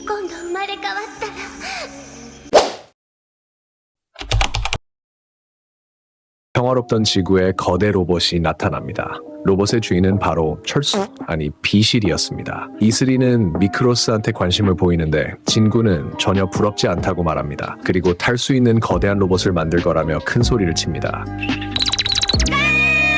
今度生まれ変わったら 평화롭던 지구에 거대 로봇이 나타납니다. 로봇의 주인은 바로 비실이었습니다. 이슬이는 미크로스한테 관심을 보이는데 진구는 전혀 부럽지 않다고 말합니다. 그리고 탈 수 있는 거대한 로봇을 만들 거라며 큰 소리를 칩니다.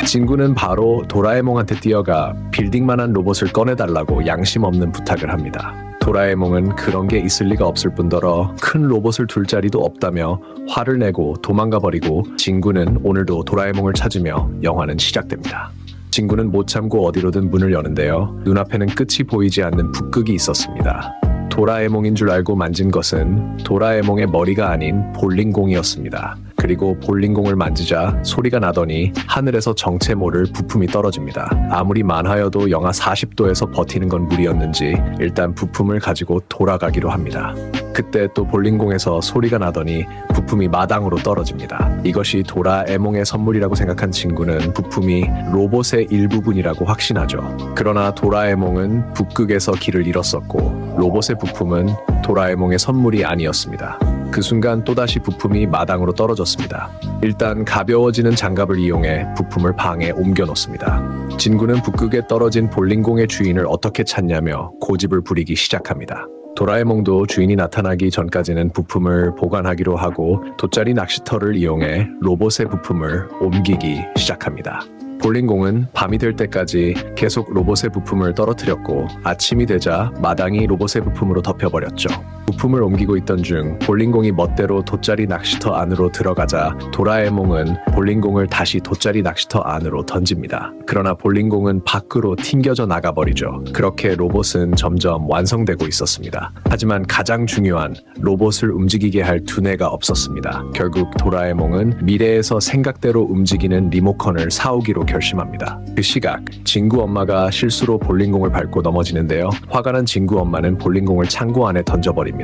진구는 바로 도라에몽한테 뛰어가 빌딩만한 로봇을 꺼내달라고 양심 없는 부탁을 합니다. 도라에몽은 그런 게 있을 리가 없을 뿐더러 큰 로봇을 둘 자리도 없다며 화를 내고 도망가 버리고 진구는 오늘도 도라에몽을 찾으며 영화는 시작됩니다. 진구는 못 참고 어디로든 문을 여는데요. 눈앞에는 끝이 보이지 않는 북극이 있었습니다. 도라에몽인 줄 알고 만진 것은 도라에몽의 머리가 아닌 볼링공이었습니다. 그리고 볼링공을 만지자 소리가 나더니 하늘에서 정체 모를 부품이 떨어집니다. 아무리 만화여도 영하 40도에서 버티는 건 무리였는지 일단 부품을 가지고 돌아가기로 합니다. 그때 또 볼링공에서 소리가 나더니 부품이 마당으로 떨어집니다. 이것이 도라에몽의 선물이라고 생각한 친구는 부품이 로봇의 일부분이라고 확신하죠. 그러나 도라에몽은 북극에서 길을 잃었었고 로봇의 부품은 도라에몽의 선물이 아니었습니다. 그 순간 또다시 부품이 마당으로 떨어졌습니다. 일단 가벼워지는 장갑을 이용해 부품을 방에 옮겨 놓습니다. 진구는 북극에 떨어진 볼링공의 주인을 어떻게 찾냐며 고집을 부리기 시작합니다. 도라에몽도 주인이 나타나기 전까지는 부품을 보관하기로 하고 돗자리 낚시터를 이용해 로봇의 부품을 옮기기 시작합니다. 볼링공은 밤이 될 때까지 계속 로봇의 부품을 떨어뜨렸고 아침이 되자 마당이 로봇의 부품으로 덮여버렸죠. 부품을 옮기고 있던 중 볼링공이 멋대로 돗자리 낚시터 안으로 들어가자 도라에몽은 볼링공을 다시 돗자리 낚시터 안으로 던집니다. 그러나 볼링공은 밖으로 튕겨져 나가버리죠. 그렇게 로봇은 점점 완성되고 있었습니다. 하지만 가장 중요한 로봇을 움직이게 할 두뇌가 없었습니다. 결국 도라에몽은 미래에서 생각대로 움직이는 리모컨을 사오기로 결심합니다. 그 시각 진구 엄마가 실수로 볼링공을 밟고 넘어지는데요. 화가 난 진구 엄마는 볼링공을 창고 안에 던져버립니다.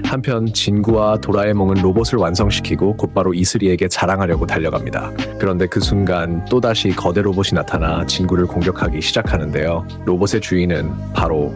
한편 진구와 도라에몽은 로봇을 완성시키고 곧바로 이슬이에게 자랑하려고 달려갑니다. 그런데 그 순간 또다시 거대 로봇이 나타나 진구를 공격하기 시작하는데요. 로봇의 주인은 바로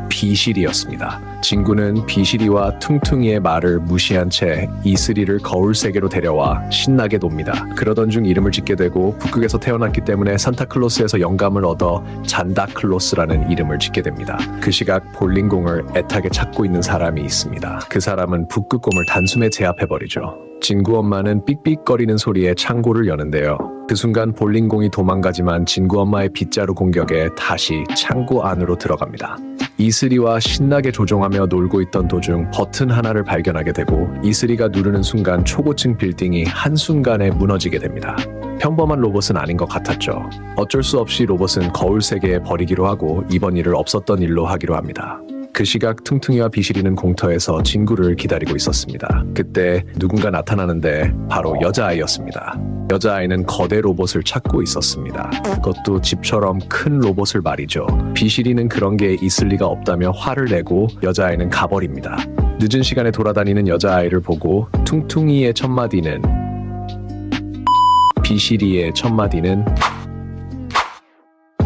비실이었습니다. 진구는 비실이와 퉁퉁이의 말을 무시한 채 이슬이를 거울 세계로 데려와 신나게 놉니다. 그러던 중 이름을 짓게 되고 북극에서 태어났기 때문에 산타클로스에서 영감을 얻어 잔다클로스라는 이름을 짓게 됩니다. 그 시각 볼링공을 애타게 찾고 있는 사람이 있습니다. 그 사람은 북극곰을 단숨에 제압해버리죠. 진구 엄마는 삑삑거리는 소리에 창고를 여는데요. 그 순간 볼링공이 도망가지만 진구 엄마의 빗자루 공격에 다시 창고 안으로 들어갑니다. 이슬이와 신나게 조종하며 놀고 있던 도중 버튼 하나를 발견하게 되고 이슬이가 누르는 순간 초고층 빌딩이 한순간에 무너지게 됩니다. 평범한 로봇은 아닌 것 같았죠. 어쩔 수 없이 로봇은 거울 세계에 버리기로 하고 이번 일을 없었던 일로 하기로 합니다. 그 시각 퉁퉁이와 비실이는 공터에서 진구를 기다리고 있었습니다. 그때 누군가 나타나는데 바로 여자아이였습니다. 여자아이는 거대 로봇을 찾고 있었습니다. 그것도 집처럼 큰 로봇을 말이죠. 비실이는 그런 게 있을 리가 없다며 화를 내고 여자아이는 가버립니다. 늦은 시간에 돌아다니는 여자아이를 보고 퉁퉁이의 첫마디는 비실이의 첫마디는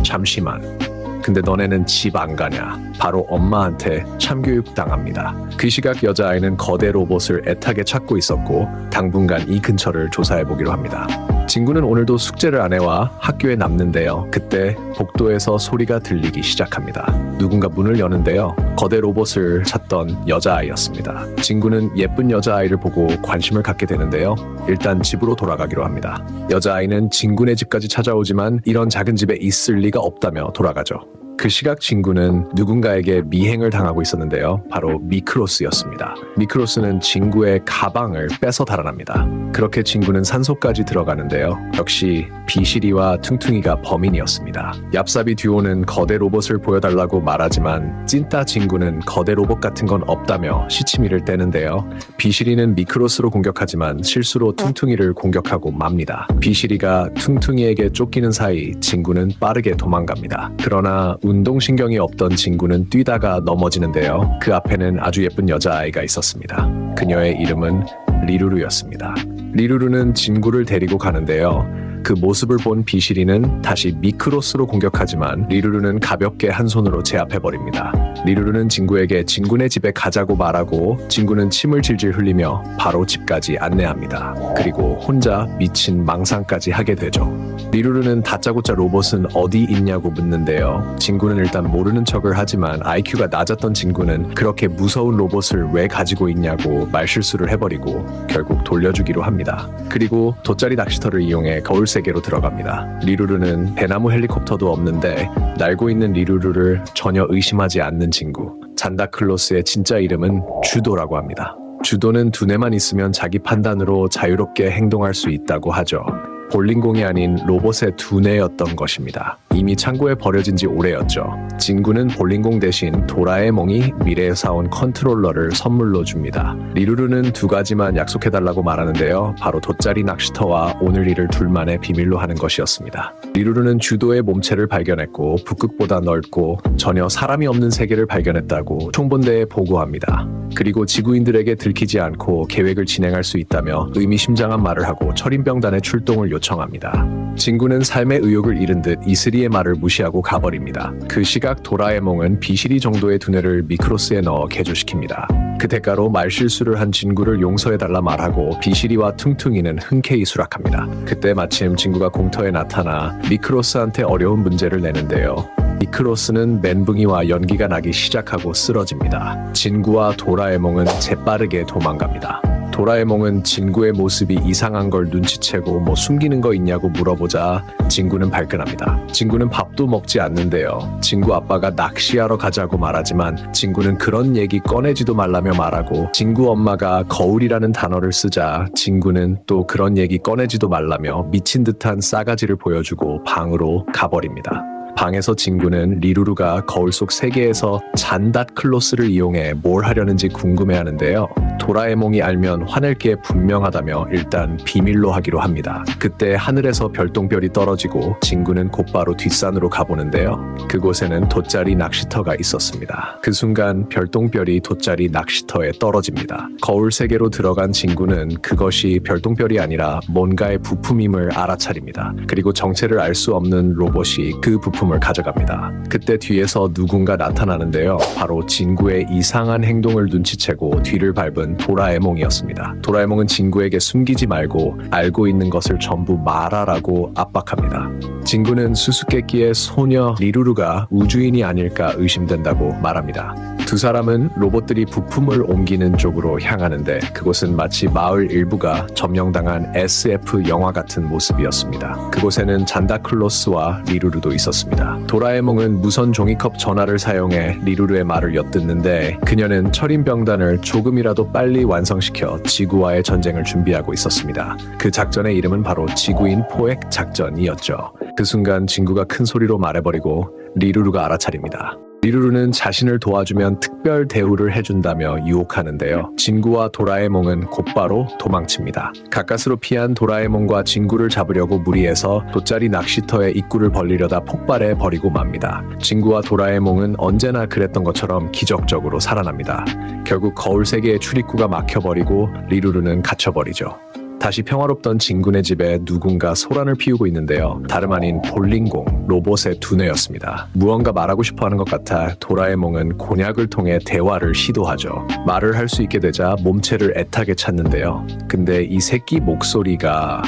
잠시만. 근데 너네는 집 안 가냐? 바로 엄마한테 참교육 당합니다. 그 시각 여자아이는 거대 로봇을 애타게 찾고 있었고 당분간 이 근처를 조사해보기로 합니다. 진구는 오늘도 숙제를 안 해와 학교에 남는데요. 그때 복도에서 소리가 들리기 시작합니다. 누군가 문을 여는데요. 거대 로봇을 찾던 여자아이였습니다. 진구는 예쁜 여자아이를 보고 관심을 갖게 되는데요. 일단 집으로 돌아가기로 합니다. 여자아이는 진구네 집까지 찾아오지만 이런 작은 집에 있을 리가 없다며 돌아가죠. 그 시각 진구는 누군가에게 미행을 당하고 있었는데요. 바로 미크로스였습니다. 미크로스는 진구의 가방을 뺏어 달아납니다. 그렇게 진구는 산소까지 들어가는데요. 역시 비실이와 퉁퉁이가 범인이었습니다. 얍삽이 듀오는 거대 로봇을 보여달라고 말하지만 찐따 진구는 거대 로봇 같은 건 없다며 시치미를 떼는데요. 비실이는 미크로스로 공격하지만 실수로 퉁퉁이를 공격하고 맙니다. 비실이가 퉁퉁이에게 쫓기는 사이 진구는 빠르게 도망갑니다. 그러나 운동신경이 없던 진구는 뛰다가 넘어지는데요. 그 앞에는 아주 예쁜 여자아이가 있었습니다. 그녀의 이름은 리루루였습니다. 리루루는 진구를 데리고 가는데요. 그 모습을 본 비시리는 다시 미크로스로 공격하지만 리루루는 가볍게 한 손으로 제압해버립니다. 리루루는 진구에게 진군의 집에 가자고 말하고 진구는 침을 질질 흘리며 바로 집까지 안내합니다. 그리고 혼자 미친 망상까지 하게 되죠. 리루루는 다짜고짜 로봇은 어디 있냐고 묻는데요. 진구는 일단 모르는 척을 하지만 IQ가 낮았던 진구는 그렇게 무서운 로봇을 왜 가지고 있냐고 말실수를 해버리고 결국 돌려주기로 합니다. 그리고 돗자리 낚시터를 이용해 거울 세계로 들어갑니다. 리루루는 대나무 헬리콥터도 없는데 날고 있는 리루루를 전혀 의심하지 않는 진구. 잔다클로스의 진짜 이름은 주도라고 합니다. 주도는 두뇌만 있으면 자기 판단으로 자유롭게 행동할 수 있다고 하죠. 볼링공이 아닌 로봇의 두뇌였던 것입니다. 이미 창고에 버려진 지 오래였죠. 진구는 볼링공 대신 도라에몽이 미래에 사온 컨트롤러를 선물로 줍니다. 리루루는 두 가지만 약속해달라고 말하는데요. 바로 돗자리 낚시터와 오늘 일을 둘만의 비밀로 하는 것이었습니다. 리루루는 주도의 몸체를 발견했고 북극보다 넓고 전혀 사람이 없는 세계를 발견했다고 총본대에 보고합니다. 그리고 지구인들에게 들키지 않고 계획을 진행할 수 있다며 의미심장한 말을 하고 철인병단의 출동을 요청합니다. 진구는 삶의 의욕을 잃은 듯 이슬이의 말을 무시하고 가버립니다. 그 시각 도라에몽은 비시리 정도의 두뇌를 미크로스에 넣어 개조시킵니다. 그 대가로 말실수를 한 진구를 용서해달라 말하고 비시리와 퉁퉁이는 흔쾌히 수락합니다. 그때 마침 진구가 공터에 나타나 미크로스한테 어려운 문제를 내는데요. 미크로스는 멘붕이와 연기가 나기 시작하고 쓰러집니다. 진구와 도라에몽은 재빠르게 도망갑니다. 도라에몽은 진구의 모습이 이상한 걸 눈치채고 뭐 숨기는 거 있냐고 물어보자 진구는 발끈합니다. 진구는 밥도 먹지 않는데요. 진구 아빠가 낚시하러 가자고 말하지만 진구는 그런 얘기 꺼내지도 말라며 말하고 진구 엄마가 거울이라는 단어를 쓰자 진구는 또 그런 얘기 꺼내지도 말라며 미친 듯한 싸가지를 보여주고 방으로 가버립니다. 방에서 진구는 리루루가 거울 속 세계에서 잔닷클로스를 이용해 뭘 하려는지 궁금해하는데요. 도라에몽이 알면 화낼 게 분명하다며 일단 비밀로 하기로 합니다. 그때 하늘에서 별똥별이 떨어지고 진구는 곧바로 뒷산으로 가보는데요. 그곳에는 돗자리 낚시터가 있었습니다. 그 순간 별똥별이 돗자리 낚시터에 떨어집니다. 거울 세계로 들어간 진구는 그것이 별똥별이 아니라 뭔가의 부품임을 알아차립니다. 그리고 정체를 알 수 없는 로봇이 그 부품을 가져갑니다. 그때 뒤에서 누군가 나타나는데요. 바로 진구의 이상한 행동을 눈치채고 뒤를 밟은 도라에몽이었습니다. 도라에몽은 진구에게 숨기지 말고 알고 있는 것을 전부 말하라고 압박합니다. 진구는 수수께끼의 소녀 리루루가 우주인이 아닐까 의심된다고 말합니다. 두 사람은 로봇들이 부품을 옮기는 쪽으로 향하는데 그곳은 마치 마을 일부가 점령당한 SF 영화 같은 모습이었습니다. 그곳에는 잔다클로스와 리루루도 있었습니다. 도라에몽은 무선 종이컵 전화를 사용해 리루루의 말을 엿듣는데 그녀는 철인병단을 조금이라도 빨리 완성시켜 지구와의 전쟁을 준비하고 있었습니다. 그 작전의 이름은 바로 지구인 포획 작전이었죠. 그 순간 진구가 큰 소리로 말해버리고 리루루가 알아차립니다. 리루루는 자신을 도와주면 특별 대우를 해준다며 유혹하는데요. 진구와 도라에몽은 곧바로 도망칩니다. 가까스로 피한 도라에몽과 진구를 잡으려고 무리해서 돗자리 낚시터의 입구를 벌리려다 폭발해 버리고 맙니다. 진구와 도라에몽은 언제나 그랬던 것처럼 기적적으로 살아납니다. 결국 거울 세계의 출입구가 막혀버리고 리루루는 갇혀버리죠. 다시 평화롭던 진군의 집에 누군가 소란을 피우고 있는데요. 다름 아닌 볼링공, 로봇의 두뇌였습니다. 무언가 말하고 싶어하는 것 같아 도라에몽은 곤약을 통해 대화를 시도하죠. 말을 할 수 있게 되자 몸체를 애타게 찾는데요. 근데 이 새끼 목소리가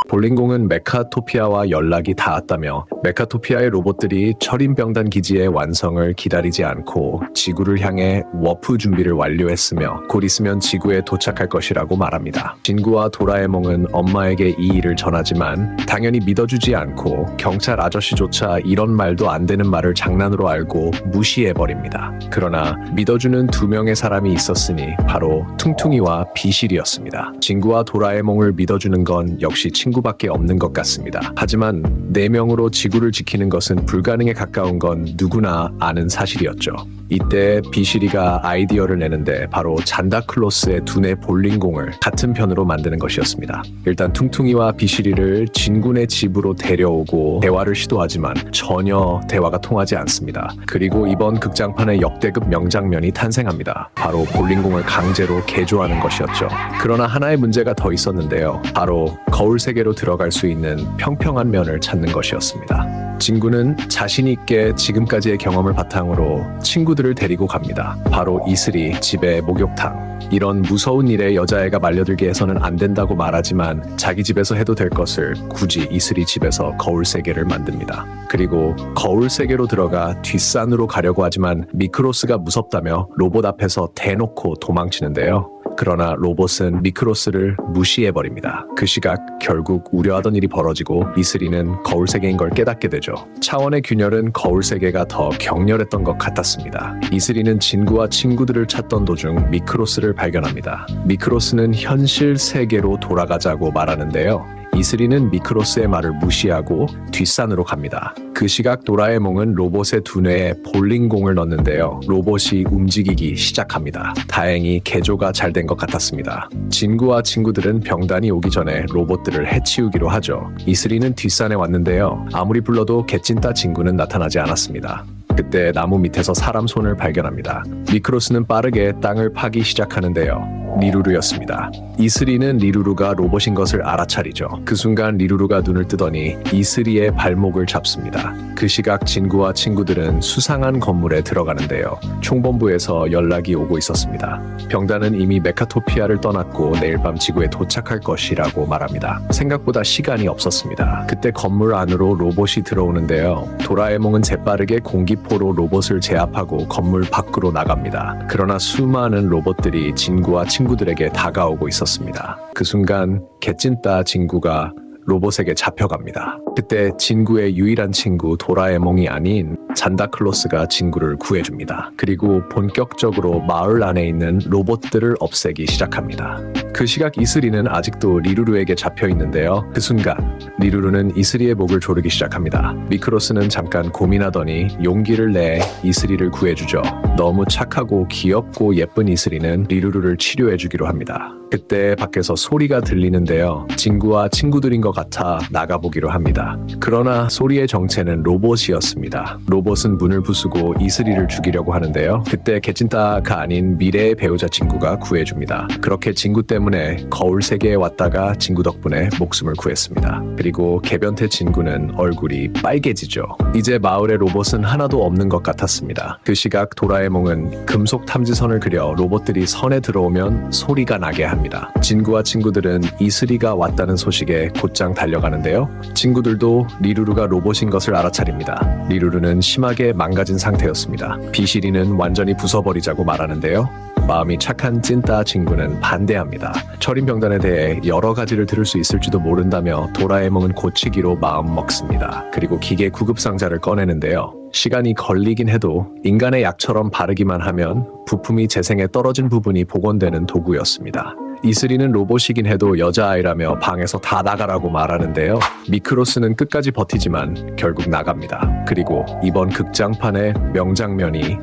볼링공은 메카토피아와 연락이 닿았다며 메카토피아의 로봇들이 철인병단 기지의 완성을 기다리지 않고 지구를 향해 워프 준비를 완료했으며 곧 있으면 지구에 도착할 것이라고 말합니다. 진구와 도라에몽은 엄마에게 이 일을 전하지만 당연히 믿어주지 않고 경찰 아저씨조차 이런 말도 안 되는 말을 장난으로 알고 무시해버립니다. 그러나 믿어주는 두 명의 사람이 있었으니 바로 퉁퉁이와 비실이었습니다. 진구와 도라에몽을 믿어주는 건 역시 친구밖에 없는 것 같습니다. 하지만 4명으로 지구를 지키는 것은 불가능에 가까운 건 누구나 아는 사실이었죠. 이때 비시리가 아이디어를 내는데 바로 잔다클로스의 두뇌 볼링공을 같은 편으로 만드는 것이었습니다. 일단 퉁퉁이와 비시리를 진군의 집으로 데려오고 대화를 시도하지만 전혀 대화가 통하지 않습니다. 그리고 이번 극장판의 역대급 명장면이 탄생합니다. 바로 볼링공을 강제로 개조하는 것이었죠. 그러나 하나의 문제가 더 있었는데요. 바로 거울 세계로 세계로 들어갈 수 있는 평평한 면을 찾는 것이었습니다. 진구는 자신 있게 지금까지의 경험을 바탕으로 친구들을 데리고 갑니다. 바로 이슬이 집의 목욕탕. 이런 무서운 일에 여자애가 말려들게 해서는 안 된다고 말하지만 자기 집에서 해도 될 것을 굳이 이슬이 집에서 거울 세계를 만듭니다. 그리고 거울 세계로 들어가 뒷산으로 가려고 하지만 미크로스가 무섭다며 로봇 앞에서 대놓고 도망치는데요. 그러나 로봇은 미크로스를 무시해버립니다. 그 시각 결국 우려하던 일이 벌어지고 이슬이는 거울 세계인 걸 깨닫게 되죠. 차원의 균열은 거울 세계가 더 격렬했던 것 같았습니다. 이슬이는 진구와 친구들을 찾던 도중 미크로스를 발견합니다. 미크로스는 현실 세계로 돌아가자고 말하는데요. 이슬이는 미크로스의 말을 무시하고 뒷산으로 갑니다. 그 시각 도라에몽은 로봇의 두뇌에 볼링공을 넣는데요. 로봇이 움직이기 시작합니다. 다행히 개조가 잘 된 것 같았습니다. 진구와 친구들은 병단이 오기 전에 로봇들을 해치우기로 하죠. 이슬이는 뒷산에 왔는데요. 아무리 불러도 개찐따 진구는 나타나지 않았습니다. 그때 나무 밑에서 사람 손을 발견합니다. 미크로스는 빠르게 땅을 파기 시작하는데요. 리루루였습니다. 이슬이는 리루루가 로봇인 것을 알아차리죠. 그 순간 리루루가 눈을 뜨더니 이슬이의 발목을 잡습니다. 그 시각 진구와 친구들은 수상한 건물에 들어가는데요. 총본부에서 연락이 오고 있었습니다. 병단은 이미 메카토피아를 떠났고 내일 밤 지구에 도착할 것이라고 말합니다. 생각보다 시간이 없었습니다. 그때 건물 안으로 로봇이 들어오는데요. 도라에몽은 재빠르게 공기포로 로봇을 제압하고 건물 밖으로 나갑니다. 그러나 수많은 로봇들이 진구와 친구들에게 다가오고 있었습니다. 그 순간 개찐따 진구가 로봇에게 잡혀갑니다. 그때 진구의 유일한 친구 도라에몽이 아닌 산타클로스가 진구를 구해줍니다. 그리고 본격적으로 마을 안에 있는 로봇들을 없애기 시작합니다. 그 시각 이슬이는 아직도 리루루에게 잡혀 있는데요. 그 순간 리루루는 이슬이의 목을 조르기 시작합니다. 미크로스는 잠깐 고민하더니 용기를 내 이슬이를 구해주죠. 너무 착하고 귀엽고 예쁜 이슬이는 리루루를 치료해주기로 합니다. 그때 밖에서 소리가 들리는데요. 진구와 친구들인 것 같아 나가보기로 합니다. 그러나 소리의 정체는 로봇이었습니다. 로봇은 문을 부수고 이슬이를 죽이려고 하는데요. 그때 개찐따가 아닌 미래의 배우자 진구가 구해줍니다. 그렇게 진구 때문에 거울 세계에 왔다가 진구 덕분에 목숨을 구했습니다. 그리고 개변태 진구는 얼굴이 빨개지죠. 이제 마을에 로봇은 하나도 없는 것 같았습니다. 그 시각 도라에몽은 금속 탐지선을 그려 로봇들이 선에 들어오면 소리가 나게 합니다. 진구와 친구들은 이슬이가 왔다는 소식에 곧장 달려가는데요. 친구들도 리루루가 로봇인 것을 알아차립니다. 리루루는 심하게 망가진 상태였습니다. 비실이는 완전히 부숴버리자고 말하는데요. 마음이 착한 찐따 친구는 반대합니다. 철인병단에 대해 여러 가지를 들을 수 있을지도 모른다며 도라에몽은 고치기로 마음 먹습니다. 그리고 기계 구급상자를 꺼내는데요. 시간이 걸리긴 해도 인간의 약처럼 바르기만 하면 부품이 재생에 떨어진 부분이 복원되는 도구였습니다. 이슬이는 로봇이긴 해도 여자아이라며 방에서 다 나가라고 말하는데요. 미크로스는 끝까지 버티지만 결국 나갑니다. 그리고 이번 극장판의 명장면이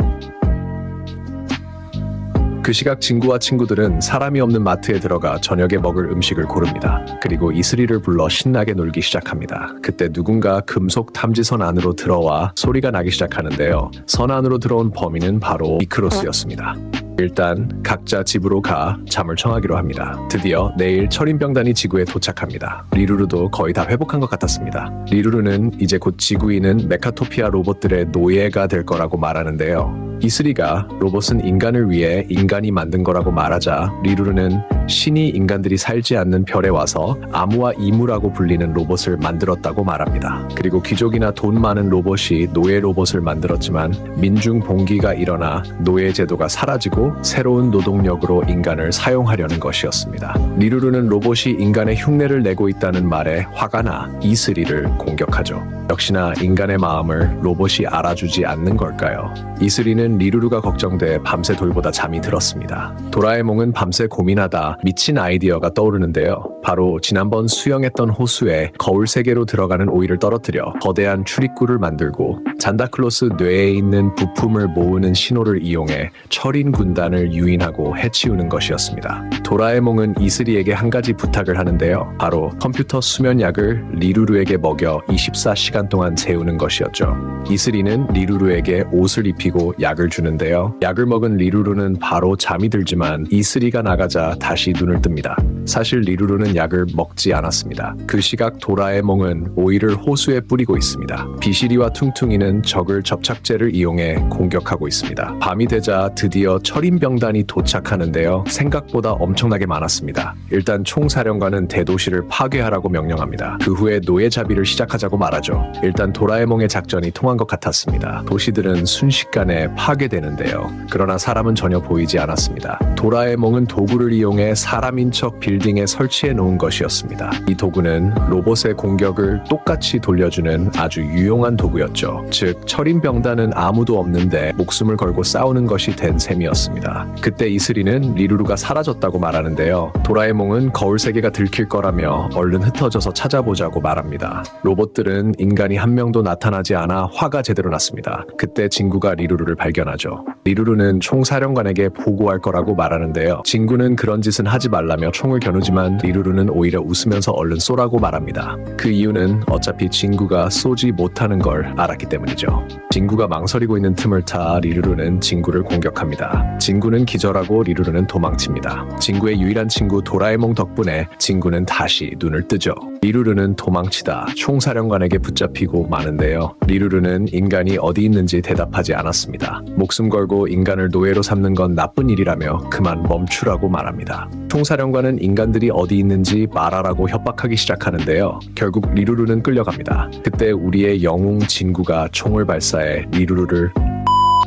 그 시각 진구와 친구들은 사람이 없는 마트에 들어가 저녁에 먹을 음식을 고릅니다. 그리고 이슬이를 불러 신나게 놀기 시작합니다. 그때 누군가 금속 탐지선 안으로 들어와 소리가 나기 시작하는데요. 선 안으로 들어온 범인은 바로 미크로스였습니다. 일단 각자 집으로 가 잠을 청하기로 합니다. 드디어 내일 철인병단이 지구에 도착합니다. 리루루도 거의 다 회복한 것 같았습니다. 리루루는 이제 곧 지구인은 메카토피아 로봇들의 노예가 될 거라고 말하는데요. 이슬이가 로봇은 인간을 위해 인간이 만든 거라고 말하자 리루루는 신이 인간들이 살지 않는 별에 와서 아무와 이무라고 불리는 로봇을 만들었다고 말합니다. 그리고 귀족이나 돈 많은 로봇이 노예 로봇을 만들었지만 민중 봉기가 일어나 노예 제도가 사라지고 새로운 노동력으로 인간을 사용하려는 것이었습니다. 리루루는 로봇이 인간의 흉내를 내고 있다는 말에 화가 나 이슬이를 공격하죠. 역시나 인간의 마음을 로봇이 알아주지 않는 걸까요? 이슬이는 리루루가 걱정돼 밤새 돌보다 잠이 들었습니다. 도라에몽은 밤새 고민하다 미친 아이디어가 떠오르는데요. 바로 지난번 수영했던 호수에 거울 세계로 들어가는 오이를 떨어뜨려 거대한 출입구를 만들고 산타클로스 뇌에 있는 부품을 모으는 신호를 이용해 철인 군단을 유인하고 해치우는 것이었습니다. 도라에몽은 이슬이에게 한 가지 부탁을 하는데요. 바로 컴퓨터 수면약을 리루루에게 먹여 24시간 동안 재우는 것이었죠. 이슬이는 리루루에게 옷을 입히고 약을 주는데요. 약을 먹은 리루루는 바로 잠이 들지만 이슬이가 나가자 다시 눈을 뜹니다. 사실 리루루는 약을 먹지 않았습니다. 그 시각 도라에몽은 오이를 호수에 뿌리고 있습니다. 비실이와 퉁퉁이는 적을 접착제를 이용해 공격하고 있습니다. 밤이 되자 드디어 철인병단이 도착하는데요. 생각보다 엄청나게 많았습니다. 일단 총사령관은 대도시를 파괴하라고 명령합니다. 그 후에 노예잡이를 시작하자고 말하죠. 일단 도라에몽의 작전이 통한 것 같았습니다. 도시들은 순식간에 파괴되는데요. 그러나 사람은 전혀 보이지 않았습니다. 도라에몽은 도구를 이용해 사람인 척 빌딩에 설치해 놓은 것이었습니다. 이 도구는 로봇의 공격을 똑같이 돌려주는 아주 유용한 도구였죠. 즉 철인병단은 아무도 없는데 목숨을 걸고 싸우는 것이 된 셈이었습니다. 그때 이슬이는 리루루가 사라졌다고 말하는데요. 도라에몽은 거울세계가 들킬 거라며 얼른 흩어져서 찾아보자고 말합니다. 로봇들은 인간이 한 명도 나타나지 않아 화가 제대로 났습니다. 그때 진구가 리루루를 발견하죠. 리루루는 총사령관에게 보고할 거라고 말하는데요. 진구는 그런 짓은 하지 말라며 총을 겨누지만 리루루는 오히려 웃으면서 얼른 쏘라고 말합니다. 그 이유는 어차피 진구가 쏘지 못하는 걸 알았기 때문이죠. 진구가 망설이고 있는 틈을 타 리루루는 진구를 공격합니다. 진구는 기절하고 리루루는 도망칩니다. 진구의 유일한 친구 도라에몽 덕분에 진구는 다시 눈을 뜨죠. 리루루는 도망치다 총사령관에게 붙잡히고 마는데요. 리루루는 인간이 어디 있는지 대답하지 않았습니다. 목숨 걸고 인간을 노예로 삼는 건 나쁜 일이라며 그만 멈추라고 말합니다. 총사령관은 인간들이 어디 있는지 말하라고 협박하기 시작하는데요. 결국 리루루는 끌려갑니다. 그때 우리의 영웅 진구가 총을 발사해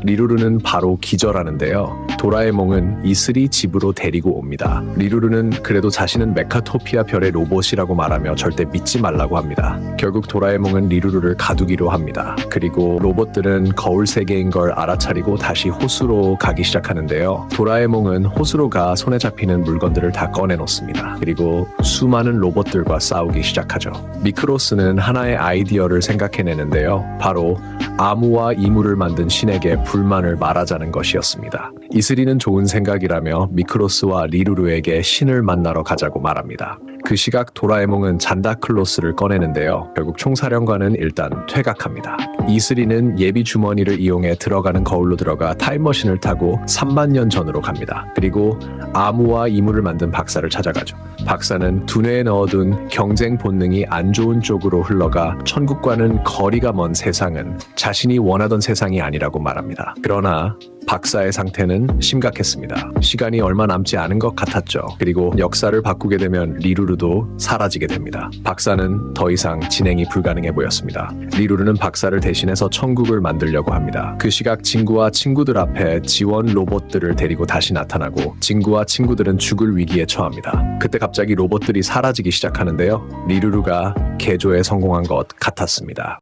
리루루는 바로 기절하는데요. 도라에몽은 이슬이 집으로 데리고 옵니다. 리루루는 그래도 자신은 메카토피아 별의 로봇이라고 말하며 절대 믿지 말라고 합니다. 결국 도라에몽은 리루루를 가두기로 합니다. 그리고 로봇들은 거울 세계인 걸 알아차리고 다시 호수로 가기 시작하는데요. 도라에몽은 호수로 가 손에 잡히는 물건들을 다 꺼내놓습니다. 그리고 수많은 로봇들과 싸우기 시작하죠. 미크로스는 하나의 아이디어를 생각해내는데요. 바로 아무와 이무를 만든 신에게 불만을 말하자는 것이었습니다. 이슬이는 좋은 생각이라며 미크로스와 리루루에게 신을 만나러 가자고 말합니다. 그 시각 도라에몽은 산타클로스를 꺼내는데요. 결국 총사령관은 일단 퇴각합니다. 이슬이는 예비 주머니를 이용해 들어가는 거울로 들어가 타임머신을 타고 3만 년 전으로 갑니다. 그리고 아무와 이무를 만든 박사를 찾아가죠. 박사는 두뇌에 넣어둔 경쟁 본능이 안 좋은 쪽으로 흘러가 천국과는 거리가 먼 세상은 자신이 원하던 세상이 아니라고 말합니다. 그러나 박사의 상태는 심각했습니다. 시간이 얼마 남지 않은 것 같았죠. 그리고 역사를 바꾸게 되면 리루루도 사라지게 됩니다. 박사는 더 이상 진행이 불가능해 보였습니다. 리루루는 박사를 대신해서 천국을 만들려고 합니다. 그 시각 진구와 친구들 앞에 지원 로봇들을 데리고 다시 나타나고 진구와 친구들은 죽을 위기에 처합니다. 그때 갑자기 로봇들이 사라지기 시작하는데요. 리루루가 개조에 성공한 것 같았습니다.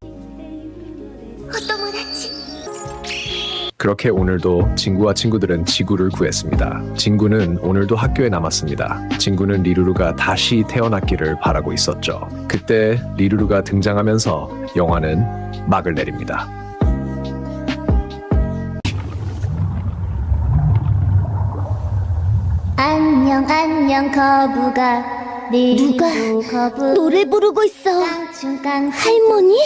그렇게 오늘도 진구와 친구들은 지구를 구했습니다. 진구는 오늘도 학교에 남았습니다. 진구는 리루루가 다시 태어났기를 바라고 있었죠. 그때 리루루가 등장하면서 영화는 막을 내립니다. 안녕 안녕 거북아 누가 노래 부르고 있어? 할머니?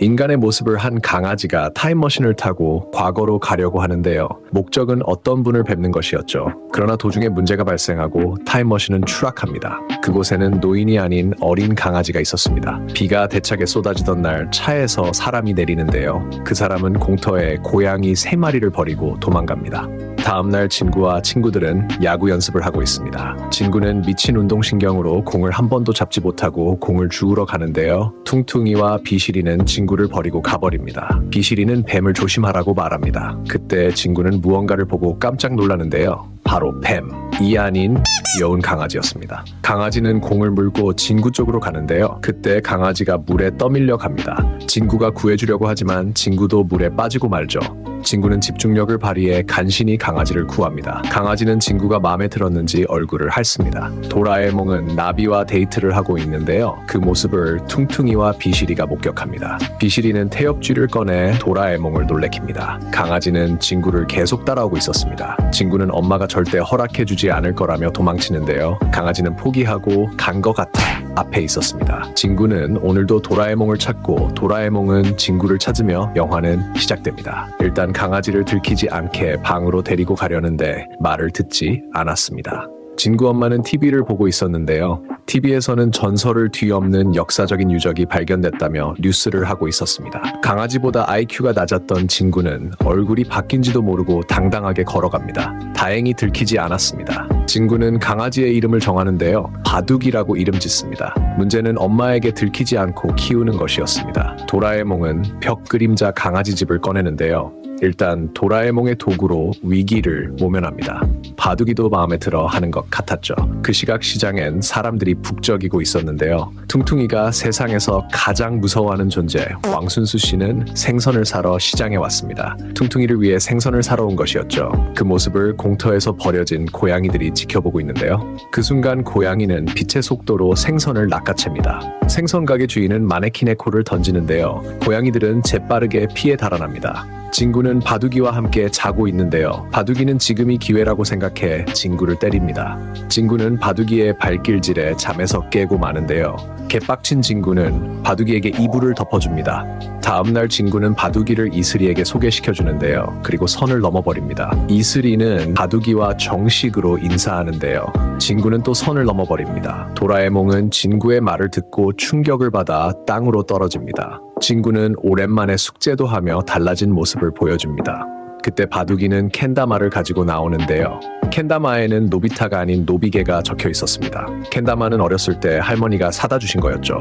인간의 모습을 한 강아지가 타임머신을 타고 과거로 가려고 하는데요. 목적은 어떤 분을 뵙는 것이었죠. 그러나 도중에 문제가 발생하고 타임머신은 추락합니다. 그곳에는 노인이 아닌 어린 강아지가 있었습니다. 비가 대차게 쏟아지던 날 차에서 사람이 내리는데요. 그 사람은 공터에 고양이 3마리를 버리고 도망갑니다. 다음날 진구와 친구들은 야구 연습을 하고 있습니다. 진구는 미친 운동신경으로 공을 한 번도 잡지 못하고 공을 주우러 가는데요. 퉁퉁이와 비실이는 진구를 버리고 가버립니다. 비실이는 뱀을 조심하라고 말합니다. 그때 진구는 무언가를 보고 깜짝 놀라는데요. 바로 뱀, 이 아닌 귀여운 강아지였습니다. 강아지는 공을 물고 진구 쪽으로 가는데요. 그때 강아지가 물에 떠밀려 갑니다. 진구가 구해주려고 하지만 진구도 물에 빠지고 말죠. 진구는 집중력을 발휘해 간신히 강아지를 구합니다. 강아지는 진구가 마음에 들었는지 얼굴을 핥습니다. 도라에몽은 나비와 데이트를 하고 있는데요. 그 모습을 퉁퉁이와 비실이가 목격합니다. 비실이는 태엽쥐를 꺼내 도라에몽을 놀래킵니다. 강아지는 진구를 계속 따라오고 있었습니다. 진구는 엄마가 절대 허락해주지 않을 거라며 도망치는데요. 강아지는 포기하고 간 것 같아 앞에 있었습니다. 진구는 오늘도 도라에몽을 찾고 도라에몽은 진구를 찾으며 영화는 시작됩니다. 일단 강아지를 들키지 않게 방으로 데리고 가려는데 말을 듣지 않았습니다. 진구 엄마는 TV를 보고 있었는데요. TV에서는 전설을 뒤엎는 역사적인 유적이 발견됐다며 뉴스를 하고 있었습니다. 강아지보다 IQ가 낮았던 진구는 얼굴이 바뀐지도 모르고 당당하게 걸어갑니다. 다행히 들키지 않았습니다. 진구는 강아지의 이름을 정하는데요. 바둑이라고 이름 짓습니다. 문제는 엄마에게 들키지 않고 키우는 것이었습니다. 도라에몽은 벽 그림자 강아지 집을 꺼내는데요. 일단 도라에몽의 도구로 위기를 모면합니다. 바둑이도 마음에 들어 하는 것 같았죠. 그 시각 시장엔 사람들이 북적이고 있었는데요. 퉁퉁이가 세상에서 가장 무서워하는 존재 왕순수 씨는 생선을 사러 시장에 왔습니다. 퉁퉁이를 위해 생선을 사러 온 것이었죠. 그 모습을 공터에서 버려진 고양이들이 지켜보고 있는데요. 그 순간 고양이는 빛의 속도로 생선을 낚아챕니다. 생선 가게 주인은 마네킹의 코를 던지는데요. 고양이들은 재빠르게 피해 달아납니다. 진구는 바둑이와 함께 자고 있는데요. 바둑이는 지금이 기회라고 생각해 진구를 때립니다. 진구는 바둑이의 발길질에 잠에서 깨고 마는데요. 개빡친 진구는 바둑이에게 이불을 덮어줍니다. 다음날 진구는 바둑이를 이슬이에게 소개시켜주는데요. 그리고 선을 넘어버립니다. 이슬이는 바둑이와 정식으로 인사하는데요. 진구는 또 선을 넘어버립니다. 도라에몽은 진구의 말을 듣고 충격을 받아 땅으로 떨어집니다. 진구는 오랜만에 숙제도 하며 달라진 모습을 보여줍니다. 그때 바둑이는 캔다마를 가지고 나오는데요. 캔다마에는 노비타가 아닌 노비게가 적혀 있었습니다. 캔다마는 어렸을 때 할머니가 사다 주신 거였죠.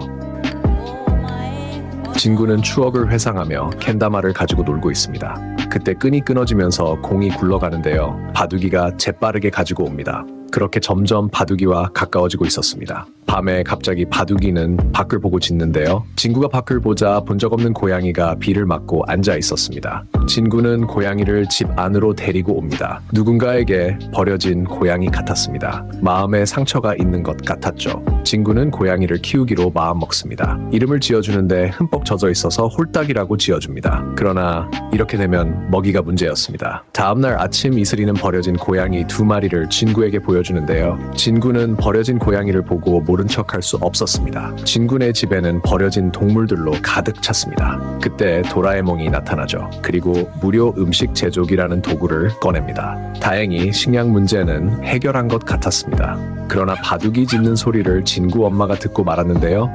진구는 추억을 회상하며 캔다마를 가지고 놀고 있습니다. 그때 끈이 끊어지면서 공이 굴러가는데요. 바둑이가 재빠르게 가지고 옵니다. 그렇게 점점 바둑이와 가까워지고 있었습니다. 밤에 갑자기 바둑이는 밖을 보고 짖는데요. 진구가 밖을 보자 본 적 없는 고양이가 비를 맞고 앉아 있었습니다. 진구는 고양이를 집 안으로 데리고 옵니다. 누군가에게 버려진 고양이 같았습니다. 마음에 상처가 있는 것 같았죠. 진구는 고양이를 키우기로 마음먹습니다. 이름을 지어주는데 흠뻑 젖어 있어서 홀딱이라고 지어줍니다. 그러나 이렇게 되면 먹이가 문제였습니다. 다음날 아침 이슬이는 버려진 고양이 2마리를 진구에게 보여주는데요. 진구는 버려진 고양이를 보고 모른 척할 수 없었습니다. 진구네 집에는 버려진 동물들로 가득 찼습니다. 그때 도라에몽이 나타나죠. 그리고 무료 음식 제조기라는 도구를 꺼냅니다. 다행히 식량 문제는 해결한 것 같았습니다. 그러나 바둑이 짖는 소리를 진구 엄마가 듣고 말았는데요.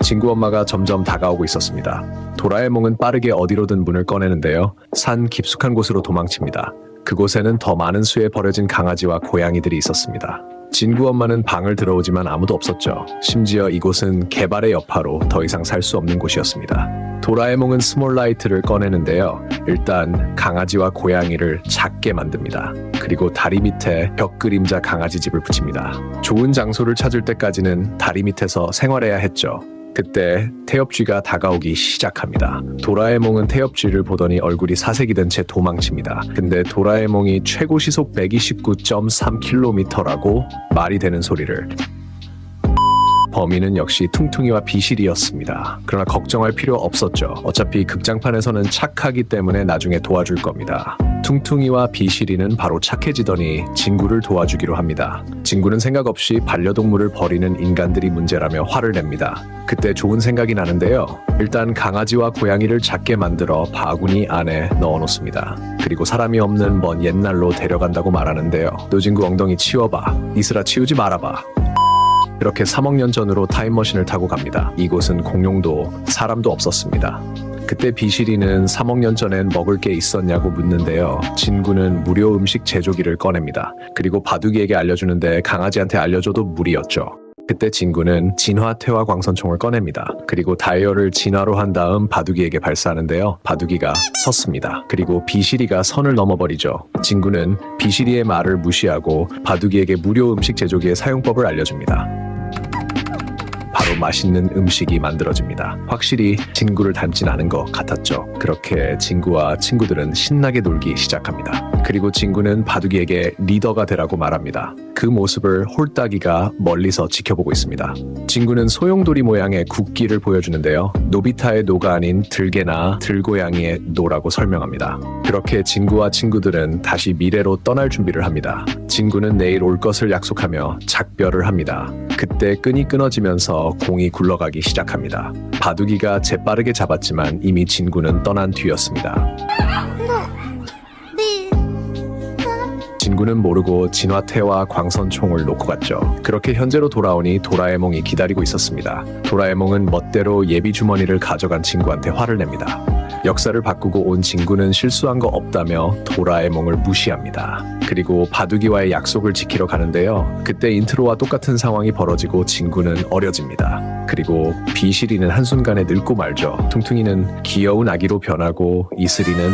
진구 엄마가 점점 다가오고 있었습니다. 도라에몽은 빠르게 어디로든 문을 꺼내는데요. 산 깊숙한 곳으로 도망칩니다. 그곳에는 더 많은 수의 버려진 강아지와 고양이들이 있었습니다. 진구 엄마는 방을 들어오지만 아무도 없었죠. 심지어 이곳은 개발의 여파로 더 이상 살 수 없는 곳이었습니다. 도라에몽은 스몰라이트를 꺼내는데요. 일단 강아지와 고양이를 작게 만듭니다. 그리고 다리 밑에 벽 그림자 강아지 집을 붙입니다. 좋은 장소를 찾을 때까지는 다리 밑에서 생활해야 했죠. 그때 태엽쥐가 다가오기 시작합니다. 도라에몽은 태엽쥐를 보더니 얼굴이 사색이 된 채 도망칩니다. 근데 도라에몽이 최고 시속 129.3km라고 말이 되는 소리를. 범인은 역시 퉁퉁이와 비실이었습니다. 그러나 걱정할 필요 없었죠. 어차피 극장판에서는 착하기 때문에 나중에 도와줄 겁니다. 퉁퉁이와 비실이는 바로 착해지더니 진구를 도와주기로 합니다. 진구는 생각 없이 반려동물을 버리는 인간들이 문제라며 화를 냅니다. 그때 좋은 생각이 나는데요. 일단 강아지와 고양이를 작게 만들어 바구니 안에 넣어놓습니다. 그리고 사람이 없는 먼 옛날로 데려간다고 말하는데요. 너 진구 엉덩이 치워봐. 이슬아 치우지 말아봐. 그렇게 3억 년 전으로 타임머신을 타고 갑니다. 이곳은 공룡도 사람도 없었습니다. 그때 비실이는 3억 년 전엔 먹을 게 있었냐고 묻는데요. 진구는 무료 음식 제조기를 꺼냅니다. 그리고 바둑이에게 알려주는데 강아지한테 알려줘도 무리였죠. 그때 진구는 진화 퇴화 광선총을 꺼냅니다. 그리고 다이얼을 진화로 한 다음 바둑이에게 발사하는데요. 바둑이가 섰습니다. 그리고 비실이가 선을 넘어버리죠. 진구는 비실이의 말을 무시하고 바둑이에게 무료 음식 제조기의 사용법을 알려줍니다. 바로 맛있는 음식이 만들어집니다. 확실히 진구를 닮진 않은 것 같았죠. 그렇게 진구와 친구들은 신나게 놀기 시작합니다. 그리고 진구는 바둑이에게 리더가 되라고 말합니다. 그 모습을 홀딱이가 멀리서 지켜보고 있습니다. 진구는 소용돌이 모양의 국기를 보여주는데요. 노비타의 노가 아닌 들개나 들고양이의 노라고 설명합니다. 그렇게 진구와 친구들은 다시 미래로 떠날 준비를 합니다. 진구는 내일 올 것을 약속하며 작별을 합니다. 그때 끈이 끊어지면서 공이 굴러가기 시작합니다. 바둑이가 재빠르게 잡았지만 이미 진구는 떠난 뒤였습니다. 진구는 모르고 진화태와 광선총을 놓고 갔죠. 그렇게 현재로 돌아오니 도라에몽이 기다리고 있었습니다. 도라에몽은 멋대로 예비 주머니를 가져간 친구한테 화를 냅니다. 역사를 바꾸고 온 진구는 실수한 거 없다며 도라에몽을 무시합니다. 그리고 바둑이와의 약속을 지키러 가는데요. 그때 인트로와 똑같은 상황이 벌어지고 진구는 어려집니다. 그리고 비실이는 한순간에 늙고 말죠. 퉁퉁이는 귀여운 아기로 변하고 이슬이는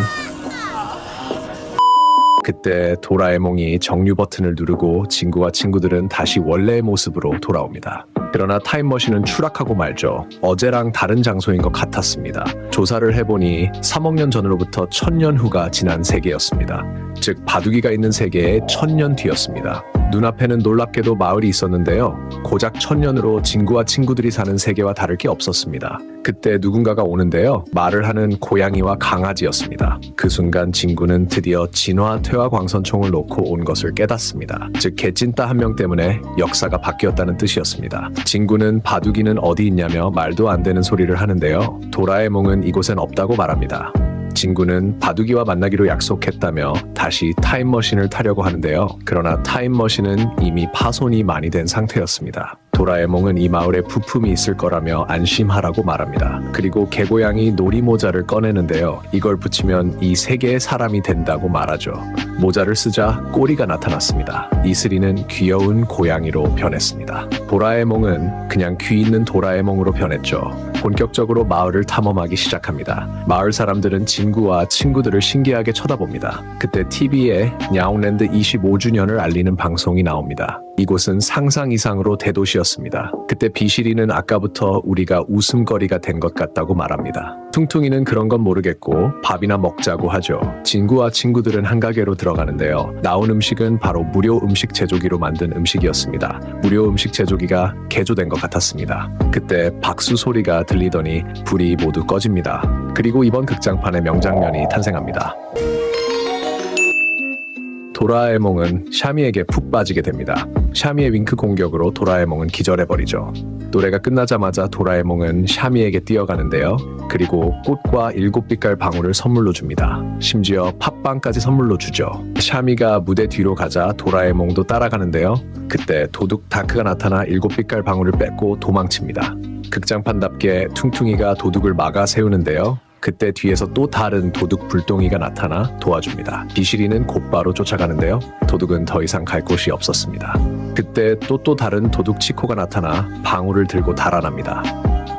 그때 도라에몽이 정류 버튼을 누르고 진구와 친구들은 다시 원래의 모습으로 돌아옵니다. 그러나 타임머신은 추락하고 말죠. 어제랑 다른 장소인 것 같았습니다. 조사를 해보니 3억 년 전으로부터 1000년 후가 지난 세계였습니다. 즉 바둑이가 있는 세계의 1000년 뒤였습니다. 눈앞에는 놀랍게도 마을이 있었는데요. 고작 1000년으로 진구와 친구들이 사는 세계와 다를 게 없었습니다. 그때 누군가가 오는데요. 말을 하는 고양이와 강아지였습니다. 그 순간 진구는 드디어 진화 퇴화 광선총을 놓고 온 것을 깨닫습니다. 즉 개찐따 한 명 때문에 역사가 바뀌었다는 뜻이었습니다. 진구는 바둑이는 어디 있냐며 말도 안 되는 소리를 하는데요. 도라에몽은 이곳엔 없다고 말합니다. 진구는 바둑이와 만나기로 약속했다며 다시 타임머신을 타려고 하는데요. 그러나 타임머신은 이미 파손이 많이 된 상태였습니다. 도라에몽은 이 마을에 부품이 있을 거라며 안심하라고 말합니다. 그리고 개고양이 놀이모자를 꺼내는데요. 이걸 붙이면 이 세계의 사람이 된다고 말하죠. 모자를 쓰자 꼬리가 나타났습니다. 이슬이는 귀여운 고양이로 변했습니다. 도라에몽은 그냥 귀 있는 도라에몽으로 변했죠. 본격적으로 마을을 탐험하기 시작합니다. 마을 사람들은 진구와 친구들을 신기하게 쳐다봅니다. 그때 TV에 냐옹랜드 25주년을 알리는 방송이 나옵니다. 이곳은 상상 이상으로 대도시였습니다. 그때 비실이는 아까부터 우리가 웃음거리가 된 것 같다고 말합니다. 퉁퉁이는 그런 건 모르겠고 밥이나 먹자고 하죠. 진구와 친구들은 한가게로 들어가는데요. 나온 음식은 바로 무료 음식 제조기로 만든 음식이었습니다. 무료 음식 제조기가 개조된 것 같았습니다. 그때 박수 소리가 들리더니 불이 모두 꺼집니다. 그리고 이번 극장판의 명장면이 탄생합니다. 도라에몽은 샤미에게 푹 빠지게 됩니다. 샤미의 윙크 공격으로 도라에몽은 기절해버리죠. 노래가 끝나자마자 도라에몽은 샤미에게 뛰어가는데요. 그리고 꽃과 7빛깔 방울을 선물로 줍니다. 심지어 팥빵까지 선물로 주죠. 샤미가 무대 뒤로 가자 도라에몽도 따라가는데요. 그때 도둑 다크가 나타나 7빛깔 방울을 뺏고 도망칩니다. 극장판답게 퉁퉁이가 도둑을 막아 세우는데요. 그때 뒤에서 또 다른 도둑 불똥이가 나타나 도와줍니다. 비실이는 곧바로 쫓아가는데요. 도둑은 더 이상 갈 곳이 없었습니다. 그때 또 다른 도둑 치코가 나타나 방울을 들고 달아납니다.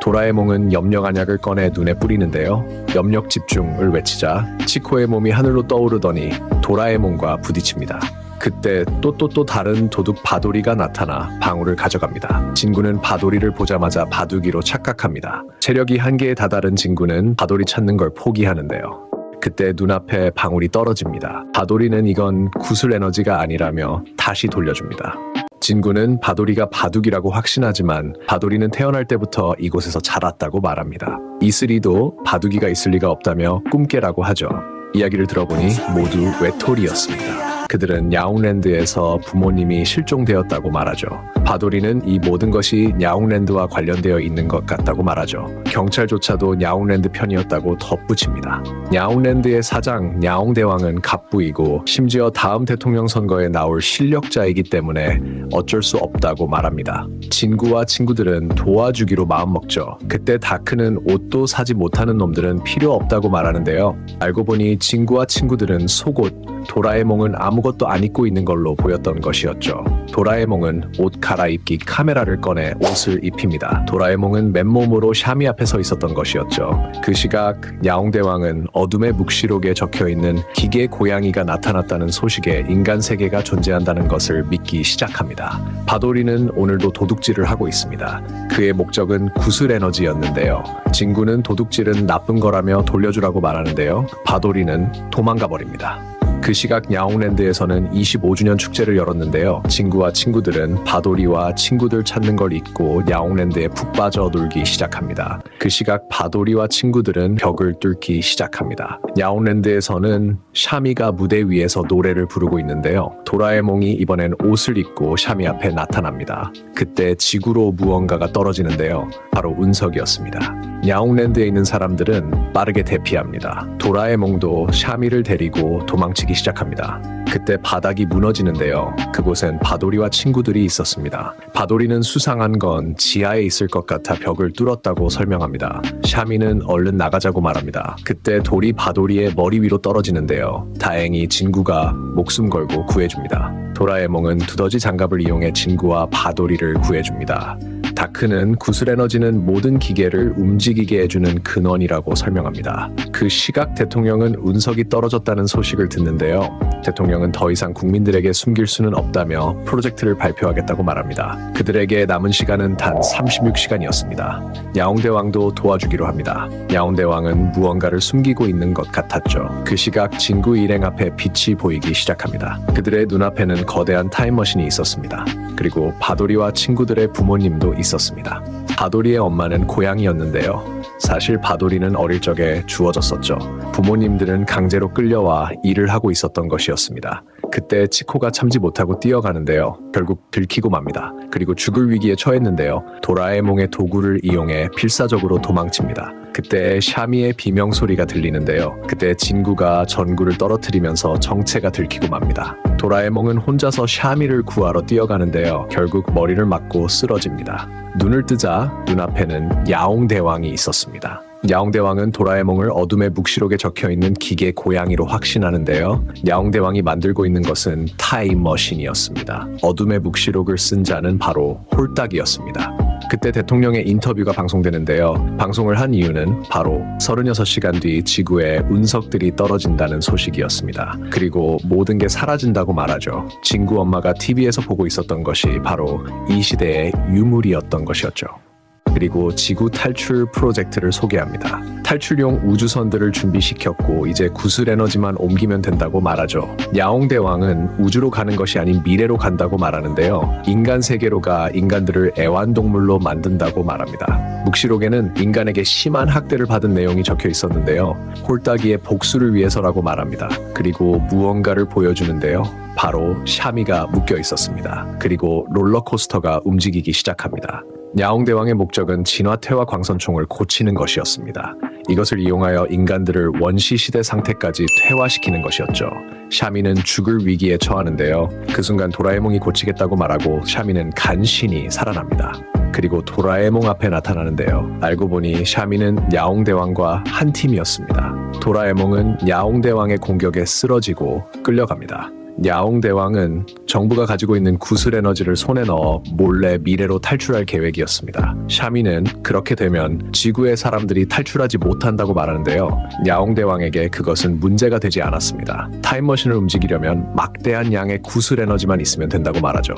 도라에몽은 염력 안약을 꺼내 눈에 뿌리는데요. 염력 집중을 외치자 치코의 몸이 하늘로 떠오르더니 도라에몽과 부딪힙니다. 그때 또 다른 도둑 바돌이가 나타나 방울을 가져갑니다. 진구는 바돌이를 보자마자 바둑이로 착각합니다. 체력이 한계에 다다른 진구는 바돌이 찾는 걸 포기하는데요. 그때 눈앞에 방울이 떨어집니다. 바돌이는 이건 구슬 에너지가 아니라며 다시 돌려줍니다. 진구는 바돌이가 바둑이라고 확신하지만 바돌이는 태어날 때부터 이곳에서 자랐다고 말합니다. 이슬이도 바둑이가 있을 리가 없다며 꿈깨라고 하죠. 이야기를 들어보니 모두 외톨이였습니다. 그들은 냐옹랜드에서 부모님이 실종되었다고 말하죠. 바돌이는 이 모든 것이 냐옹랜드와 관련되어 있는 것 같다고 말하죠. 경찰조차도 냐옹랜드 편이었다고 덧붙입니다. 냐옹랜드의 사장 냐옹대왕은 갑부이고 심지어 다음 대통령 선거에 나올 실력자이기 때문에 어쩔 수 없다고 말합니다. 진구와 친구들은 도와주기로 마음먹죠. 그때 다크는 옷도 사지 못하는 놈들은 필요 없다고 말하는데요. 알고 보니 진구와 친구들은 속옷, 도라에몽은 아무것도 안 입고 있는 걸로 보였던 것이었죠. 도라에몽은 옷 갈아입기 카메라를 꺼내 옷을 입힙니다. 도라에몽은 맨몸으로 샤미 앞에 서 있었던 것이었죠. 그 시각 야옹대왕은 어둠의 묵시록에 적혀있는 기계 고양이가 나타났다는 소식에 인간 세계가 존재한다는 것을 믿기 시작합니다. 바도리는 오늘도 도둑질을 하고 있습니다. 그의 목적은 구슬 에너지였는데요. 진구는 도둑질은 나쁜 거라며 돌려주라고 말하는데요. 바도리는 도망가 버립니다. 그 시각 야옹랜드에서는 25주년 축제를 열었는데요. 진구와 친구들은 바도리와 친구들 찾는 걸 잊고 야옹랜드에 푹 빠져 놀기 시작합니다. 그 시각 바도리와 친구들은 벽을 뚫기 시작합니다. 야옹랜드에서는 샤미가 무대 위에서 노래를 부르고 있는데요. 도라에몽이 이번엔 옷을 입고 샤미 앞에 나타납니다. 그때 지구로 무언가가 떨어지는데요. 바로 운석이었습니다. 야옹랜드에 있는 사람들은 빠르게 대피합니다. 도라에몽도 샤미를 데리고 도망치기 시작합니다. 그때 바닥이 무너지는데요. 그곳엔 바도리와 친구들이 있었습니다. 바도리는 수상한 건 지하에 있을 것 같아 벽을 뚫었다고 설명합니다. 샤미는 얼른 나가자고 말합니다. 그때 돌이 바도리의 머리 위로 떨어지는데요. 다행히 진구가 목숨 걸고 구해줍니다. 도라에몽은 두더지 장갑을 이용해 진구와 바도리를 구해줍니다. 다크는 구슬 에너지는 모든 기계를 움직이게 해주는 근원이라고 설명합니다. 그 시각 대통령은 운석이 떨어졌다는 소식을 듣는데요. 대통령은 더 이상 국민들에게 숨길 수는 없다며 프로젝트를 발표하겠다고 말합니다. 그들에게 남은 시간은 단 36시간이었습니다. 야옹대왕도 도와주기로 합니다. 야옹대왕은 무언가를 숨기고 있는 것 같았죠. 그 시각 진구 일행 앞에 빛이 보이기 시작합니다. 그들의 눈앞에는 거대한 타임머신이 있었습니다. 그리고 바도리와 친구들의 부모님도 있었습니다. 바도리의 엄마는 고양이였는데요. 사실 바도리는 어릴 적에 주워졌었죠. 부모님들은 강제로 끌려와 일을 하고 있었던 것이었습니다. 그때 치코가 참지 못하고 뛰어가는데요. 결국 들키고 맙니다. 그리고 죽을 위기에 처했는데요. 도라에몽의 도구를 이용해 필사적으로 도망칩니다. 그때 샤미의 비명 소리가 들리는데요. 그때 진구가 전구를 떨어뜨리면서 정체가 들키고 맙니다. 도라에몽은 혼자서 샤미를 구하러 뛰어가는데요. 결국 머리를 맞고 쓰러집니다. 눈을 뜨자 눈앞에는 야옹대왕이 있었습니다. 야옹대왕은 도라에몽을 어둠의 묵시록에 적혀있는 기계 고양이로 확신하는데요. 야옹대왕이 만들고 있는 것은 타임머신이었습니다. 어둠의 묵시록을 쓴 자는 바로 홀딱이었습니다. 그때 대통령의 인터뷰가 방송되는데요. 방송을 한 이유는 바로 36시간 뒤 지구에 운석들이 떨어진다는 소식이었습니다. 그리고 모든 게 사라진다고 말하죠. 진구 엄마가 TV에서 보고 있었던 것이 바로 이 시대의 유물이었던 것이었죠. 그리고 지구 탈출 프로젝트를 소개합니다. 탈출용 우주선들을 준비시켰고 이제 구슬 에너지만 옮기면 된다고 말하죠. 야옹대왕은 우주로 가는 것이 아닌 미래로 간다고 말하는데요. 인간 세계로가 인간들을 애완동물로 만든다고 말합니다. 묵시록에는 인간에게 심한 학대를 받은 내용이 적혀 있었는데요. 홀딱이의 복수를 위해서라고 말합니다. 그리고 무언가를 보여주는데요. 바로 샤미가 묶여 있었습니다. 그리고 롤러코스터가 움직이기 시작합니다. 야옹대왕의 목적은 진화 태화 광선총을 고치는 것이었습니다. 이것을 이용하여 인간들을 원시시대 상태까지 퇴화시키는 것이었죠. 샤미는 죽을 위기에 처하는데요. 그 순간 도라에몽이 고치겠다고 말하고 샤미는 간신히 살아납니다. 그리고 도라에몽 앞에 나타나는데요. 알고 보니 샤미는 야옹대왕과 한 팀이었습니다. 도라에몽은 야옹대왕의 공격에 쓰러지고 끌려갑니다. 야옹대왕은 정부가 가지고 있는 구슬 에너지를 손에 넣어 몰래 미래로 탈출할 계획이었습니다. 샤미는 그렇게 되면 지구의 사람들이 탈출하지 못한다고 말하는데요. 야옹대왕에게 그것은 문제가 되지 않았습니다. 타임머신을 움직이려면 막대한 양의 구슬 에너지만 있으면 된다고 말하죠.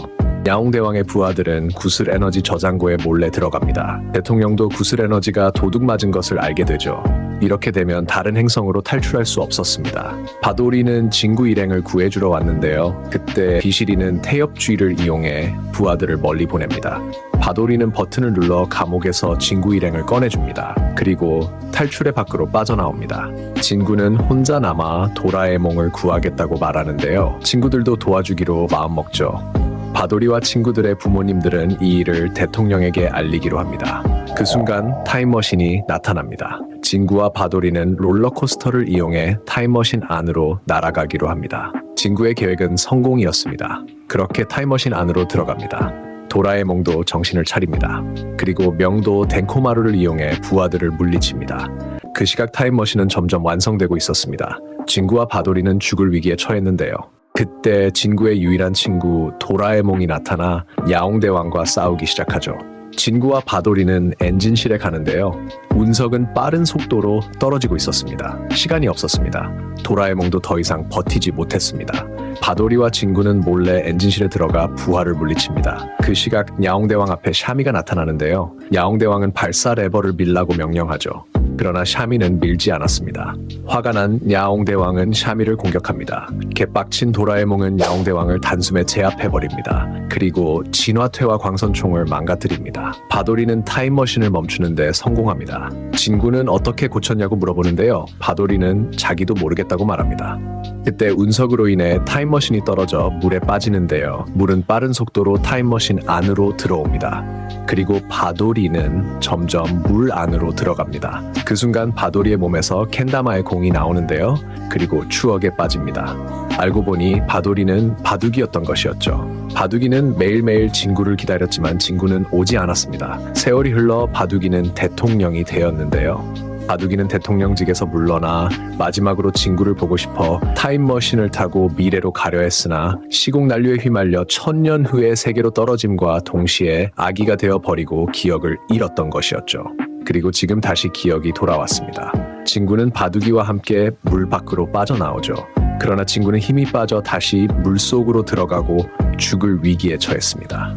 야옹대왕의 부하들은 구슬 에너지 저장고에 몰래 들어갑니다. 대통령도 구슬 에너지가 도둑 맞은 것을 알게 되죠. 이렇게 되면 다른 행성으로 탈출할 수 없었습니다. 바도리는 진구 일행을 구해주러 왔는데요. 그때 비실이는 태엽주의를 이용해 부하들을 멀리 보냅니다. 바도리는 버튼을 눌러 감옥에서 진구 일행을 꺼내줍니다. 그리고 탈출의 밖으로 빠져나옵니다. 진구는 혼자 남아 도라에몽을 구하겠다고 말하는데요. 친구들도 도와주기로 마음먹죠. 바도리와 친구들의 부모님들은 이 일을 대통령에게 알리기로 합니다. 그 순간 타임머신이 나타납니다. 진구와 바도리는 롤러코스터를 이용해 타임머신 안으로 날아가기로 합니다. 진구의 계획은 성공이었습니다. 그렇게 타임머신 안으로 들어갑니다. 도라에몽도 정신을 차립니다. 그리고 명도 덴코마루를 이용해 부하들을 물리칩니다. 그 시각 타임머신은 점점 완성되고 있었습니다. 진구와 바도리는 죽을 위기에 처했는데요. 그때 진구의 유일한 친구 도라에몽이 나타나 야옹대왕과 싸우기 시작하죠. 진구와 바도리는 엔진실에 가는데요. 운석은 빠른 속도로 떨어지고 있었습니다. 시간이 없었습니다. 도라에몽도 더 이상 버티지 못했습니다. 바도리와 진구는 몰래 엔진실에 들어가 부하를 물리칩니다. 그 시각 야옹대왕 앞에 샤미가 나타나는데요. 야옹대왕은 발사 레버를 밀라고 명령하죠. 그러나 샤미는 밀지 않았습니다. 화가 난 야옹대왕은 샤미를 공격합니다. 개빡친 도라에몽은 야옹대왕을 단숨에 제압해버립니다. 그리고 진화퇴화 광선총을 망가뜨립니다. 바도리는 타임머신을 멈추는데 성공합니다. 진구는 어떻게 고쳤냐고 물어보는데요. 바도리는 자기도 모르겠다고 말합니다. 그때 운석으로 인해 타임머신이 떨어져 물에 빠지는데요. 물은 빠른 속도로 타임머신 안으로 들어옵니다. 그리고 바도리는 점점 물 안으로 들어갑니다. 그 순간 바도리의 몸에서 켄다마의 공이 나오는데요. 그리고 추억에 빠집니다. 알고 보니 바도리는 바둑이었던 것이었죠. 바둑이는 매일매일 진구를 기다렸지만 진구는 오지 않았습니다. 세월이 흘러 바둑이는 대통령이 되었는데요. 바둑이는 대통령직에서 물러나 마지막으로 진구를 보고 싶어 타임머신을 타고 미래로 가려 했으나 시공난류에 휘말려 1000년 후의 세계로 떨어짐과 동시에 아기가 되어 버리고 기억을 잃었던 것이었죠. 그리고 지금 다시 기억이 돌아왔습니다. 진구는 바둑이와 함께 물 밖으로 빠져나오죠. 그러나 진구는 힘이 빠져 다시 물속으로 들어가고 죽을 위기에 처했습니다.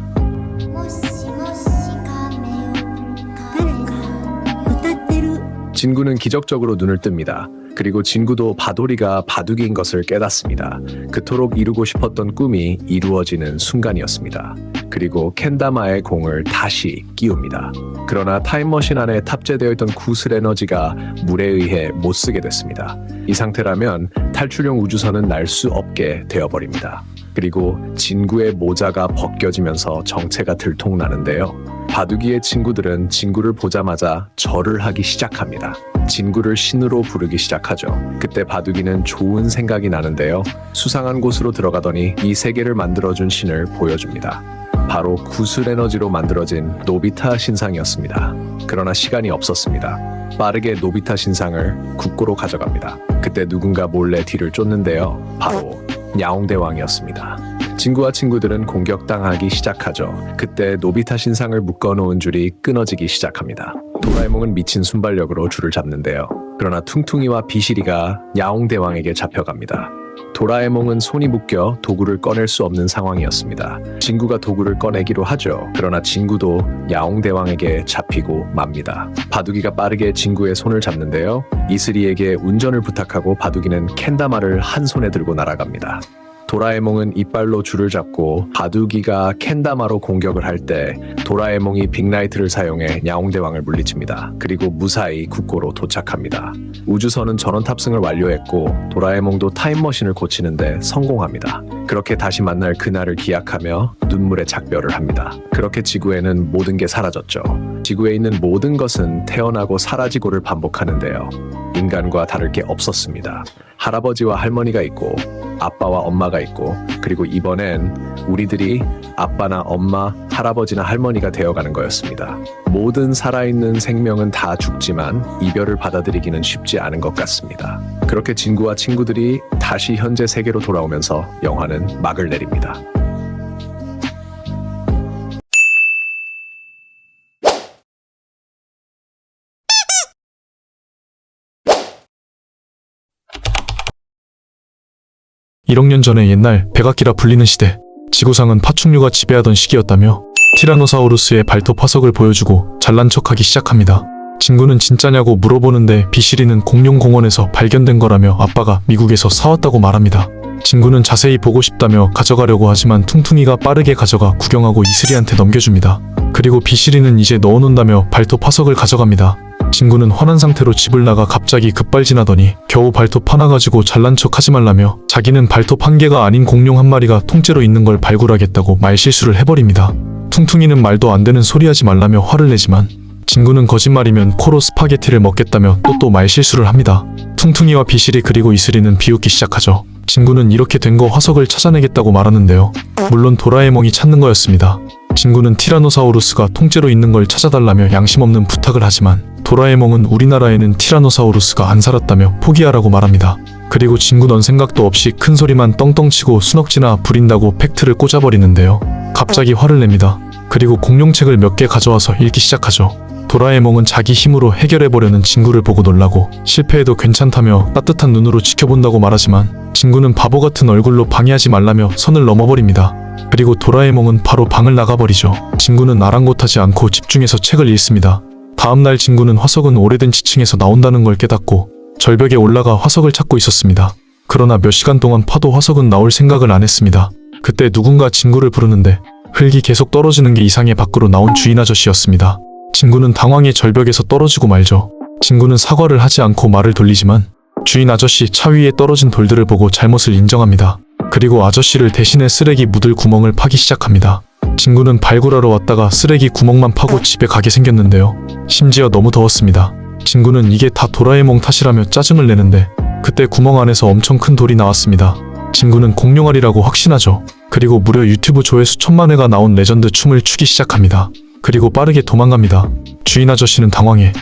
진구는 기적적으로 눈을 뜹니다. 그리고 진구도 바도리가 바둑이인 것을 깨닫습니다. 그토록 이루고 싶었던 꿈이 이루어지는 순간이었습니다. 그리고 켄다마의 공을 다시 끼웁니다. 그러나 타임머신 안에 탑재되어 있던 구슬 에너지가 물에 의해 못 쓰게 됐습니다. 이 상태라면 탈출용 우주선은 날 수 없게 되어버립니다. 그리고 진구의 모자가 벗겨지면서 정체가 들통나는데요. 바둑이의 친구들은 진구를 보자마자 절을 하기 시작합니다. 진구를 신으로 부르기 시작하죠. 그때 바둑이는 좋은 생각이 나는데요. 수상한 곳으로 들어가더니 이 세계를 만들어준 신을 보여줍니다. 바로 구슬 에너지로 만들어진 노비타 신상이었습니다. 그러나 시간이 없었습니다. 빠르게 노비타 신상을 국고로 가져갑니다. 그때 누군가 몰래 뒤를 쫓는데요. 바로 야옹대왕이었습니다. 진구와 친구들은 공격당하기 시작하죠. 그때 노비타 신상을 묶어놓은 줄이 끊어지기 시작합니다. 도라에몽은 미친 순발력으로 줄을 잡는데요. 그러나 퉁퉁이와 비실이가 야옹대왕에게 잡혀갑니다. 도라에몽은 손이 묶여 도구를 꺼낼 수 없는 상황이었습니다. 진구가 도구를 꺼내기로 하죠. 그러나 진구도 야옹대왕에게 잡히고 맙니다. 바둑이가 빠르게 진구의 손을 잡는데요. 이슬이에게 운전을 부탁하고 바둑이는 켄다마를 한 손에 들고 날아갑니다. 도라에몽은 이빨로 줄을 잡고 바둑이가 켄다마로 공격을 할 때 도라에몽이 빅라이트를 사용해 야옹대왕을 물리칩니다. 그리고 무사히 국고로 도착합니다. 우주선은 전원 탑승을 완료했고 도라에몽도 타임머신을 고치는데 성공합니다. 그렇게 다시 만날 그날을 기약하며 눈물의 작별을 합니다. 그렇게 지구에는 모든 게 사라졌죠. 지구에 있는 모든 것은 태어나고 사라지고를 반복하는데요. 인간과 다를 게 없었습니다. 할아버지와 할머니가 있고 아빠와 엄마가 있고 그리고 이번엔 우리들이 아빠나 엄마, 할아버지나 할머니가 되어가는 거였습니다. 모든 살아있는 생명은 다 죽지만 이별을 받아들이기는 쉽지 않은 것 같습니다. 그렇게 진구와 친구들이 다시 현재 세계로 돌아오면서 영화는 막을 내립니다. (1억 년) 전의 옛날 백악기라 불리는 시대, 지구상은 파충류가 지배하던 시기였다며 티라노사우루스의 발톱 화석을 보여주고 잘난 척하기 시작합니다. 진구는 진짜냐고 물어보는데 비실이는 공룡공원에서 발견된 거라며 아빠가 미국에서 사왔다고 말합니다. 진구는 자세히 보고 싶다며 가져가려고 하지만 퉁퉁이가 빠르게 가져가 구경하고 이슬이한테 넘겨줍니다. 그리고 비실이는 이제 넣어놓는다며 발톱 화석을 가져갑니다. 진구는 화난 상태로 집을 나가 갑자기 급발진하더니 겨우 발톱 하나 가지고 잘난 척 하지 말라며 자기는 발톱 한 개가 아닌 공룡 한 마리가 통째로 있는 걸 발굴하겠다고 말실수를 해버립니다. 퉁퉁이는 말도 안 되는 소리 하지 말라며 화를 내지만 진구는 거짓말이면 코로 스파게티를 먹겠다며 또 말실수를 합니다. 퉁퉁이와 비실이 그리고 이슬이는 비웃기 시작하죠. 진구는 이렇게 된 거 화석을 찾아내겠다고 말하는데요. 물론 도라에몽이 찾는 거였습니다. 진구는 티라노사우루스가 통째로 있는 걸 찾아달라며 양심 없는 부탁을 하지만 도라에몽은 우리나라에는 티라노사우루스가 안 살았다며 포기하라고 말합니다. 그리고 친구 넌 생각도 없이 큰 소리만 떵떵 치고 수넋지나 부린다고 팩트를 꽂아버리는데요. 갑자기 화를 냅니다. 그리고 공룡책을 몇 개 가져와서 읽기 시작하죠. 도라에몽은 자기 힘으로 해결해보려는 친구를 보고 놀라고 실패해도 괜찮다며 따뜻한 눈으로 지켜본다고 말하지만 친구는 바보 같은 얼굴로 방해하지 말라며 선을 넘어버립니다. 그리고 도라에몽은 바로 방을 나가버리죠. 친구는 아랑곳하지 않고 집중해서 책을 읽습니다. 다음날 친구는 화석은 오래된 지층에서 나온다는 걸 깨닫고 절벽에 올라가 화석을 찾고 있었습니다. 그러나 몇 시간 동안 파도 화석은 나올 생각을 안 했습니다. 그때 누군가 친구를 부르는데 흙이 계속 떨어지는 게 이상해 밖으로 나온 주인 아저씨였습니다. 친구는 당황해 절벽에서 떨어지고 말죠. 친구는 사과를 하지 않고 말을 돌리지만 주인 아저씨 차 위에 떨어진 돌들을 보고 잘못을 인정합니다. 그리고 아저씨를 대신해 쓰레기 묻을 구멍을 파기 시작합니다. 친구는 발굴하러 왔다가 쓰레기 구멍만 파고 집에 가게 생겼는데요. 심지어 너무 더웠습니다. 친구는 이게 다 도라에몽 탓이라며 짜증을 내는데 그때 구멍 안에서 엄청 큰 돌이 나왔습니다. 친구는 공룡알이라고 확신하죠. 그리고 무려 유튜브 조회수 1000만 회가 나온 레전드 춤을 추기 시작합니다. 그리고 빠르게 도망갑니다. 주인 아저씨는 당황해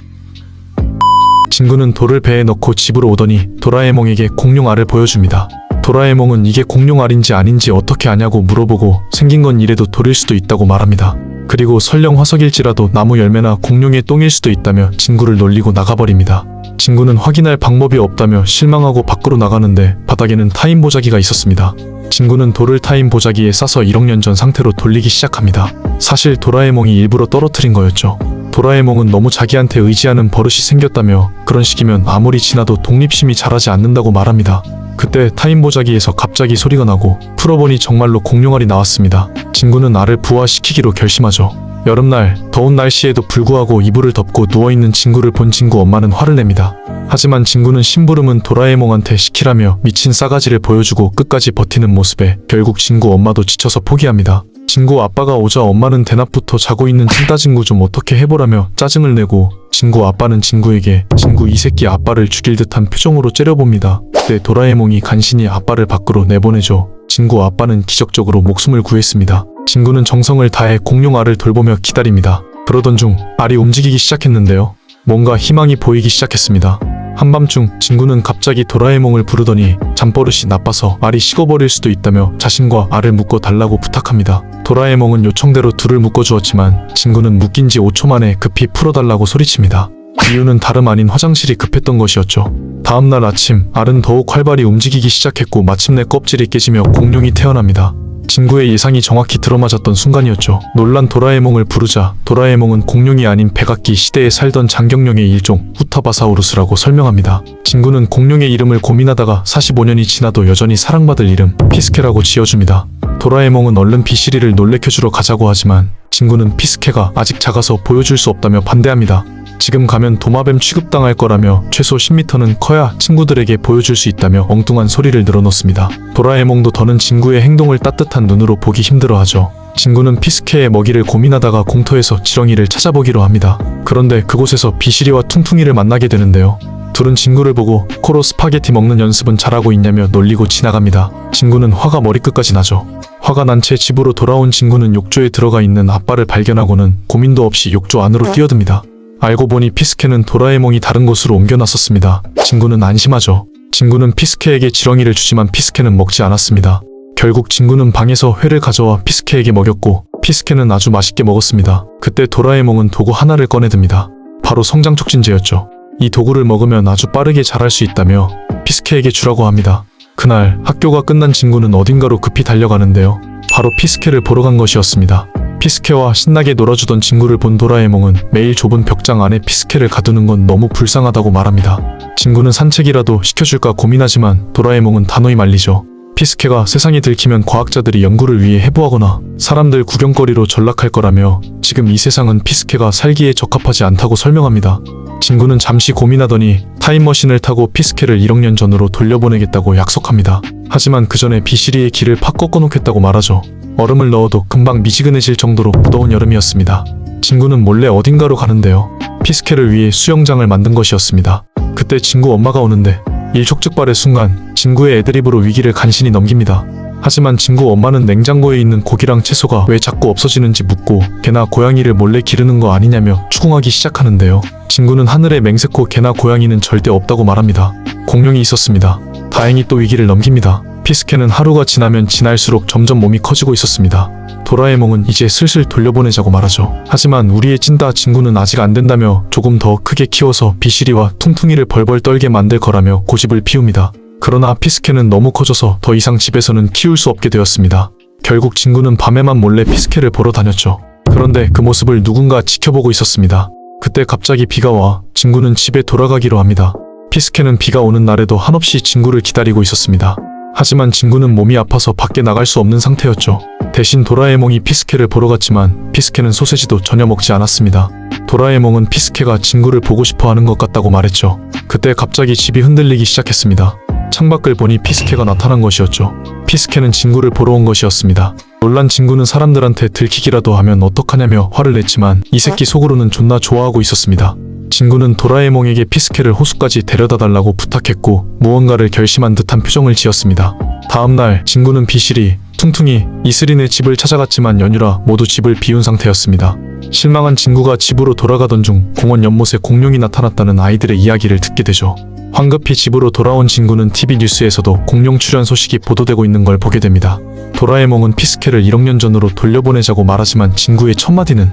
친구는 돌을 배에 넣고 집으로 오더니 도라에몽에게 공룡알을 보여줍니다. 도라에몽은 이게 공룡알인지 아닌지 어떻게 아냐고 물어보고 생긴 건 이래도 돌일 수도 있다고 말합니다. 그리고 설령 화석일지라도 나무 열매나 공룡의 똥일 수도 있다며 친구를 놀리고 나가버립니다. 친구는 확인할 방법이 없다며 실망하고 밖으로 나가는데 바닥에는 타임 보자기가 있었습니다. 친구는 돌을 타임 보자기에 싸서 1억 년 전 상태로 돌리기 시작합니다. 사실 도라에몽이 일부러 떨어뜨린 거였죠. 도라에몽은 너무 자기한테 의지하는 버릇이 생겼다며 그런 식이면 아무리 지나도 독립심이 자라지 않는다고 말합니다. 그때 타임 보자기에서 갑자기 소리가 나고 풀어보니 정말로 공룡알이 나왔습니다. 친구는 알을 부화시키기로 결심하죠. 여름날 더운 날씨에도 불구하고 이불을 덮고 누워있는 친구를 본 친구 엄마는 화를 냅니다. 하지만 친구는 심부름은 도라에몽한테 시키라며 미친 싸가지를 보여주고 끝까지 버티는 모습에 결국 친구 엄마도 지쳐서 포기합니다. 친구 아빠가 오자 엄마는 대낮부터 자고 있는 찐따친구 좀 어떻게 해보라며 짜증을 내고 친구 아빠는 친구에게 친구 이 새끼 아빠를 죽일 듯한 표정으로 째려봅니다. 그때 도라에몽이 간신히 아빠를 밖으로 내보내죠. 친구 아빠는 기적적으로 목숨을 구했습니다. 친구는 정성을 다해 공룡알을 돌보며 기다립니다. 그러던 중 알이 움직이기 시작했는데요. 뭔가 희망이 보이기 시작했습니다. 한밤중 친구는 갑자기 도라에몽을 부르더니 잠버릇이 나빠서 알이 식어버릴 수도 있다며 자신과 알을 묶어 달라고 부탁합니다. 도라에몽은 요청대로 둘을 묶어주었지만 친구는 묶인 지 5초 만에 급히 풀어달라고 소리칩니다. 이유는 다름 아닌 화장실이 급했던 것이었죠. 다음날 아침 알은 더욱 활발히 움직이기 시작했고 마침내 껍질이 깨지며 공룡이 태어납니다. 친구의 예상이 정확히 들어맞았던 순간이었죠. 놀란 도라에몽을 부르자 도라에몽은 공룡이 아닌 백악기 시대에 살던 장경룡의 일종 후타바사우루스라고 설명합니다. 친구는 공룡의 이름을 고민하다가 45년이 지나도 여전히 사랑받을 이름 피스케라고 지어줍니다. 도라에몽은 얼른 비시리를 놀래켜주러 가자고 하지만 친구는 피스케가 아직 작아서 보여줄 수 없다며 반대합니다. 지금 가면 도마뱀 취급당할 거라며 최소 10m는 커야 친구들에게 보여줄 수 있다며 엉뚱한 소리를 늘어놓습니다. 도라에몽도 더는 친구의 행동을 따뜻한 눈으로 보기 힘들어하죠. 친구는 피스케의 먹이를 고민하다가 공터에서 지렁이를 찾아보기로 합니다. 그런데 그곳에서 비시리와 퉁퉁이를 만나게 되는데요. 둘은 친구를 보고 코로 스파게티 먹는 연습은 잘하고 있냐며 놀리고 지나갑니다. 친구는 화가 머리끝까지 나죠. 화가 난 채 집으로 돌아온 친구는 욕조에 들어가 있는 아빠를 발견하고는 고민도 없이 욕조 안으로 뛰어듭니다. 알고 보니 피스케는 도라에몽이 다른 곳으로 옮겨놨었습니다. 친구는 안심하죠. 친구는 피스케에게 지렁이를 주지만 피스케는 먹지 않았습니다. 결국 친구는 방에서 회를 가져와 피스케에게 먹였고 피스케는 아주 맛있게 먹었습니다. 그때 도라에몽은 도구 하나를 꺼내듭니다. 바로 성장 촉진제였죠. 이 도구를 먹으면 아주 빠르게 자랄 수 있다며 피스케에게 주라고 합니다. 그날 학교가 끝난 친구는 어딘가로 급히 달려가는데요. 바로 피스케를 보러 간 것이었습니다. 피스케와 신나게 놀아주던 친구를 본 도라에몽은 매일 좁은 벽장 안에 피스케를 가두는 건 너무 불쌍하다고 말합니다. 친구는 산책이라도 시켜줄까 고민하지만 도라에몽은 단호히 말리죠. 피스케가 세상에 들키면 과학자들이 연구를 위해 해부하거나 사람들 구경거리로 전락할 거라며 지금 이 세상은 피스케가 살기에 적합하지 않다고 설명합니다. 친구는 잠시 고민하더니 타임머신을 타고 피스케를 1억 년 전으로 돌려보내겠다고 약속합니다. 하지만 그 전에 비시리의 길을 팍 꺾어놓겠다고 말하죠. 얼음을 넣어도 금방 미지근해질 정도로 무더운 여름이었습니다. 친구는 몰래 어딘가로 가는데요. 피스케를 위해 수영장을 만든 것이었습니다. 그때 친구 엄마가 오는데 일촉즉발의 순간 친구의 애드립으로 위기를 간신히 넘깁니다. 하지만 친구 엄마는 냉장고에 있는 고기랑 채소가 왜 자꾸 없어지는지 묻고 개나 고양이를 몰래 기르는 거 아니냐며 추궁하기 시작하는데요. 친구는 하늘에 맹세코 개나 고양이는 절대 없다고 말합니다. 공룡이 있었습니다. 다행히 또 위기를 넘깁니다. 피스케는 하루가 지나면 지날수록 점점 몸이 커지고 있었습니다. 도라에몽은 이제 슬슬 돌려보내자고 말하죠. 하지만 우리의 찐따 친구는 아직 안 된다며 조금 더 크게 키워서 비실이와 퉁퉁이를 벌벌 떨게 만들 거라며 고집을 피웁니다. 그러나 피스케는 너무 커져서 더 이상 집에서는 키울 수 없게 되었습니다. 결국 친구는 밤에만 몰래 피스케를 보러 다녔죠. 그런데 그 모습을 누군가 지켜보고 있었습니다. 그때 갑자기 비가 와 친구는 집에 돌아가기로 합니다. 피스케는 비가 오는 날에도 한없이 친구를 기다리고 있었습니다. 하지만 친구는 몸이 아파서 밖에 나갈 수 없는 상태였죠. 대신 도라에몽이 피스케를 보러 갔지만 피스케는 소세지도 전혀 먹지 않았습니다. 도라에몽은 피스케가 친구를 보고 싶어 하는 것 같다고 말했죠. 그때 갑자기 집이 흔들리기 시작했습니다. 창밖을 보니 피스케가 나타난 것이었죠. 피스케는 친구를 보러 온 것이었습니다. 놀란 친구는 사람들한테 들키기라도 하면 어떡하냐며 화를 냈지만 이 새끼 속으로는 존나 좋아하고 있었습니다. 친구는 도라에몽에게 피스케를 호수까지 데려다 달라고 부탁했고 무언가를 결심한 듯한 표정을 지었습니다. 다음날 친구는 비실이, 퉁퉁이, 이슬이네 집을 찾아갔지만 연유라 모두 집을 비운 상태였습니다. 실망한 친구가 집으로 돌아가던 중 공원 연못에 공룡이 나타났다는 아이들의 이야기를 듣게 되죠. 황급히 집으로 돌아온 친구는 TV 뉴스에서도 공룡 출현 소식이 보도되고 있는 걸 보게 됩니다. 도라에몽은 피스케를 1억 년 전으로 돌려보내자고 말하지만 친구의 첫마디는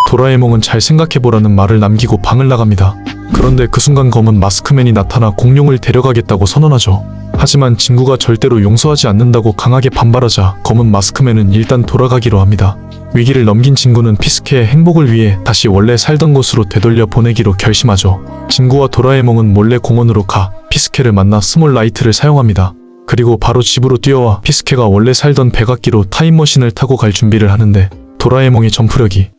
도라에몽은 잘 생각해보라는 말을 남기고 방을 나갑니다. 그런데 그 순간 검은 마스크맨이 나타나 공룡을 데려가겠다고 선언하죠. 하지만 친구가 절대로 용서하지 않는다고 강하게 반발하자 검은 마스크맨은 일단 돌아가기로 합니다. 위기를 넘긴 친구는 피스케의 행복을 위해 다시 원래 살던 곳으로 되돌려 보내기로 결심하죠. 친구와 도라에몽은 몰래 공원으로 가 피스케를 만나 스몰 라이트를 사용합니다. 그리고 바로 집으로 뛰어와 피스케가 원래 살던 백악기로 타임머신을 타고 갈 준비를 하는데 도라에몽의 점프력이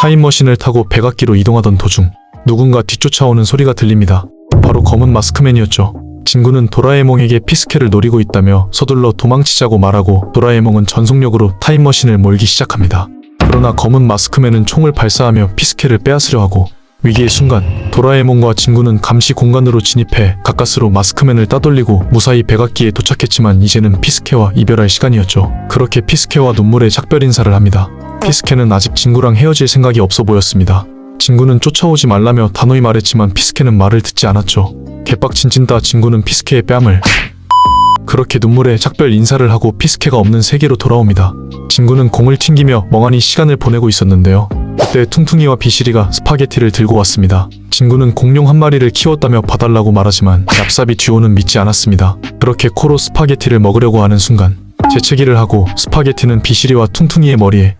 타임머신을 타고 백악기로 이동하던 도중 누군가 뒤쫓아오는 소리가 들립니다. 바로 검은 마스크맨이었죠. 친구는 도라에몽에게 피스케를 노리고 있다며 서둘러 도망치자고 말하고 도라에몽은 전속력으로 타임머신을 몰기 시작합니다. 그러나 검은 마스크맨은 총을 발사하며 피스케를 빼앗으려 하고 위기의 순간 도라에몽과 친구는 감시 공간으로 진입해 가까스로 마스크맨을 따돌리고 무사히 백악기에 도착했지만 이제는 피스케와 이별할 시간이었죠. 그렇게 피스케와 눈물의 작별 인사를 합니다. 피스케는 아직 친구랑 헤어질 생각이 없어 보였습니다. 친구는 쫓아오지 말라며 단호히 말했지만 피스케는 말을 듣지 않았죠. 개빡친 찐따 친구는 피스케의 뺨을 그렇게 눈물의 작별 인사를 하고 피스케가 없는 세계로 돌아옵니다. 친구는 공을 튕기며 멍하니 시간을 보내고 있었는데요. 그때 퉁퉁이와 비실이가 스파게티를 들고 왔습니다. 친구는 공룡 한 마리를 키웠다며 봐달라고 말하지만 얍삽이 듀오는 믿지 않았습니다. 그렇게 코로 스파게티를 먹으려고 하는 순간 재채기를 하고 스파게티는 비실이와 퉁퉁이의 머리에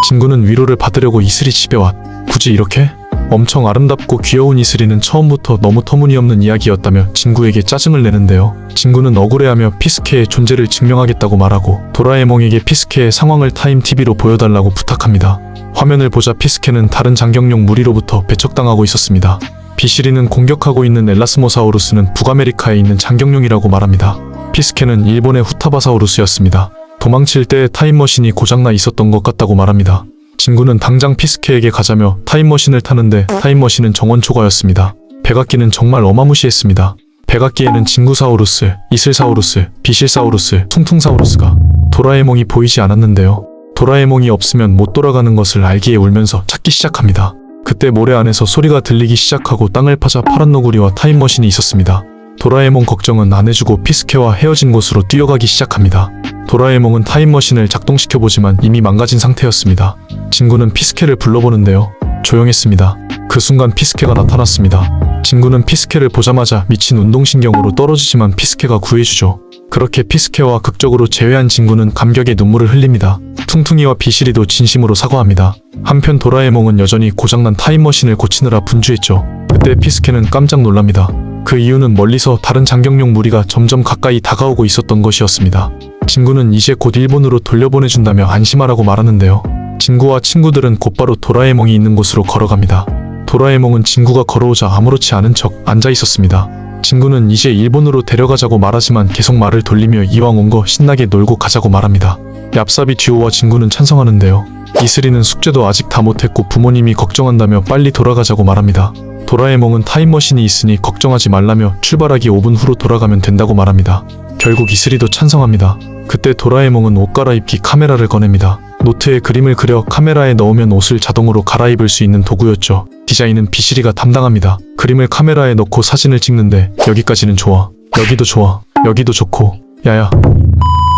친구는 위로를 받으려고 이슬이 집에 왔. 굳이 이렇게? 엄청 아름답고 귀여운 이슬이는 처음부터 너무 터무니없는 이야기였다며 친구에게 짜증을 내는데요. 친구는 억울해하며 피스케의 존재를 증명하겠다고 말하고 도라에몽에게 피스케의 상황을 타임TV로 보여달라고 부탁합니다. 화면을 보자 피스케는 다른 장경용 무리로부터 배척당하고 있었습니다. 비실이는 공격하고 있는 엘라스모사우루스는 북아메리카에 있는 장경용이라고 말합니다. 피스케는 일본의 후타바사우루스였습니다. 도망칠 때 타임머신이 고장나 있었던 것 같다고 말합니다. 친구는 당장 피스케에게 가자며 타임머신을 타는데 타임머신은 정원 초과였습니다. 백악기는 정말 어마무시했습니다. 백악기에는 진구사우루스, 이슬사우루스, 비실사우루스, 퉁퉁사우루스가 도라에몽이 보이지 않았는데요. 도라에몽이 없으면 못 돌아가는 것을 알기에 울면서 찾기 시작합니다. 그때 모래 안에서 소리가 들리기 시작하고 땅을 파자 파란 너구리와 타임머신이 있었습니다. 도라에몽 걱정은 안 해주고 피스케와 헤어진 곳으로 뛰어가기 시작합니다. 도라에몽은 타임머신을 작동시켜보지만 이미 망가진 상태였습니다. 친구는 피스케를 불러보는데요. 조용했습니다. 그 순간 피스케가 나타났습니다. 친구는 피스케를 보자마자 미친 운동신경으로 떨어지지만 피스케가 구해주죠. 그렇게 피스케와 극적으로 재회한 친구는 감격의 눈물을 흘립니다. 퉁퉁이와 비실이도 진심으로 사과합니다. 한편 도라에몽은 여전히 고장난 타임머신을 고치느라 분주했죠. 그때 피스케는 깜짝 놀랍니다. 그 이유는 멀리서 다른 장경용 무리가 점점 가까이 다가오고 있었던 것이었습니다. 친구는 이제 곧 일본으로 돌려보내준다며 안심하라고 말하는데요. 친구와 친구들은 곧바로 도라에몽이 있는 곳으로 걸어갑니다. 도라에몽은 친구가 걸어오자 아무렇지 않은 척 앉아 있었습니다. 친구는 이제 일본으로 데려가자고 말하지만 계속 말을 돌리며 이왕 온 거 신나게 놀고 가자고 말합니다. 얍삽이 듀오와 친구는 찬성하는데요. 이슬이는 숙제도 아직 다 못했고 부모님이 걱정한다며 빨리 돌아가자고 말합니다. 도라에몽은 타임머신이 있으니 걱정하지 말라며 출발하기 5분 후로 돌아가면 된다고 말합니다. 결국 이슬이도 찬성합니다. 그때 도라에몽은 옷 갈아입기 카메라를 꺼냅니다. 노트에 그림을 그려 카메라에 넣으면 옷을 자동으로 갈아입을 수 있는 도구였죠. 디자인은 비실이가 담당합니다. 그림을 카메라에 넣고 사진을 찍는데 여기까지는 좋아. 여기도 좋아. 여기도 좋고. 야야.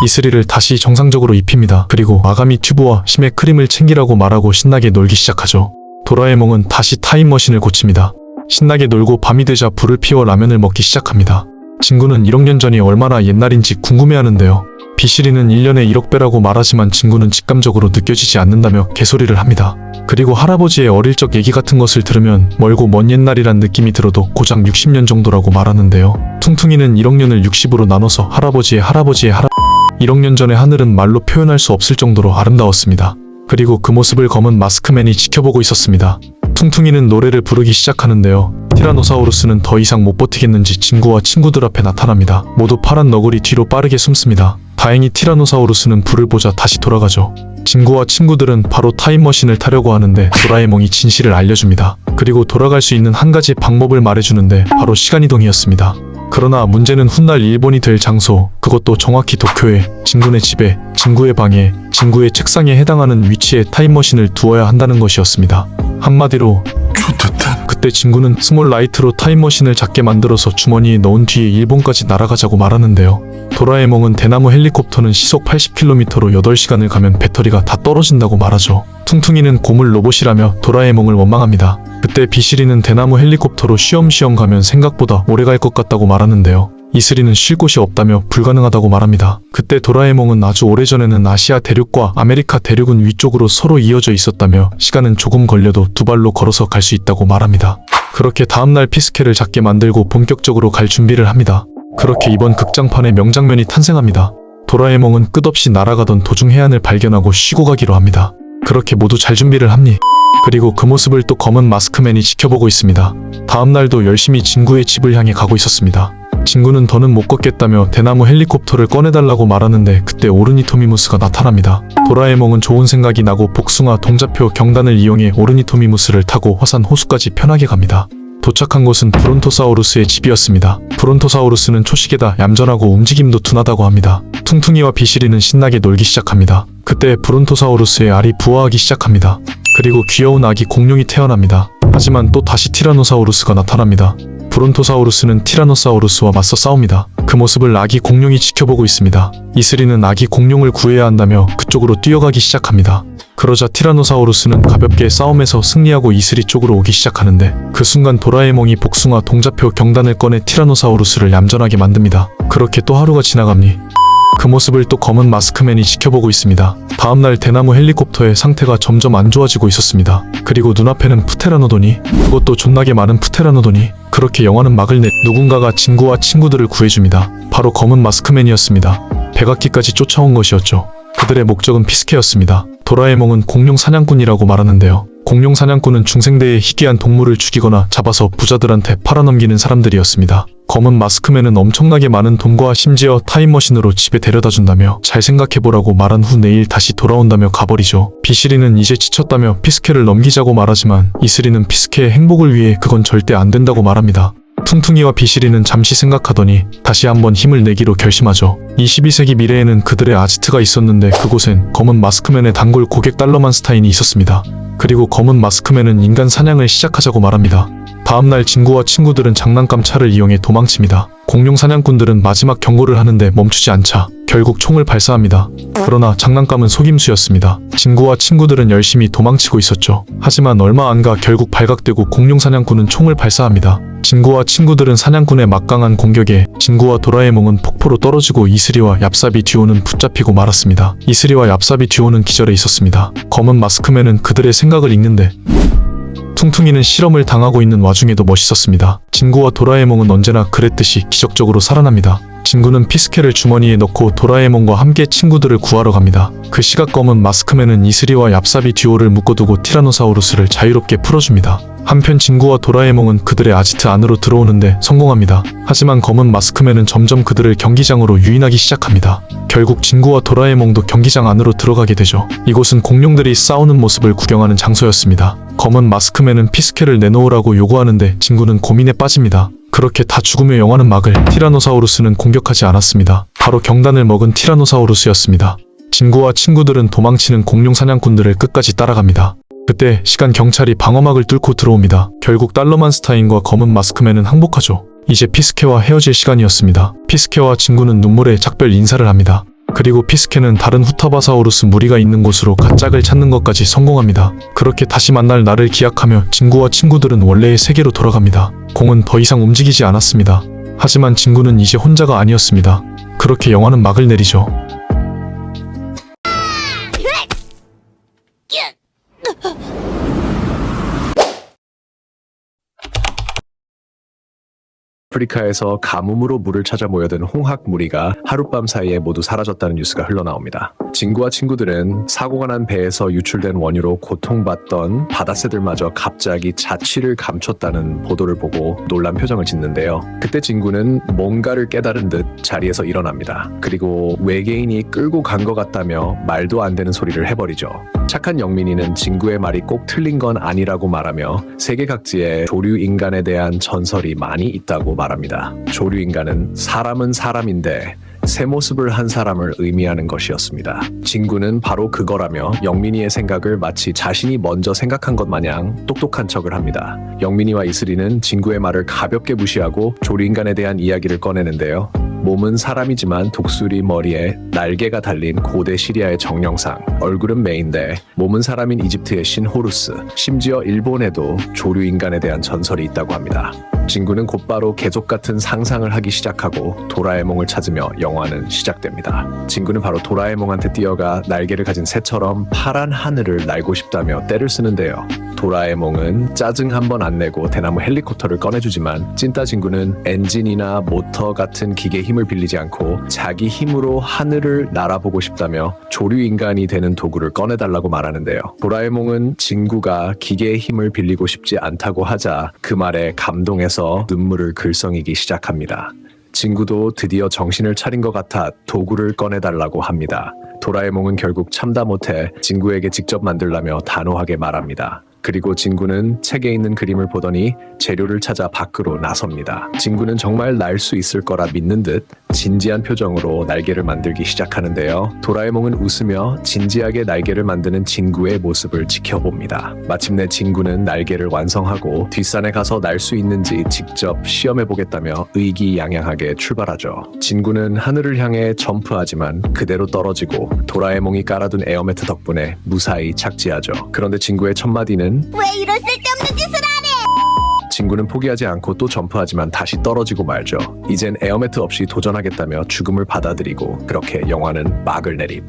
이슬이를 다시 정상적으로 입힙니다. 그리고 아가미 튜브와 심해 크림을 챙기라고 말하고 신나게 놀기 시작하죠. 도라에몽은 다시 타임머신을 고칩니다. 신나게 놀고 밤이 되자 불을 피워 라면을 먹기 시작합니다. 친구는 1억 년 전이 얼마나 옛날인지 궁금해하는데요. 비실이는 1년에 1억 배라고 말하지만 친구는 직감적으로 느껴지지 않는다며 개소리를 합니다. 그리고 할아버지의 어릴 적 얘기 같은 것을 들으면 멀고 먼 옛날이란 느낌이 들어도 고작 60년 정도라고 말하는데요. 퉁퉁이는 1억 년을 60으로 나눠서 할아버지의 1억 년 전의 하늘은 말로 표현할 수 없을 정도로 아름다웠습니다. 그리고 그 모습을 검은 마스크맨이 지켜보고 있었습니다. 퉁퉁이는 노래를 부르기 시작하는데요. 티라노사우루스는 더 이상 못 버티겠는지 친구와 친구들 앞에 나타납니다. 모두 파란 너구리 뒤로 빠르게 숨습니다. 다행히 티라노사우루스는 불을 보자 다시 돌아가죠. 친구와 친구들은 바로 타임머신을 타려고 하는데 도라에몽이 진실을 알려줍니다. 그리고 돌아갈 수 있는 한 가지 방법을 말해주는데 바로 시간이동이었습니다. 그러나 문제는 훗날 일본이 될 장소, 그것도 정확히 도쿄에, 진군의 집에, 진구의 방에, 진구의 책상에 해당하는 위치에 타임머신을 두어야 한다는 것이었습니다. 한마디로 그때 진구는 스몰 라이트로 타임머신을 작게 만들어서 주머니에 넣은 뒤에 일본까지 날아가자고 말하는데요. 도라에몽은 대나무 헬리콥터는 시속 80km로 8시간을 가면 배터리가 다 떨어진다고 말하죠. 퉁퉁이는 고물 로봇이라며 도라에몽을 원망합니다. 그때 비실이는 대나무 헬리콥터로 쉬엄쉬엄 가면 생각보다 오래 갈 것 같다고 말하는데요. 이슬이는 쉴 곳이 없다며 불가능하다고 말합니다. 그때 도라에몽은 아주 오래전에는 아시아 대륙과 아메리카 대륙은 위쪽으로 서로 이어져 있었다며 시간은 조금 걸려도 두 발로 걸어서 갈 수 있다고 말합니다. 그렇게 다음날 피스케를 작게 만들고 본격적으로 갈 준비를 합니다. 그렇게 이번 극장판의 명장면이 탄생합니다. 도라에몽은 끝없이 날아가던 도중 해안을 발견하고 쉬고 가기로 합니다. 그렇게 모두 잘 준비를 합니다. 그리고 그 모습을 또 검은 마스크맨이 지켜보고 있습니다. 다음날도 열심히 진구의 집을 향해 가고 있었습니다. 진구는 더는 못 걷겠다며 대나무 헬리콥터를 꺼내달라고 말하는데 그때 오르니토미무스가 나타납니다. 도라에몽은 좋은 생각이 나고 복숭아 동자표 경단을 이용해 오르니토미무스를 타고 화산 호수까지 편하게 갑니다. 도착한 곳은 브론토사우루스의 집이었습니다. 브론토사우루스는 초식에다 얌전하고 움직임도 둔하다고 합니다. 퉁퉁이와 비실이는 신나게 놀기 시작합니다. 그때 브론토사우루스의 알이 부화하기 시작합니다. 그리고 귀여운 아기 공룡이 태어납니다. 하지만 또 다시 티라노사우루스가 나타납니다. 브론토사우루스는 티라노사우루스와 맞서 싸웁니다. 그 모습을 아기 공룡이 지켜보고 있습니다. 이슬이는 아기 공룡을 구해야 한다며 그쪽으로 뛰어가기 시작합니다. 그러자 티라노사우루스는 가볍게 싸움에서 승리하고 이슬이 쪽으로 오기 시작하는데 그 순간 도라에몽이 복숭아 동자표 경단을 꺼내 티라노사우루스를 얌전하게 만듭니다. 그렇게 또 하루가 지나갑니. 그 모습을 또 검은 마스크맨이 지켜보고 있습니다. 다음날 대나무 헬리콥터의 상태가 점점 안 좋아지고 있었습니다. 그리고 눈앞에는 프테라노돈이, 그것도 존나게 많은 프테라노돈이. 그렇게 영화는 막을 내 누군가가 진구와 친구들을 구해줍니다. 바로 검은 마스크맨이었습니다. 백악기까지 쫓아온 것이었죠. 그들의 목적은 피스케였습니다. 도라에몽은 공룡 사냥꾼이라고 말하는데요. 공룡 사냥꾼은 중생대에 희귀한 동물을 죽이거나 잡아서 부자들한테 팔아넘기는 사람들이었습니다. 검은 마스크맨은 엄청나게 많은 돈과 심지어 타임머신으로 집에 데려다준다며 잘 생각해보라고 말한 후 내일 다시 돌아온다며 가버리죠. 비실이는 이제 지쳤다며 피스케를 넘기자고 말하지만 이슬이는 피스케의 행복을 위해 그건 절대 안 된다고 말합니다. 퉁퉁이와 비실이는 잠시 생각하더니 다시 한번 힘을 내기로 결심하죠. 22세기 미래에는 그들의 아지트가 있었는데 그곳엔 검은 마스크맨의 단골 고객 달러만스타인이 있었습니다. 그리고 검은 마스크맨은 인간 사냥을 시작하자고 말합니다. 다음날 진구와 친구들은 장난감 차를 이용해 도망칩니다. 공룡 사냥꾼들은 마지막 경고를 하는데 멈추지 않자 결국 총을 발사합니다. 그러나 장난감은 속임수였습니다. 진구와 친구들은 열심히 도망치고 있었죠. 하지만 얼마 안 가 결국 발각되고 공룡 사냥꾼은 총을 발사합니다. 진구와 친구들은 사냥꾼의 막강한 공격에 진구와 도라에몽은 폭포로 떨어지고 이슬이와 얍삽이 듀오는 붙잡히고 말았습니다. 이슬이와 얍삽이 듀오는 기절해 있었습니다. 검은 마스크맨은 그들의 생각을 읽는데 퉁퉁이는 실험을 당하고 있는 와중에도 멋있었습니다. 진구와 도라에몽은 언제나 그랬듯이 기적적으로 살아납니다. 진구는 피스케를 주머니에 넣고 도라에몽과 함께 친구들을 구하러 갑니다. 그 시각 검은 마스크맨은 이슬이와 얍삽이 듀오를 묶어두고 티라노사우루스를 자유롭게 풀어줍니다. 한편 진구와 도라에몽은 그들의 아지트 안으로 들어오는데 성공합니다. 하지만 검은 마스크맨은 점점 그들을 경기장으로 유인하기 시작합니다. 결국 진구와 도라에몽도 경기장 안으로 들어가게 되죠. 이곳은 공룡들이 싸우는 모습을 구경하는 장소였습니다. 검은 마스크맨은 피스케를 내놓으라고 요구하는데 진구는 고민에 빠집니다. 그렇게 다 죽음의 영화는 막을 티라노사우루스는 공격하지 않았습니다. 바로 경단을 먹은 티라노사우루스였습니다. 진구와 친구들은 도망치는 공룡 사냥꾼들을 끝까지 따라갑니다. 그때 시간 경찰이 방어막을 뚫고 들어옵니다. 결국 달러만스타인과 검은 마스크맨은 항복하죠. 이제 피스케와 헤어질 시간이었습니다. 피스케와 진구는 눈물에 작별 인사를 합니다. 그리고 피스케는 다른 후타바사우루스 무리가 있는 곳으로 갓짝을 찾는 것까지 성공합니다. 그렇게 다시 만날 날을 기약하며 진구와 친구들은 원래의 세계로 돌아갑니다. 공은 더 이상 움직이지 않았습니다. 하지만 진구는 이제 혼자가 아니었습니다. 그렇게 영화는 막을 내리죠. 아프리카에서 가뭄으로 물을 찾아 모여든 홍학 무리가 하룻밤 사이에 모두 사라졌다는 뉴스가 흘러나옵니다. 진구와 친구들은 사고가 난 배에서 유출된 원유로 고통받던 바다새들마저 갑자기 자취를 감췄다는 보도를 보고 놀란 표정을 짓는데요. 그때 진구는 뭔가를 깨달은 듯 자리에서 일어납니다. 그리고 외계인이 끌고 간 것 같다며 말도 안 되는 소리를 해버리죠. 착한 영민이는 진구의 말이 꼭 틀린 건 아니라고 말하며 세계 각지에 조류 인간에 대한 전설이 많이 있다고 말합니다. 조류 인간은 사람은 사람인데 새 모습을 한 사람을 의미하는 것이었습니다. 진구는 바로 그거라며 영민이의 생각을 마치 자신이 먼저 생각한 것 마냥 똑똑한 척을 합니다. 영민이와 이슬이는 진구의 말을 가볍게 무시하고 조류 인간에 대한 이야기를 꺼내는데요. 몸은 사람이지만 독수리 머리에 날개가 달린 고대 시리아의 정령상, 얼굴은 매인데 몸은 사람인 이집트의 신 호루스, 심지어 일본에도 조류 인간에 대한 전설이 있다고 합니다. 진구는 곧바로 개족 같은 상상을 하기 시작하고 도라에몽을 찾으며 영화는 시작됩니다. 진구는 바로 도라에몽한테 뛰어가 날개를 가진 새처럼 파란 하늘을 날고 싶다며 떼를 쓰는데요. 도라에몽은 짜증 한번 안 내고 대나무 헬리콥터를 꺼내주지만 찐따 진구는 엔진이나 모터 같은 기계 힘을 빌리지 않고 자기 힘으로 하늘을 날아보고 싶다며 조류 인간이 되는 도구를 꺼내달라고 말하는데요. 도라에몽은 진구가 기계의 힘을 빌리고 싶지 않다고 하자 그 말에 감동해서 눈물을 글썽이기 시작합니다. 진구도 드디어 정신을 차린 것 같아 도구를 꺼내달라고 합니다. 도라에몽은 결국 참다 못해 진구에게 직접 만들라며 단호하게 말합니다. 그리고 진구는 책에 있는 그림을 보더니 재료를 찾아 밖으로 나섭니다. 진구는 정말 날 수 있을 거라 믿는 듯 진지한 표정으로 날개를 만들기 시작하는데요. 도라에몽은 웃으며 진지하게 날개를 만드는 진구의 모습을 지켜봅니다. 마침내 진구는 날개를 완성하고 뒷산에 가서 날 수 있는지 직접 시험해보겠다며 의기양양하게 출발하죠. 진구는 하늘을 향해 점프하지만 그대로 떨어지고 도라에몽이 깔아둔 에어매트 덕분에 무사히 착지하죠. 그런데 진구의 첫마디는 왜 이런 쓸데없는 짓을 하래? 진구는 포기하지 않고 또 점프하지만 다시 떨어지고 말죠. 이젠 에어매트 없이 도전하겠다며 죽음을 받아들이고 그렇게 영화는 막을 내립.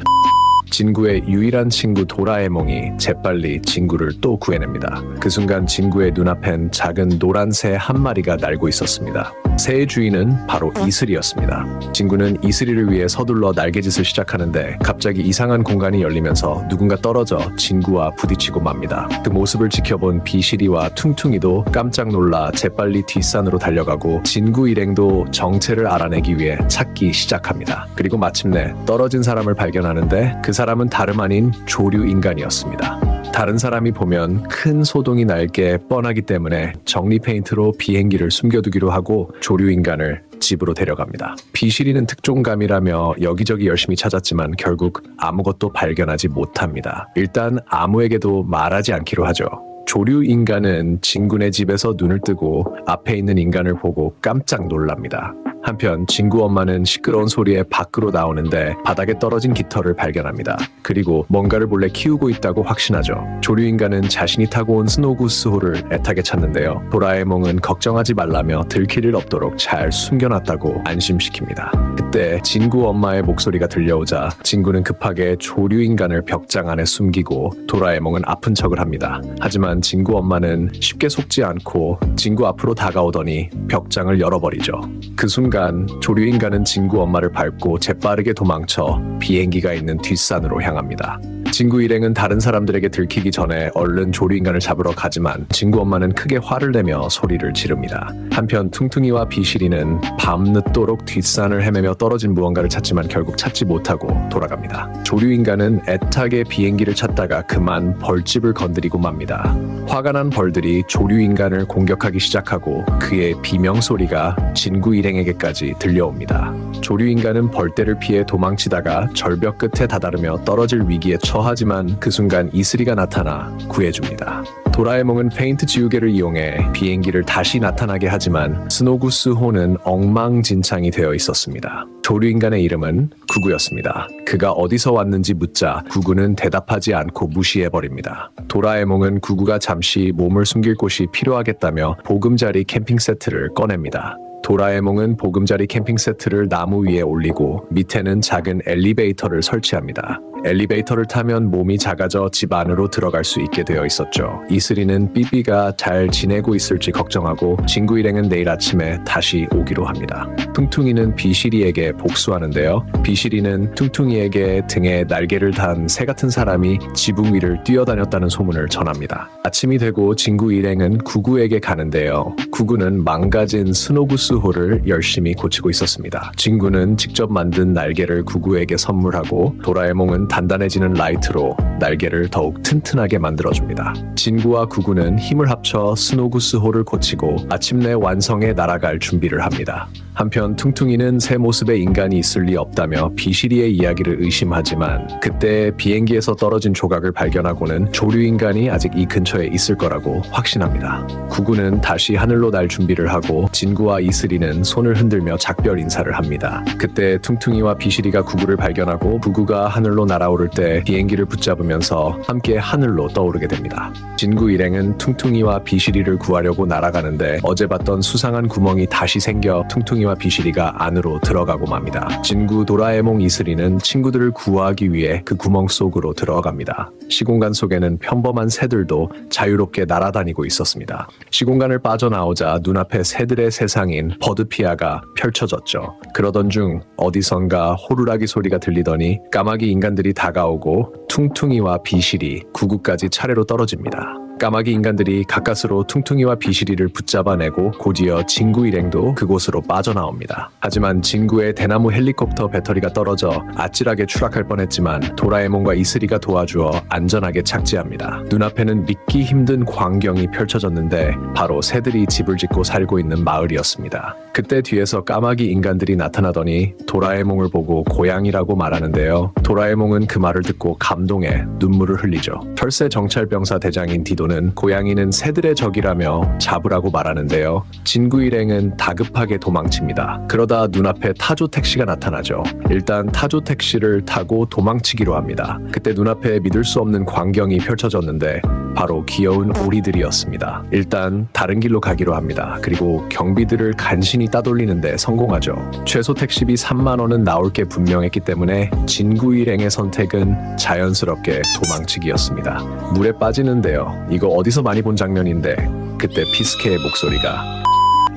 진구의 유일한 친구 도라에몽이 재빨리 진구를 또 구해냅니다. 그 순간 진구의 눈앞엔 작은 노란 새 한 마리가 날고 있었습니다. 새의 주인은 바로 이슬이었습니다. 진구는 이슬이를 위해 서둘러 날개짓을 시작하는데 갑자기 이상한 공간이 열리면서 누군가 떨어져 진구와 부딪히고 맙니다. 그 모습을 지켜본 비실이와 퉁퉁이도 깜짝 놀라 재빨리 뒷산으로 달려가고 진구 일행도 정체를 알아내기 위해 찾기 시작합니다. 그리고 마침내 떨어진 사람을 발견하는데 그 사람은 다름 아닌 조류 인간이었습니다. 다른 사람이 보면 큰 소동이 날 게 뻔하기 때문에 정리 페인트로 비행기를 숨겨두기로 하고 조류 인간을 집으로 데려갑니다. 비실이는 특종감이라며 여기저기 열심히 찾았지만 결국 아무것도 발견하지 못합니다. 일단 아무에게도 말하지 않기로 하죠. 조류 인간은 진구네 집에서 눈을 뜨고 앞에 있는 인간을 보고 깜짝 놀랍니다. 한편 진구 엄마는 시끄러운 소리에 밖으로 나오는데 바닥에 떨어진 깃털을 발견합니다. 그리고 뭔가를 몰래 키우고 있다고 확신하죠. 조류 인간은 자신이 타고 온 스노구스호를 애타게 찾는데요. 도라에몽은 걱정하지 말라며 들킬 일 없도록 잘 숨겨놨다고 안심시킵니다. 그때 진구 엄마의 목소리가 들려오자 진구는 급하게 조류 인간을 벽장 안에 숨기고 도라에몽은 아픈 척을 합니다. 하지만 진구 엄마는 쉽게 속지 않고 진구 앞으로 다가오더니 벽장을 열어버리죠. 그 순간 조류 인간은 진구 엄마를 밟고 재빠르게 도망쳐 비행기가 있는 뒷산으로 향합니다. 친구 일행은 다른 사람들에게 들키기 전에 얼른 조류인간을 잡으러 가지만 친구 엄마는 크게 화를 내며 소리를 지릅니다. 한편 퉁퉁이와 비실이는 밤늦도록 뒷산을 헤매며 떨어진 무언가를 찾지만 결국 찾지 못하고 돌아갑니다. 조류인간은 애타게 비행기를 찾다가 그만 벌집을 건드리고 맙니다. 화가 난 벌들이 조류인간을 공격하기 시작하고 그의 비명소리가 진구 일행에게까지 들려옵니다. 조류인간은 벌떼를 피해 도망치다가 절벽 끝에 다다르며 떨어질 위기에 처하지만 그 순간 이슬이가 나타나 구해줍니다. 도라에몽은 페인트 지우개를 이용해 비행기를 다시 나타나게 하지만 스노구스호는 엉망진창이 되어 있었습니다. 조류인간의 이름은 구구였습니다. 그가 어디서 왔는지 묻자 구구는 대답하지 않고 무시해버립니다. 도라에몽은 구구가 잠시 몸을 숨길 곳이 필요하겠다며 보금자리 캠핑 세트를 꺼냅니다. 도라에몽은 보금자리 캠핑 세트를 나무 위에 올리고 밑에는 작은 엘리베이터를 설치합니다. 엘리베이터를 타면 몸이 작아져 집 안으로 들어갈 수 있게 되어 있었죠. 이슬이는 삐삐가 잘 지내고 있을지 걱정하고 친구 일행은 내일 아침에 다시 오기로 합니다. 퉁퉁이는 비실이에게 복수하는데요. 비실이는 퉁퉁이에게 등에 날개를 단 새 같은 사람이 지붕 위를 뛰어다녔다는 소문을 전합니다. 아침이 되고 친구 일행은 구구에게 가는데요. 구구는 망가진 스노구스호를 열심히 고치고 있었습니다. 친구는 직접 만든 날개를 구구에게 선물하고 도라에몽은 단단해지는 라이트로 날개를 더욱 튼튼하게 만들어줍니다. 진구와 구구는 힘을 합쳐 스노구스호를 고치고 마침내 완성해 날아갈 준비를 합니다. 한편 퉁퉁이는 새 모습의 인간이 있을 리 없다며 비실이의 이야기를 의심하지만 그때 비행기에서 떨어진 조각을 발견하고는 조류인간이 아직 이 근처에 있을 거라고 확신합니다. 구구는 다시 하늘로 날 준비를 하고 진구와 이슬이는 손을 흔들며 작별 인사를 합니다. 그때 퉁퉁이와 비실이가 구구를 발견하고 구구가 하늘로 날아오를 때 비행기를 붙잡으면서 함께 하늘로 떠오르게 됩니다. 진구 일행은 퉁퉁이와 비실이를 구하려고 날아가는데 어제 봤던 수상한 구멍이 다시 생겨 퉁퉁이와 비실이가 안으로 들어가고 맙니다. 진구, 도라에몽, 이슬이는 친구들을 구하기 위해 그 구멍 속으로 들어갑니다. 시공간 속에는 평범한 새들도 자유롭게 날아다니고 있었습니다. 시공간을 빠져나오자 눈앞에 새들의 세상인 버드피아가 펼쳐졌죠. 그러던 중 어디선가 호루라기 소리가 들리더니 까마귀 인간들이 다가오고 퉁퉁이와 비실이 구구까지 차례로 떨어집니다. 까마귀 인간들이 가까스로 퉁퉁이와 비실이를 붙잡아내고 곧이어 진구 일행도 그곳으로 빠져나옵니다. 하지만 진구의 대나무 헬리콥터 배터리가 떨어져 아찔하게 추락할 뻔했지만 도라에몽과 이슬이가 도와주어 안전하게 착지합니다. 눈앞에는 믿기 힘든 광경이 펼쳐졌는데 바로 새들이 집을 짓고 살고 있는 마을이었습니다. 그때 뒤에서 까마귀 인간들이 나타나더니 도라에몽을 보고 고양이라고 말하는데요. 도라에몽은 그 말을 듣고 감동해 눈물을 흘리죠. 철새 정찰병사 대장인 디도는 고양이는 새들의 적이라며 잡으라고 말하는데요. 진구 일행은 다급하게 도망칩니다. 그러다 눈앞에 타조 택시가 나타나죠. 일단 타조 택시를 타고 도망치기로 합니다. 그때 눈앞에 믿을 수 없는 광경이 펼쳐졌는데 바로 귀여운 오리들이었습니다. 일단 다른 길로 가기로 합니다. 그리고 경비들을 간신히 따돌리는데 성공하죠. 최소 택시비 3만 원은 나올 게 분명했기 때문에 진구 일행의 선택은 자연스럽게 도망치기였습니다. 물에 빠지는데요. 이거 어디서 많이 본 장면인데 그때 피스케의 목소리가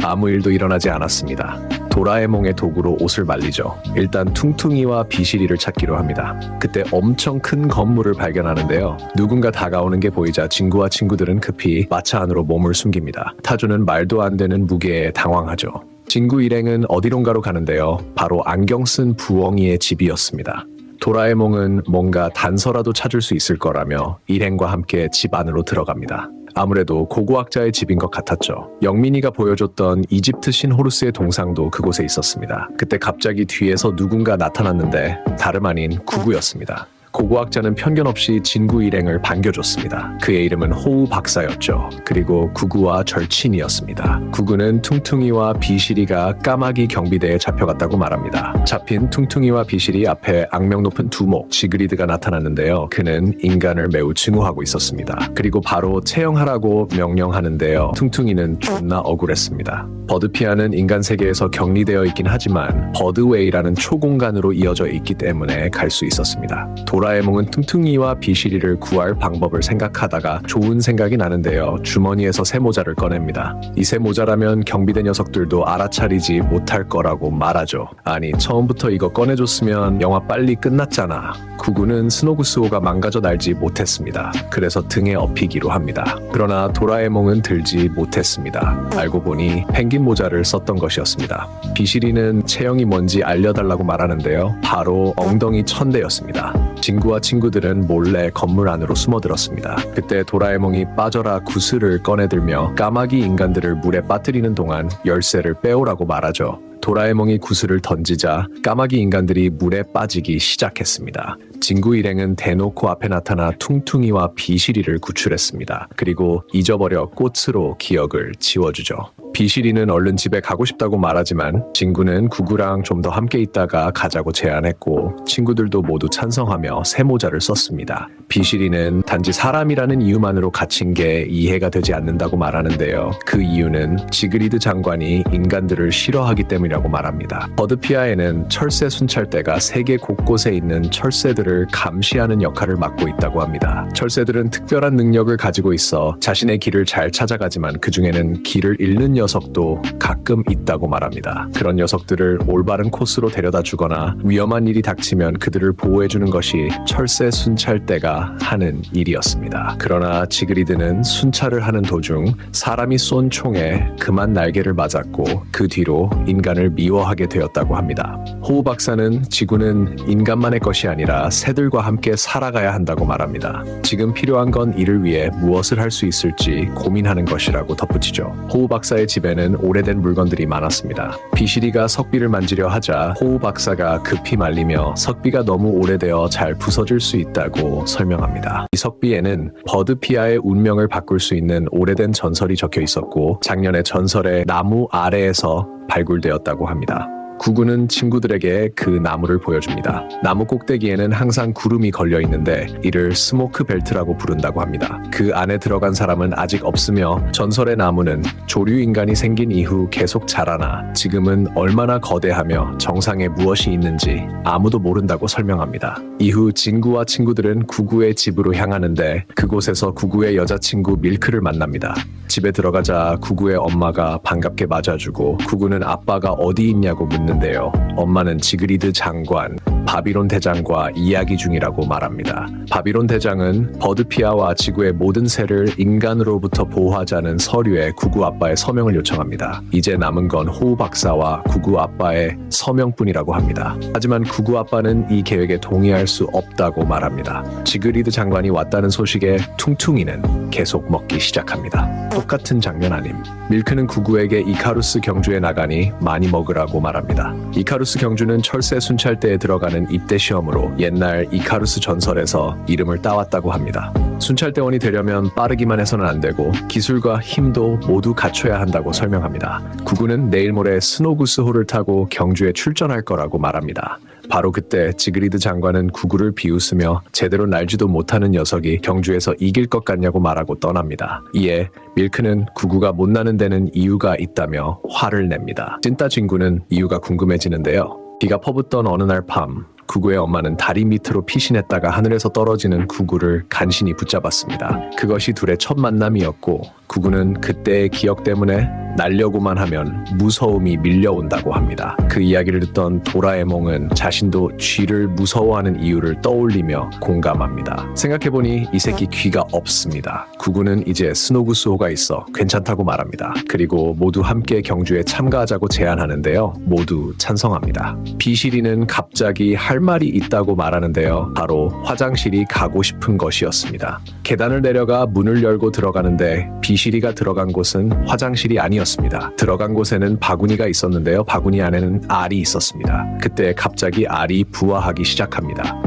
아무 일도 일어나지 않았습니다. 도라에몽의 도구로 옷을 말리죠. 일단 퉁퉁이와 비실이를 찾기로 합니다. 그때 엄청 큰 건물을 발견하는데요. 누군가 다가오는 게 보이자 진구와 친구들은 급히 마차 안으로 몸을 숨깁니다. 타조는 말도 안 되는 무게에 당황하죠. 진구 일행은 어디론가로 가는데요. 바로 안경 쓴 부엉이의 집이었습니다. 도라에몽은 뭔가 단서라도 찾을 수 있을 거라며 일행과 함께 집 안으로 들어갑니다. 아무래도 고고학자의 집인 것 같았죠. 영민이가 보여줬던 이집트 신 호루스의 동상도 그곳에 있었습니다. 그때 갑자기 뒤에서 누군가 나타났는데 다름 아닌 구구였습니다. 고고학자는 편견 없이 진구 일행을 반겨줬습니다. 그의 이름은 호우 박사였죠. 그리고 구구와 절친이었습니다. 구구는 퉁퉁이와 비실이가 까마귀 경비대에 잡혀갔다고 말합니다. 잡힌 퉁퉁이와 비실이 앞에 악명 높은 두목 지그리드가 나타났는데요. 그는 인간을 매우 증오하고 있었습니다. 그리고 바로 체형하라고 명령하는데요. 퉁퉁이는 존나 억울했습니다. 버드피아는 인간 세계에서 격리되어 있긴 하지만 버드웨이라는 초공간으로 이어져 있기 때문에 갈 수 있었습니다. 도라에몽은 퉁퉁이와 비실이를 구할 방법을 생각하다가 좋은 생각이 나는데요. 주머니에서 새 모자를 꺼냅니다. 이 새 모자라면 경비대 녀석들도 알아차리지 못할 거라고 말하죠. 아니, 처음부터 이거 꺼내줬으면 영화 빨리 끝났잖아. 구구는 스노구스호가 망가져 날지 못했습니다. 그래서 등에 업히기로 합니다. 그러나 도라에몽은 들지 못했습니다. 알고 보니 펭귄 모자를 썼던 것이었습니다. 비실이는 체형이 뭔지 알려달라고 말하는데요. 바로 엉덩이 천대였습니다. 친구와 친구들은 몰래 건물 안으로 숨어들었습니다. 그때 도라에몽이 빠져라 구슬을 꺼내들며 까마귀 인간들을 물에 빠뜨리는 동안 열쇠를 빼오라고 말하죠. 도라에몽이 구슬을 던지자 까마귀 인간들이 물에 빠지기 시작했습니다. 진구 일행은 대놓고 앞에 나타나 퉁퉁이와 비실이를 구출했습니다. 그리고 잊어버려 꽃으로 기억을 지워주죠. 비실이는 얼른 집에 가고 싶다고 말하지만 진구는 구구랑 좀 더 함께 있다가 가자고 제안했고 친구들도 모두 찬성하며 새 모자를 썼습니다. 비실이는 단지 사람이라는 이유만으로 갇힌 게 이해가 되지 않는다고 말하는데요. 그 이유는 지그리드 장관이 인간들을 싫어하기 때문이라고 말합니다. 버드피아에는 철새 순찰대가 세계 곳곳에 있는 철새들을 감시하는 역할을 맡고 있다고 합니다. 철새들은 특별한 능력을 가지고 있어 자신의 길을 잘 찾아가지만 그 중에는 길을 잃는 녀석도 가끔 있다고 말합니다. 그런 녀석들을 올바른 코스로 데려다 주거나 위험한 일이 닥치면 그들을 보호해주는 것이 철새 순찰대가 하는 일이었습니다. 그러나 지그리드는 순찰을 하는 도중 사람이 쏜 총에 그만 날개를 맞았고 그 뒤로 인간을 미워하게 되었다고 합니다. 호우 박사는 지구는 인간만의 것이 아니라 새들과 함께 살아가야 한다고 말합니다. 지금 필요한 건 이를 위해 무엇을 할 수 있을지 고민하는 것이라고 덧붙이죠. 호우 박사의 집에는 오래된 물건들이 많았습니다. 비실이가 석비를 만지려 하자 호우 박사가 급히 말리며 석비가 너무 오래되어 잘 부서질 수 있다고 설명합니다. 이 석비에는 버드피아의 운명을 바꿀 수 있는 오래된 전설이 적혀 있었고 작년에 전설의 나무 아래에서 발굴되었다고 합니다. 구구는 친구들에게 그 나무를 보여줍니다. 나무 꼭대기에는 항상 구름이 걸려 있는데 이를 스모크 벨트라고 부른다고 합니다. 그 안에 들어간 사람은 아직 없으며 전설의 나무는 조류 인간이 생긴 이후 계속 자라나 지금은 얼마나 거대하며 정상에 무엇이 있는지 아무도 모른다고 설명합니다. 이후 진구와 친구들은 구구의 집으로 향하는데 그곳에서 구구의 여자친구 밀크를 만납니다. 집에 들어가자 구구의 엄마가 반갑게 맞아주고 구구는 아빠가 어디 있냐고 묻는데요. 엄마는 지그리드 장관, 바비론 대장과 이야기 중이라고 말합니다. 바비론 대장은 버드피아와 지구의 모든 새를 인간으로부터 보호하자는 서류에 구구 아빠의 서명을 요청합니다. 이제 남은 건 호우 박사와 구구 아빠의 서명뿐이라고 합니다. 하지만 구구 아빠는 이 계획에 동의할 수 없다고 말합니다. 지그리드 장관이 왔다는 소식에 퉁퉁이는 계속 먹기 시작합니다. 똑같은 장면 아님. 밀크는 구구에게 이카루스 경주에 나가니 많이 먹으라고 말합니다. 이카루스 경주는 철새 순찰대에 들어가는 입대 시험으로 옛날 이카루스 전설에서 이름을 따왔다고 합니다. 순찰대원이 되려면 빠르기만 해서는 안 되고 기술과 힘도 모두 갖춰야 한다고 설명합니다. 구구는 내일 모레 스노구스호를 타고 경주에 출전할 거라고 말합니다. 바로 그때 지그리드 장관은 구구를 비웃으며 제대로 날지도 못하는 녀석이 경주에서 이길 것 같냐고 말하고 떠납니다. 이에 밀크는 구구가 못 나는 데는 이유가 있다며 화를 냅니다. 찐따 진구는 이유가 궁금해지는데요. 비가 퍼붓던 어느 날 밤 구구의 엄마는 다리 밑으로 피신했다가 하늘에서 떨어지는 구구를 간신히 붙잡았습니다. 그것이 둘의 첫 만남이었고 구구는 그때의 기억 때문에 날려고만 하면 무서움이 밀려온다고 합니다. 그 이야기를 듣던 도라에몽은 자신도 쥐를 무서워하는 이유를 떠올리며 공감합니다. 생각해보니 이 새끼 귀가 없습니다. 구구는 이제 스노구스호가 있어 괜찮다고 말합니다. 그리고 모두 함께 경주에 참가하자고 제안하는데요. 모두 찬성합니다. 비실이는 갑자기 할 말이 있다고 말하는데요. 바로 화장실이 가고 싶은 것이었습니다. 계단을 내려가 문을 열고 들어가는데 비실이가 들어간 곳은 화장실이 아니었습니다. 들어간 곳에는 바구니가 있었는데요. 바구니 안에는 알이 있었습니다. 그때 갑자기 알이 부화하기 시작합니다.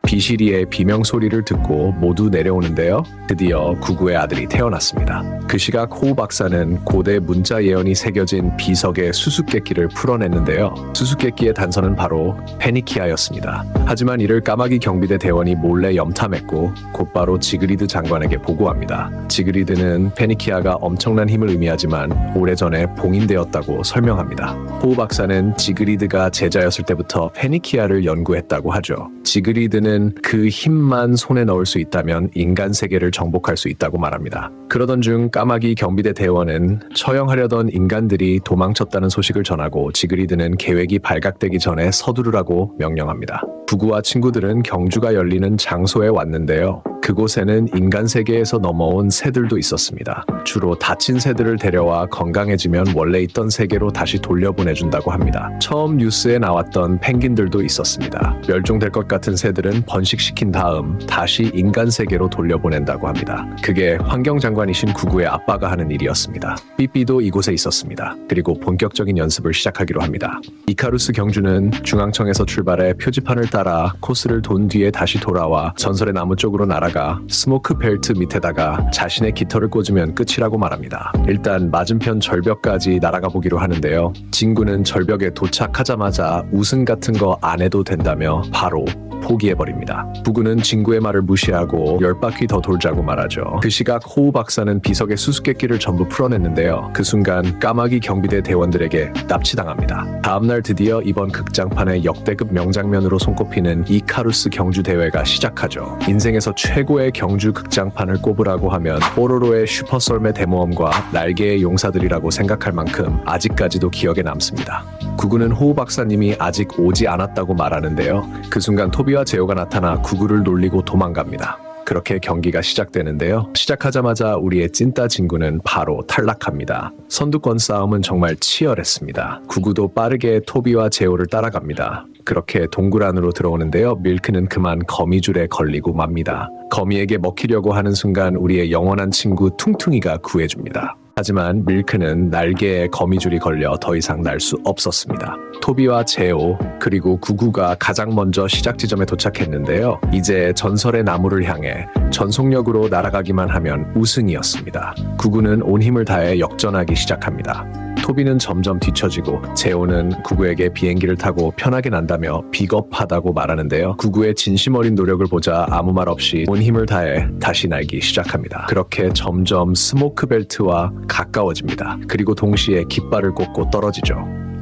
비시리의 비명 소리를 듣고 모두 내려오는데요. 드디어 구구의 아들이 태어났습니다. 그 시각 호우 박사는 고대 문자 예언이 새겨진 비석의 수수께끼를 풀어냈는데요. 수수께끼의 단서는 바로 페니키아였습니다. 하지만 이를 까마귀 경비대 대원이 몰래 염탐했고 곧바로 지그리드 장관에게 보고합니다. 지그리드는 페니키아가 엄청난 힘을 의미하지만 오래전에 봉인되었다고 설명합니다. 호우 박사는 지그리드가 제자였을 때부터 페니키아를 연구했다고 하죠. 지그리드는 그 힘만 손에 넣을 수 있다면 인간 세계를 정복할 수 있다고 말합니다. 그러던 중 까마귀 경비대 대원은 처형하려던 인간들이 도망쳤다는 소식을 전하고 지그리드는 계획이 발각되기 전에 서두르라고 명령합니다. 구구와 친구들은 경주가 열리는 장소에 왔는데요. 그곳에는 인간 세계에서 넘어온 새들도 있었습니다. 주로 다친 새들을 데려와 건강해지면 원래 있던 세계로 다시 돌려보내준다고 합니다. 처음 뉴스에 나왔던 펭귄들도 있었습니다. 멸종될 것 같은 새들은 번식시킨 다음 다시 인간 세계로 돌려보낸다고 합니다. 그게 환경장관이신 구구의 아빠가 하는 일이었습니다. 삐삐도 이곳에 있었습니다. 그리고 본격적인 연습을 시작하기로 합니다. 이카루스 경주는 중앙청에서 출발해 표지판을 따라 코스를 돈 뒤에 다시 돌아와 전설의 나무 쪽으로 날아가 스모크 벨트 밑에다가 자신의 깃털을 꽂으면 끝이라고 말합니다. 일단 맞은편 절벽까지 날아가 보기로 하는데요. 진구는 절벽에 도착하자마자 우승 같은 거 안 해도 된다며 바로 포기해버립니다. 구구는 진구의 말을 무시하고 10바퀴 더 돌자고 말하죠. 그 시각 호우 박사는 비석의 수수께끼를 전부 풀어냈는데요. 그 순간 까마귀 경비대 대원들에게 납치당합니다. 다음날 드디어 이번 극장판의 역대급 명장면으로 손꼽히는 이카루스 경주 대회가 시작하죠. 인생에서 최고의 경주 극장판을 꼽으라고 하면 뽀로로의 슈퍼썰매 대모험과 날개의 용사들이라고 생각할 만큼 아직까지도 기억에 남습니다. 구구는 호우 박사님이 아직 오지 않았다고 말하는데요. 그 순간 토비와 제오가 나타나 구구를 놀리고 도망갑니다. 그렇게 경기가 시작되는데요. 시작하자마자 우리의 찐따 진구는 바로 탈락합니다. 선두권 싸움은 정말 치열했습니다. 구구도 빠르게 토비와 제오를 따라갑니다. 그렇게 동굴 안으로 들어오는데요. 밀크는 그만 거미줄에 걸리고 맙니다. 거미에게 먹히려고 하는 순간 우리의 영원한 친구 퉁퉁이가 구해줍니다. 하지만 밀크는 날개에 거미줄이 걸려 더 이상 날 수 없었습니다. 토비와 제오 그리고 구구가 가장 먼저 시작 지점에 도착했는데요. 이제 전설의 나무를 향해 전속력으로 날아가기만 하면 우승이었습니다. 구구는 온 힘을 다해 역전하기 시작합니다. 토비는 점점 뒤처지고 제오는 구구에게 비행기를 타고 편하게 난다며 비겁하다고 말하는데요. 구구의 진심 어린 노력을 보자 아무 말 없이 온 힘을 다해 다시 날기 시작합니다. 그렇게 점점 스모크 벨트와 가까워집니다. 그리고 동시에 깃발을 꽂고 떨어지죠.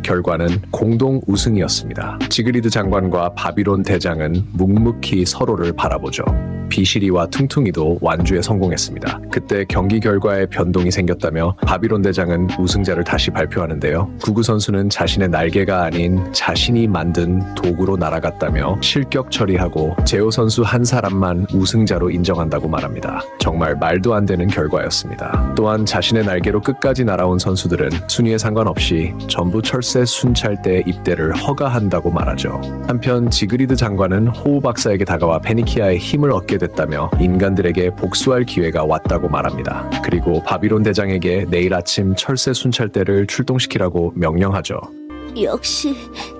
결과는 공동 우승이었습니다. 지그리드 장관과 바비론 대장은 묵묵히 서로를 바라보죠. 비시리와 퉁퉁이도 완주에 성공했습니다. 그때 경기 결과에 변동이 생겼다며 바비론 대장은 우승자를 다시 발표하는데요. 구구 선수는 자신의 날개가 아닌 자신이 만든 도구로 날아갔다며 실격 처리하고 제오 선수 한 사람만 우승자로 인정한다고 말합니다. 정말 말도 안 되는 결과였습니다. 또한 자신의 날개로 끝까지 날아온 선수들은 순위에 상관없이 전부 철새 순찰대 입대를 허가한다고 말하죠. 한편 지그리드 장관은 호우 박사에게 다가와 페니키아의 힘을 얻게 됐다며 인간들에게 복수할 기회가 왔다고 말합니다. 그리고 바비론 대장에게 내일 아침 철새 순찰대를 출동시키라고 명령하죠. 역시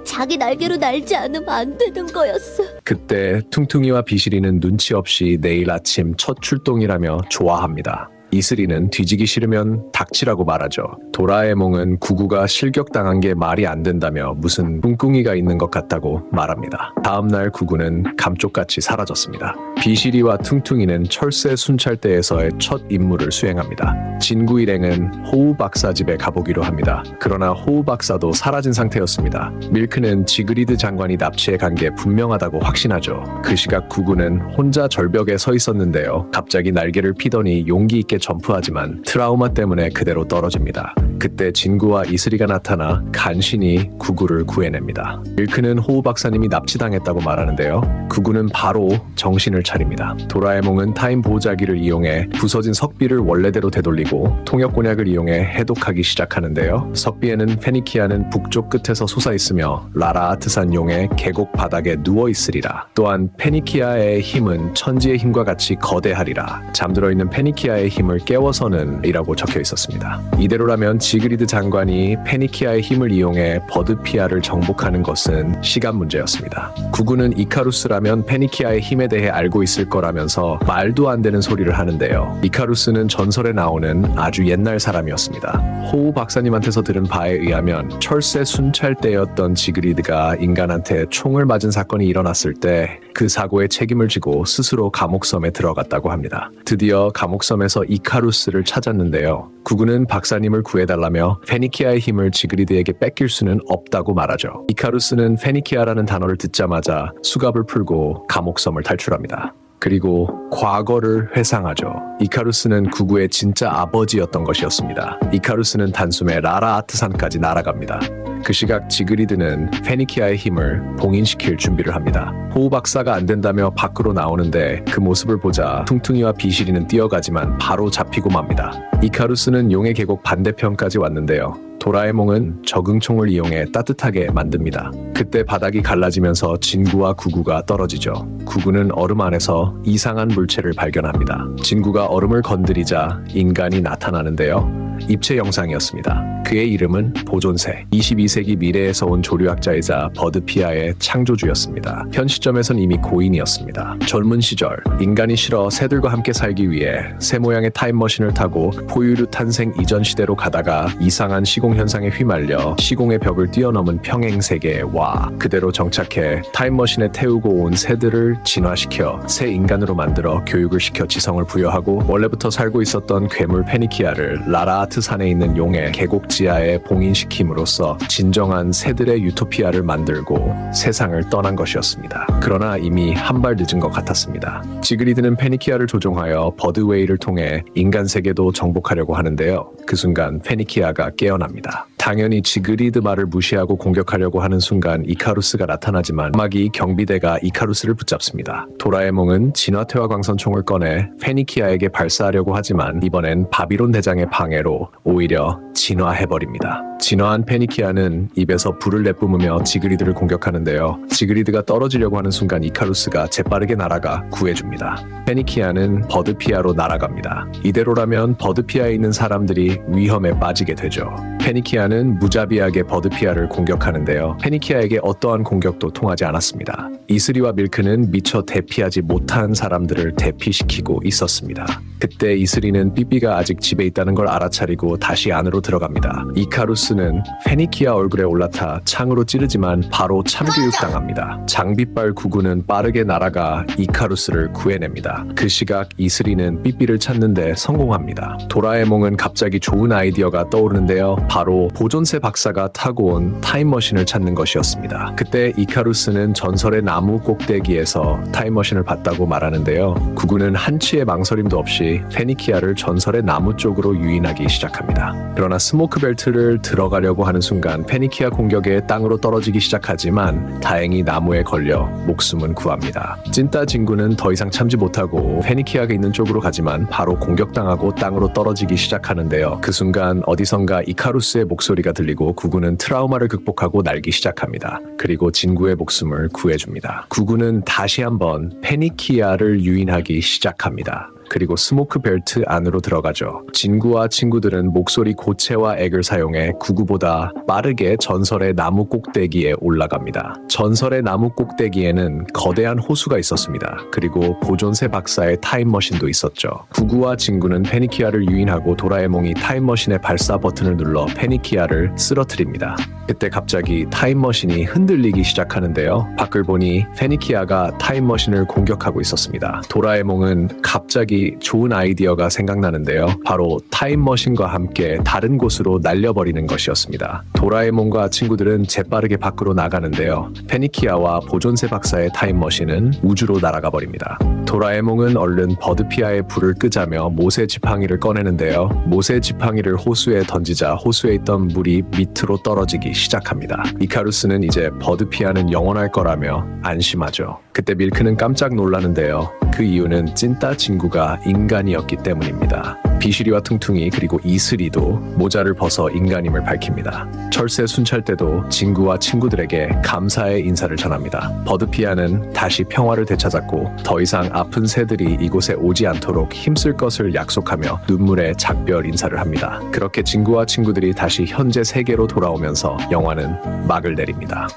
자기 날개로 날지 않으면 안 되는 거였어. 그때 퉁퉁이와 비시리는 눈치 없이 내일 아침 첫 출동이라며 좋아합니다. 이슬이는 뒤지기 싫으면 닥치라고 말하죠. 도라에몽은 구구가 실격당한 게 말이 안 된다며 무슨 꿍꿍이가 있는 것 같다고 말합니다. 다음날 구구는 감쪽같이 사라졌습니다. 비시리와 퉁퉁이는 철새 순찰대에서의 첫 임무를 수행합니다. 진구 일행은 호우 박사 집에 가보기로 합니다. 그러나 호우 박사도 사라진 상태였습니다. 밀크는 지그리드 장관이 납치해 간 게 분명하다고 확신하죠. 그 시각 구구는 혼자 절벽에 서 있었는데요. 갑자기 날개를 피더니 용기 있게 점프하지만 트라우마 때문에 그대로 떨어집니다. 그때 진구와 이슬이가 나타나 간신히 구구를 구해냅니다. 밀크는 호우 박사님이 납치당했다고 말하는데요. 구구는 바로 정신을 차립니다. 도라에몽은 타임 보호자기를 이용해 부서진 석비를 원래대로 되돌리고 통역곤약을 이용해 해독하기 시작하는데요. 석비에는 페니키아는 북쪽 끝에서 솟아있으며 라라아트산 용의 계곡 바닥에 누워있으리라. 또한 페니키아의 힘은 천지의 힘과 같이 거대하리라. 잠들어 있는 페니키아의 힘을 힘을 깨워서는 이라고 적혀 있었습니다. 이대로라면 지그리드 장관이 페니키아의 힘을 이용해 버드피아를 정복하는 것은 시간 문제였습니다. 구구는 이카루스라면 페니키아의 힘에 대해 알고 있을 거라면서 말도 안 되는 소리를 하는데요. 이카루스는 전설에 나오는 아주 옛날 사람이었습니다. 호우 박사님한테서 들은 바에 의하면 철새 순찰 때였던 지그리드가 인간한테 총을 맞은 사건이 일어났을 때 그 사고의 책임을 지고 스스로 감옥섬에 들어갔다고 합니다. 드디어 감옥섬에서 이카루스를 찾았는데요. 구구는 박사님을 구해달라며 페니키아의 힘을 지그리드에게 뺏길 수는 없다고 말하죠. 이카루스는 페니키아라는 단어를 듣자마자 수갑을 풀고 감옥섬을 탈출합니다. 그리고 과거를 회상하죠. 이카루스는 구구의 진짜 아버지였던 것이었습니다. 이카루스는 단숨에 라라아트산까지 날아갑니다. 그 시각 지그리드는 페니키아의 힘을 봉인시킬 준비를 합니다. 호우 박사가 안 된다며 밖으로 나오는데 그 모습을 보자 퉁퉁이와 비실이는 뛰어가지만 바로 잡히고 맙니다. 이카루스는 용의 계곡 반대편까지 왔는데요. 도라에몽은 적응총을 이용해 따뜻하게 만듭니다. 그때 바닥이 갈라지면서 진구와 구구가 떨어지죠. 구구는 얼음 안에서 이상한 물체를 발견합니다. 진구가 얼음을 건드리자 인간이 나타나는데요. 입체 영상이었습니다. 그의 이름은 보존새. 22세기 미래에서 온 조류학자이자 버드피아의 창조주였습니다. 현 시점에선 이미 고인이었습니다. 젊은 시절 인간이 싫어 새들과 함께 살기 위해 새 모양의 타임머신을 타고 포유류 탄생 이전 시대로 가다가 이상한 시공 현상에 휘말려 시공의 벽을 뛰어넘은 평행세계에 와 그대로 정착해 타임머신에 태우고 온 새들을 진화시켜 새 인간으로 만들어 교육을 시켜 지성을 부여하고 원래부터 살고 있었던 괴물 페니키아를 라라아트산에 있는 용의 계곡 지하에 봉인시킴으로써 진정한 새들의 유토피아를 만들고 세상을 떠난 것이었습니다. 그러나 이미 한 발 늦은 것 같았습니다. 지그리드는 페니키아를 조종하여 버드웨이를 통해 인간 세계도 정복하려고 하는데요. 그 순간 페니키아가 깨어납니다. 당연히 지그리드 말을 무시하고 공격하려고 하는 순간 이카루스가 나타나지만 까마귀 경비대가 이카루스를 붙잡습니다. 도라에몽은 진화퇴화 광선총을 꺼내 페니키아에게 발사하려고 하지만 이번엔 바비론 대장의 방해로 오히려 진화해버립니다. 진화한 페니키아는 입에서 불을 내뿜으며 지그리드를 공격하는데요. 지그리드가 떨어지려고 하는 순간 이카루스가 재빠르게 날아가 구해줍니다. 페니키아는 버드피아로 날아갑니다. 이대로라면 버드피아에 있는 사람들이 위험에 빠지게 되죠. 페니키아는 무자비하게 버드피아를 공격하는데요. 페니키아에게 어떠한 공격도 통하지 않았습니다. 이슬이와 밀크는 미처 대피하지 못한 사람들을 대피시키고 있었습니다. 그때 이슬이는 삐삐가 아직 집에 있다는 걸 알아차리고 다시 안으로 들어갑니다. 이카루스는 페니키아 얼굴에 올라타 창으로 찌르지만 바로 참교육당합니다. 장비빨 구구는 빠르게 날아가 이카루스를 구해냅니다. 그 시각 이슬이는 삐삐를 찾는데 성공합니다. 도라에몽은 갑자기 좋은 아이디어가 떠오르는데요. 바로 보존새 박사가 타고 온 타임머신을 찾는 것이었습니다. 그때 이카루스는 전설의 나무 꼭대기에서 타임머신을 봤다고 말하는데요. 구구는 한치의 망설임도 없이 페니키아를 전설의 나무 쪽으로 유인하기 시작합니다. 그러나 스모크 벨트를 들어가려고 하는 순간 페니키아 공격에 땅으로 떨어지기 시작하지만 다행히 나무에 걸려 목숨은 구합니다. 찐따 진구는 더 이상 참지 못하고 페니키아가 있는 쪽으로 가지만 바로 공격당하고 땅으로 떨어지기 시작하는데요. 그 순간 어디선가 이카루스의 목소리가 들리고 구구는 트라우마를 극복하고 날기 시작합니다. 그리고 진구의 목숨을 구해줍니다. 구구는 다시 한번 페니키아를 유인하기 시작합니다. 그리고 스모크 벨트 안으로 들어가죠. 진구와 친구들은 목소리 고체와 액을 사용해 구구보다 빠르게 전설의 나무 꼭대기에 올라갑니다. 전설의 나무 꼭대기에는 거대한 호수가 있었습니다. 그리고 보존새 박사의 타임머신도 있었죠. 구구와 진구는 페니키아를 유인하고 도라에몽이 타임머신의 발사 버튼을 눌러 페니키아를 쓰러뜨립니다. 그때 갑자기 타임머신이 흔들리기 시작하는데요. 밖을 보니 페니키아가 타임머신을 공격하고 있었습니다. 도라에몽은 갑자기 좋은 아이디어가 생각나는데요. 바로 타임머신과 함께 다른 곳으로 날려버리는 것이었습니다. 도라에몽과 친구들은 재빠르게 밖으로 나가는데요. 페니키아와 보존새 박사의 타임머신은 우주로 날아가 버립니다. 도라에몽은 얼른 버드피아의 불을 끄자며 모세 지팡이를 꺼내는데요. 모세 지팡이를 호수에 던지자 호수에 있던 물이 밑으로 떨어지기 시작합니다. 이카루스는 이제 버드피아는 영원할 거라며 안심하죠. 그때 밀크는 깜짝 놀라는데요. 그 이유는 찐따 친구가 인간이었기 때문입니다. 비실이와 퉁퉁이 그리고 이슬이도 모자를 벗어 인간임을 밝힙니다. 철새 순찰대도 진구와 친구들에게 감사의 인사를 전합니다. 버드피아는 다시 평화를 되찾았고 더 이상 아픈 새들이 이곳에 오지 않도록 힘쓸 것을 약속하며 눈물의 작별 인사를 합니다. 그렇게 진구와 친구들이 다시 현재 세계로 돌아오면서 영화는 막을 내립니다.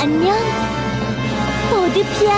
안녕, 버드피아.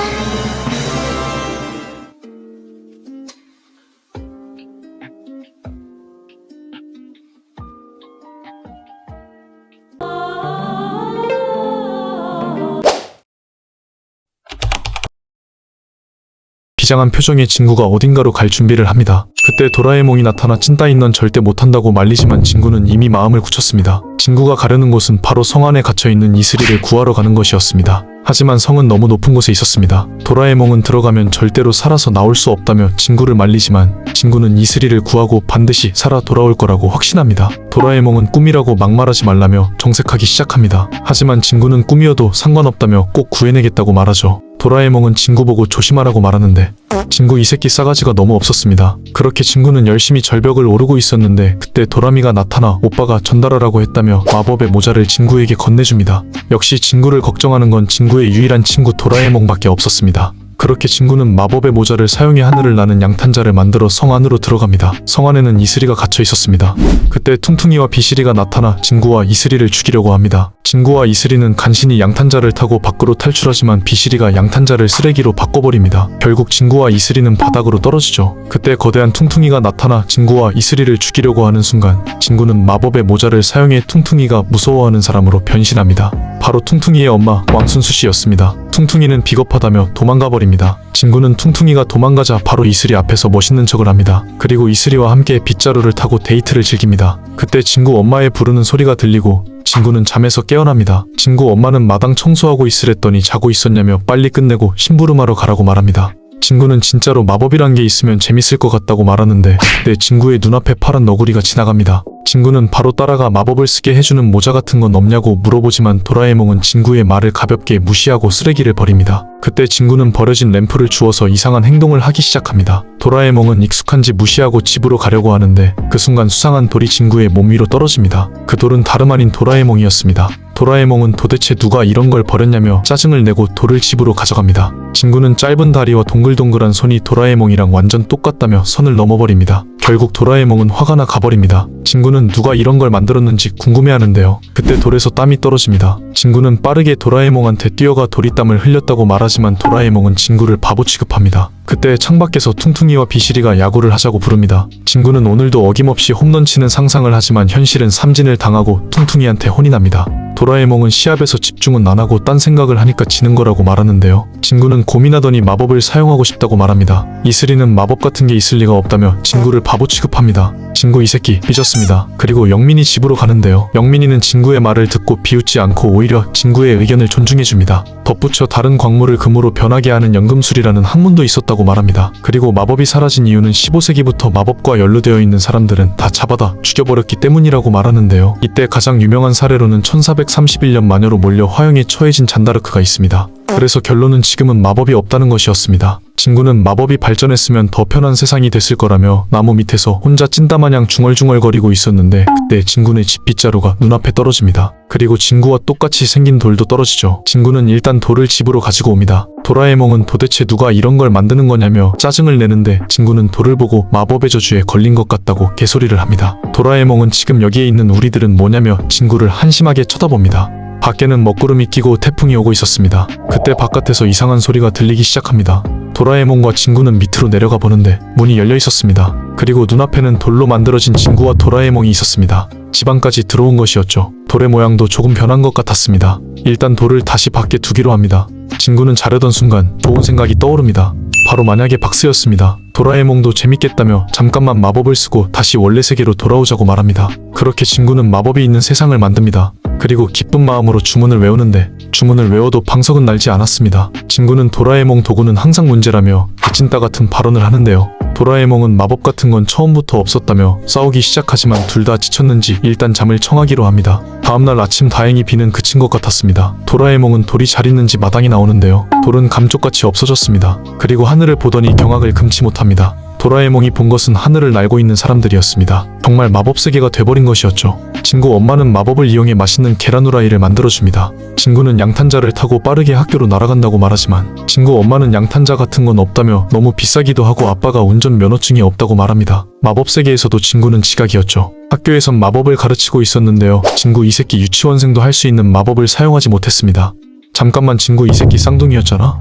비장한 표정의 진구가 어딘가로 갈 준비를 합니다. 그때 도라에몽이 나타나 찐따인 넌 절대 못한다고 말리지만 진구는 이미 마음을 굳혔습니다. 진구가 가려는 곳은 바로 성 안에 갇혀있는 이슬이를 구하러 가는 것이었습니다. 하지만 성은 너무 높은 곳에 있었습니다. 도라에몽은 들어가면 절대로 살아서 나올 수 없다며 진구를 말리지만 진구는 이슬이를 구하고 반드시 살아 돌아올 거라고 확신합니다. 도라에몽은 꿈이라고 막말하지 말라며 정색하기 시작합니다. 하지만 진구는 꿈이어도 상관없다며 꼭 구해내겠다고 말하죠. 도라에몽은 진구 보고 조심하라고 말하는데 진구 이 새끼 싸가지가 너무 없었습니다. 그렇게 진구는 열심히 절벽을 오르고 있었는데 그때 도라미가 나타나 오빠가 전달하라고 했다며 마법의 모자를 진구에게 건네줍니다. 역시 진구를 걱정하는 건 진구의 유일한 친구 도라에몽밖에 없었습니다. 그렇게 진구는 마법의 모자를 사용해 하늘을 나는 양탄자를 만들어 성 안으로 들어갑니다. 성 안에는 이슬이가 갇혀 있었습니다. 그때 퉁퉁이와 비실이가 나타나 진구와 이슬이를 죽이려고 합니다. 진구와 이슬이는 간신히 양탄자를 타고 밖으로 탈출하지만 비실이가 양탄자를 쓰레기로 바꿔버립니다. 결국 진구와 이슬이는 바닥으로 떨어지죠. 그때 거대한 퉁퉁이가 나타나 진구와 이슬이를 죽이려고 하는 순간 진구는 마법의 모자를 사용해 퉁퉁이가 무서워하는 사람으로 변신합니다. 바로 퉁퉁이의 엄마 왕순수 씨였습니다. 퉁퉁이는 비겁하다며 도망가 버립니다. 진구는 퉁퉁이가 도망가자 바로 이슬이 앞에서 멋있는 척을 합니다. 그리고 이슬이와 함께 빗자루를 타고 데이트를 즐깁니다. 그때 진구 엄마의 부르는 소리가 들리고 진구는 잠에서 깨어납니다. 진구 엄마는 마당 청소하고 있으랬더니 자고 있었냐며 빨리 끝내고 심부름하러 가라고 말합니다. 진구는 진짜로 마법이란 게 있으면 재밌을 것 같다고 말하는데 그때 진구의 눈앞에 파란 너구리가 지나갑니다. 진구는 바로 따라가 마법을 쓰게 해주는 모자 같은 건 없냐고 물어보지만 도라에몽은 진구의 말을 가볍게 무시하고 쓰레기를 버립니다. 그때 진구는 버려진 램프를 주워서 이상한 행동을 하기 시작합니다. 도라에몽은 익숙한지 무시하고 집으로 가려고 하는데 그 순간 수상한 돌이 진구의 몸 위로 떨어집니다. 그 돌은 다름 아닌 도라에몽이었습니다. 도라에몽은 도대체 누가 이런 걸 버렸냐며 짜증을 내고 돌을 집으로 가져갑니다. 진구는 짧은 다리와 동글동글한 손이 도라에몽이랑 완전 똑같다며 선을 넘어버립니다. 결국 도라에몽은 화가 나 가버립니다. 진구는 누가 이런 걸 만들었는지 궁금해하는데요. 그때 돌에서 땀이 떨어집니다. 진구는 빠르게 도라에몽한테 뛰어가 돌이 땀을 흘렸다고 말하지만 도라에몽은 진구를 바보 취급합니다. 그때 창밖에서 퉁퉁이와 비실이가 야구를 하자고 부릅니다. 진구는 오늘도 어김없이 홈런 치는 상상을 하지만 현실은 삼진을 당하고 퉁퉁이한테 혼이 납니다. 도라에몽은 시합에서 집중은 안 하고 딴 생각을 하니까 지는 거라고 말하는데요. 진구는 고민하더니 마법을 사용하고 싶다고 말합니다. 이슬이는 마법 같은 게 있을 리가 없다며 진구를 바보 취급합니다. 진구 이 새끼 삐졌습니다. 그리고 영민이 집으로 가는데요. 영민이는 진구의 말을 듣고 비웃지 않고 오히려 진구의 의견을 존중해줍니다. 덧붙여 다른 광물을 금으로 변하게 하는 연금술이라는 학문도 있었다고 말합니다. 그리고 마법이 사라진 이유는 15세기부터 마법과 연루되어 있는 사람들은 다 잡아다 죽여버렸기 때문이라고 말하는데요. 이때 가장 유명한 사례로는 1431년 마녀로 몰려 화형에 처해진 잔다르크가 있습니다. 그래서 결론은 지금은 마법이 없다는 것이었습니다. 진구는 마법이 발전했으면 더 편한 세상이 됐을 거라며 나무 밑에서 혼자 찐따마냥 중얼중얼거리고 있었는데 그때 진구의 집 빗자루가 눈앞에 떨어집니다. 그리고 진구와 똑같이 생긴 돌도 떨어지죠. 진구는 일단 돌을 집으로 가지고 옵니다. 도라에몽은 도대체 누가 이런 걸 만드는 거냐며 짜증을 내는데 진구는 돌을 보고 마법의 저주에 걸린 것 같다고 개소리를 합니다. 도라에몽은 지금 여기에 있는 우리들은 뭐냐며 진구를 한심하게 쳐다봅니다. 밖에는 먹구름이 끼고 태풍이 오고 있었습니다. 그때 바깥에서 이상한 소리가 들리기 시작합니다. 도라에몽과 진구는 밑으로 내려가 보는데 문이 열려 있었습니다. 그리고 눈앞에는 돌로 만들어진 진구와 도라에몽이 있었습니다. 집 안까지 들어온 것이었죠. 돌의 모양도 조금 변한 것 같았습니다. 일단 돌을 다시 밖에 두기로 합니다. 진구는 자려던 순간 좋은 생각이 떠오릅니다. 바로 만약에 박스였습니다. 도라에몽도 재밌겠다며 잠깐만 마법을 쓰고 다시 원래 세계로 돌아오자고 말합니다. 그렇게 진구는 마법이 있는 세상을 만듭니다. 그리고 기쁜 마음으로 주문을 외우는데 주문을 외워도 방석은 날지 않았습니다. 진구는 도라에몽 도구는 항상 문제라며 개찐따 같은 발언을 하는데요. 도라에몽은 마법 같은 건 처음부터 없었다며 싸우기 시작하지만 둘 다 지쳤는지 일단 잠을 청하기로 합니다. 다음날 아침 다행히 비는 그친 것 같았습니다. 도라에몽은 돌이 잘 있는지 마당에 나오는데요. 돌은 감쪽같이 없어졌습니다. 그리고 하늘을 보더니 경악을 금치 못합니다. 도라에몽이 본 것은 하늘을 날고 있는 사람들이었습니다. 정말 마법 세계가 돼버린 것이었죠. 친구 엄마는 마법을 이용해 맛있는 계란 후라이를 만들어줍니다. 친구는 양탄자를 타고 빠르게 학교로 날아간다고 말하지만 친구 엄마는 양탄자 같은 건 없다며 너무 비싸기도 하고 아빠가 운전 면허증이 없다고 말합니다. 마법 세계에서도 친구는 지각이었죠. 학교에선 마법을 가르치고 있었는데요. 친구 이 새끼 유치원생도 할 수 있는 마법을 사용하지 못했습니다. 잠깐만, 친구 이 새끼 쌍둥이였잖아?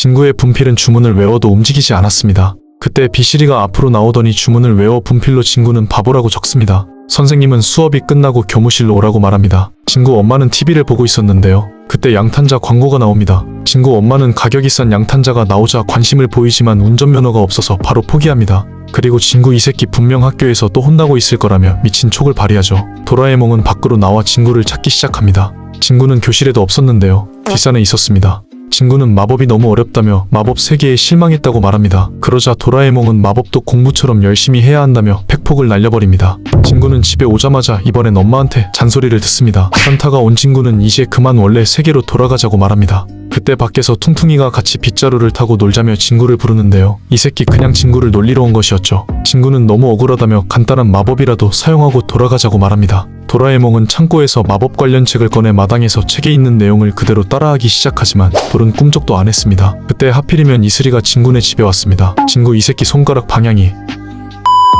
친구의 분필은 주문을 외워도 움직이지 않았습니다. 그때 비실이가 앞으로 나오더니 주문을 외워 분필로 친구는 바보라고 적습니다. 선생님은 수업이 끝나고 교무실로 오라고 말합니다. 친구 엄마는 TV를 보고 있었는데요. 그때 양탄자 광고가 나옵니다. 친구 엄마는 가격이 싼 양탄자가 나오자 관심을 보이지만 운전면허가 없어서 바로 포기합니다. 그리고 친구 이 새끼 분명 학교에서 또 혼나고 있을 거라며 미친 촉을 발휘하죠. 도라에몽은 밖으로 나와 친구를 찾기 시작합니다. 친구는 교실에도 없었는데요. 뒷산에 있었습니다. 친구는 마법이 너무 어렵다며 마법 세계에 실망했다고 말합니다. 그러자 도라에몽은 마법도 공부처럼 열심히 해야 한다며 팩폭을 날려버립니다. 친구는 집에 오자마자 이번엔 엄마한테 잔소리를 듣습니다. 현타가 온 친구는 이제 그만 원래 세계로 돌아가자고 말합니다. 그때 밖에서 퉁퉁이가 같이 빗자루를 타고 놀자며 친구를 부르는데요. 이 새끼 그냥 친구를 놀리러 온 것이었죠. 친구는 너무 억울하다며 간단한 마법이라도 사용하고 돌아가자고 말합니다. 도라에몽은 창고에서 마법 관련 책을 꺼내 마당에서 책에 있는 내용을 그대로 따라하기 시작하지만 돌은 꿈쩍도 안 했습니다. 그때 하필이면 이슬이가 친구네 집에 왔습니다. 친구 이 새끼 손가락 방향이...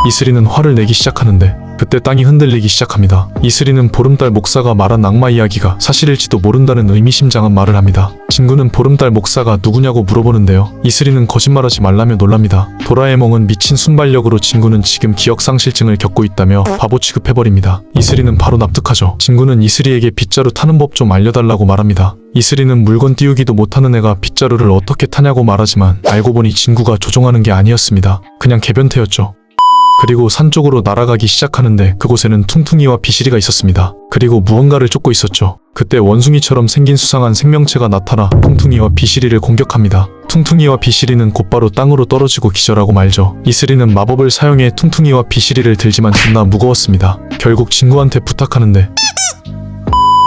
이슬이는 화를 내기 시작하는데 그때 땅이 흔들리기 시작합니다. 이슬이는 보름달 목사가 말한 악마 이야기가 사실일지도 모른다는 의미심장한 말을 합니다. 친구는 보름달 목사가 누구냐고 물어보는데요. 이슬이는 거짓말하지 말라며 놀랍니다. 도라에몽은 미친 순발력으로 친구는 지금 기억상실증을 겪고 있다며 바보 취급해버립니다. 이슬이는 바로 납득하죠. 친구는 이슬이에게 빗자루 타는 법 좀 알려달라고 말합니다. 이슬이는 물건 띄우기도 못하는 애가 빗자루를 어떻게 타냐고 말하지만 알고 보니 친구가 조종하는 게 아니었습니다. 그냥 개변태였죠. 그리고 산 쪽으로 날아가기 시작하는데 그곳에는 퉁퉁이와 비실이가 있었습니다. 그리고 무언가를 쫓고 있었죠. 그때 원숭이처럼 생긴 수상한 생명체가 나타나 퉁퉁이와 비실이를 공격합니다. 퉁퉁이와 비실이는 곧바로 땅으로 떨어지고 기절하고 말죠. 이슬이는 마법을 사용해 퉁퉁이와 비실이를 들지만 존나 무거웠습니다. 결국 친구한테 부탁하는데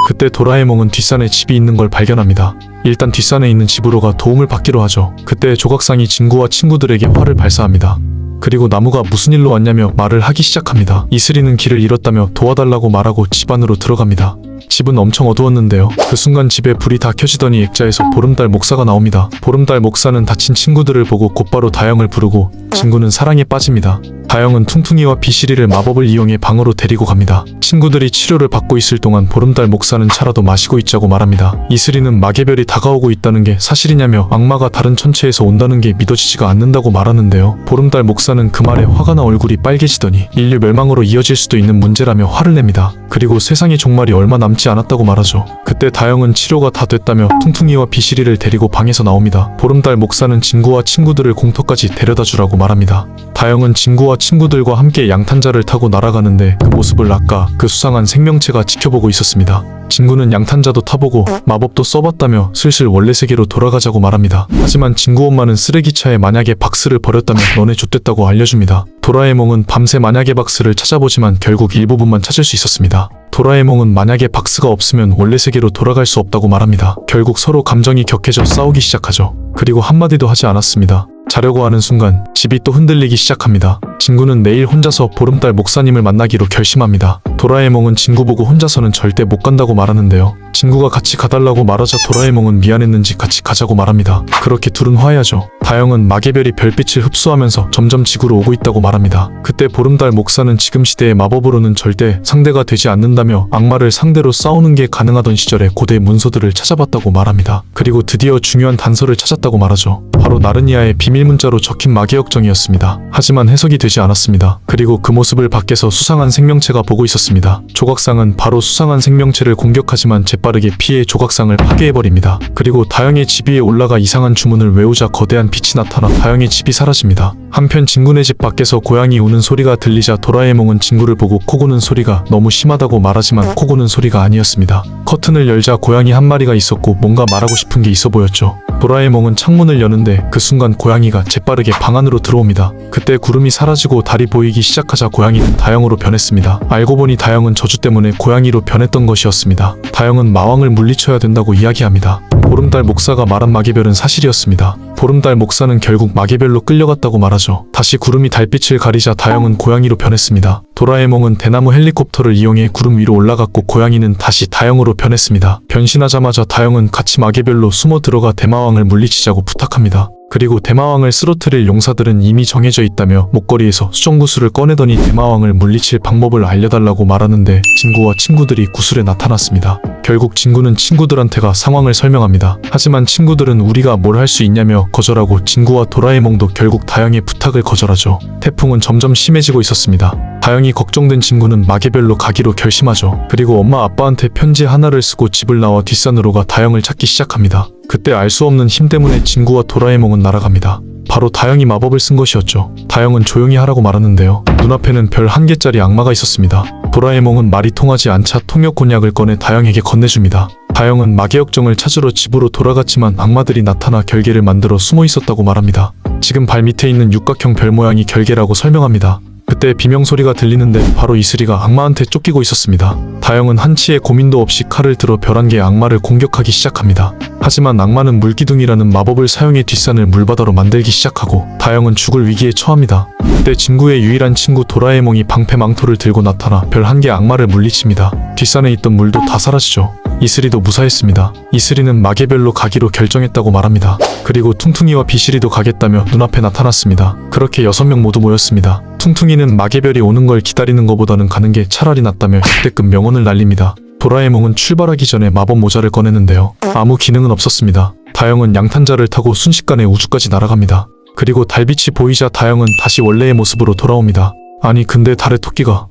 그때 도라에몽은 뒷산에 집이 있는 걸 발견합니다. 일단 뒷산에 있는 집으로가 도움을 받기로 하죠. 그때 조각상이 친구와 친구들에게 활을 발사합니다. 그리고 나무가 무슨 일로 왔냐며 말을 하기 시작합니다. 이슬이는 길을 잃었다며 도와달라고 말하고 집 안으로 들어갑니다. 집은 엄청 어두웠는데요. 그 순간 집에 불이 다 켜지더니 액자에서 보름달 목사가 나옵니다. 보름달 목사는 다친 친구들을 보고 곧바로 다영을 부르고 친구는 사랑에 빠집니다. 다영은 퉁퉁이와 비실이를 마법을 이용해 방으로 데리고 갑니다. 친구들이 치료를 받고 있을 동안 보름달 목사는 차라도 마시고 있자고 말합니다. 이슬이는 마계별이 다가오고 있다는 게 사실이냐며 악마가 다른 천체에서 온다는 게 믿어지지가 않는다고 말하는데요. 보름달 목사는 그 말에 화가 나 얼굴이 빨개지더니 인류 멸망으로 이어질 수도 있는 문제라며 화를 냅니다. 그리고 세상의 종말이 얼마 남지 않았다고 말하죠. 그때 다영은 치료가 다 됐다며 퉁퉁이와 비실이를 데리고 방에서 나옵니다. 보름달 목사는 진구와 친구들을 공터까지 데려다 주라고 말합니다. 다영은 진구와 친구들과 함께 양탄자를 타고 날아가는데 그 모습을 아까 그 수상한 생명체가 지켜보고 있었습니다. 진구는 양탄자도 타보고 마법도 써봤다며 슬슬 원래 세계로 돌아가자고 말합니다. 하지만 진구 엄마는 쓰레기차에 만약에 박스를 버렸다며 너네 좆됐다고 알려줍니다. 도라에몽은 밤새 만약에 박스를 찾아보지만 결국 일부분만 찾을 수 있었습니다. 도라에몽은 만약에 박스가 없으면 원래 세계로 돌아갈 수 없다고 말합니다. 결국 서로 감정이 격해져 싸우기 시작하죠. 그리고 한마디도 하지 않았습니다. 자려고 하는 순간 집이 또 흔들리기 시작합니다. 진구는 내일 혼자서 보름달 목사님을 만나기로 결심합니다. 도라에몽은 진구 보고 혼자서는 절대 못 간다고 말하는데요. 진구가 같이 가달라고 말하자 도라에몽은 미안했는지 같이 가자고 말합니다. 그렇게 둘은 화해하죠. 다영은 마계별이 별빛을 흡수하면서 점점 지구로 오고 있다고 말합니다. 그때 보름달 목사는 지금 시대의 마법으로는 절대 상대가 되지 않는다며 악마를 상대로 싸우는 게 가능하던 시절에 고대 문서들을 찾아봤다고 말합니다. 그리고 드디어 중요한 단서를 찾았다고 말하죠. 바로 나르니아의 비밀 문자로 적힌 마계역정이었습니다. 하지만 해석이 되지 않았습니다. 그리고 그 모습을 밖에서 수상한 생명체가 보고 있었습니다. 조각상은 바로 수상한 생명체를 공격하지만 재빠르게 피해 조각상을 파괴해버립니다. 그리고 다영의 집 위에 올라가 이상한 주문을 외우자 거대한 빛이 나타나 다영의 집이 사라집니다. 한편 진구네 집 밖에서 고양이 우는 소리가 들리자 도라에몽은 진구를 보고 코 고는 소리가 너무 심하다고 말하지만 코 고는 소리가 아니었습니다. 커튼을 열자 고양이 한 마리가 있었고 뭔가 말하고 싶은 게 있어 보였죠. 도라에몽은 창문을 여는데 그 순간 고양이가 재빠르게 방 안으로 들어옵니다. 그때 구름이 사라지고 달이 보이기 시작하자 고양이는 다영으로 변했습니다. 알고 보니 다영은 저주 때문에 고양이로 변했던 것이었습니다. 다영은 마왕을 물리쳐야 된다고 이야기합니다. 보름달 목사가 말한 마계별은 사실이었습니다. 보름달 목사는 결국 마개별로 끌려갔다고 말하죠. 다시 구름이 달빛을 가리자 다영은 고양이로 변했습니다. 도라에몽은 대나무 헬리콥터를 이용해 구름 위로 올라갔고 고양이는 다시 다영으로 변했습니다. 변신하자마자 다영은 같이 마개별로 숨어 들어가 대마왕을 물리치자고 부탁합니다. 그리고 대마왕을 쓰러뜨릴 용사들은 이미 정해져 있다며 목걸이에서 수정구슬을 꺼내더니 대마왕을 물리칠 방법을 알려달라고 말하는데 진구와 친구들이 구슬에 나타났습니다. 결국 진구는 친구들한테가 상황을 설명합니다. 하지만 친구들은 우리가 뭘 할 수 있냐며 거절하고 진구와 도라에몽도 결국 다영의 부탁을 거절하죠. 태풍은 점점 심해지고 있었습니다. 다영이 걱정된 친구는 마개별로 가기로 결심하죠. 그리고 엄마 아빠한테 편지 하나를 쓰고 집을 나와 뒷산으로 가 다영을 찾기 시작합니다. 그때 알 수 없는 힘 때문에 진구와 도라에몽은 날아갑니다. 바로 다영이 마법을 쓴 것이었죠. 다영은 조용히 하라고 말하는데요. 눈앞에는 별 1개짜리 악마가 있었습니다. 도라에몽은 말이 통하지 않자 통역 곤약을 꺼내 다영에게 건네줍니다. 다영은 마계역정을 찾으러 집으로 돌아갔지만 악마들이 나타나 결계를 만들어 숨어 있었다고 말합니다. 지금 발 밑에 있는 육각형 별 모양이 결계라고 설명합니다. 그때 비명소리가 들리는데 바로 이슬이가 악마한테 쫓기고 있었습니다. 다영은 한치의 고민도 없이 칼을 들어 별 한 개의 악마를 공격하기 시작합니다. 하지만 악마는 물기둥이라는 마법을 사용해 뒷산을 물바다로 만들기 시작하고 다영은 죽을 위기에 처합니다. 그때 진구의 유일한 친구 도라에몽이 방패 망토를 들고 나타나 별 한 개의 악마를 물리칩니다. 뒷산에 있던 물도 다 사라지죠. 이슬이도 무사했습니다. 이슬이는 마계별로 가기로 결정했다고 말합니다. 그리고 퉁퉁이와 비실이도 가겠다며 눈앞에 나타났습니다. 그렇게 6명 모두 모였습니다. 퉁퉁이는 마계별이 오는 걸 기다리는 것보다는 가는 게 차라리 낫다며 역대급 명언을 날립니다. 도라에몽은 출발하기 전에 마법 모자를 꺼내는데요. 아무 기능은 없었습니다. 다영은 양탄자를 타고 순식간에 우주까지 날아갑니다. 그리고 달빛이 보이자 다영은 다시 원래의 모습으로 돌아옵니다. 아니 근데 달의 토끼가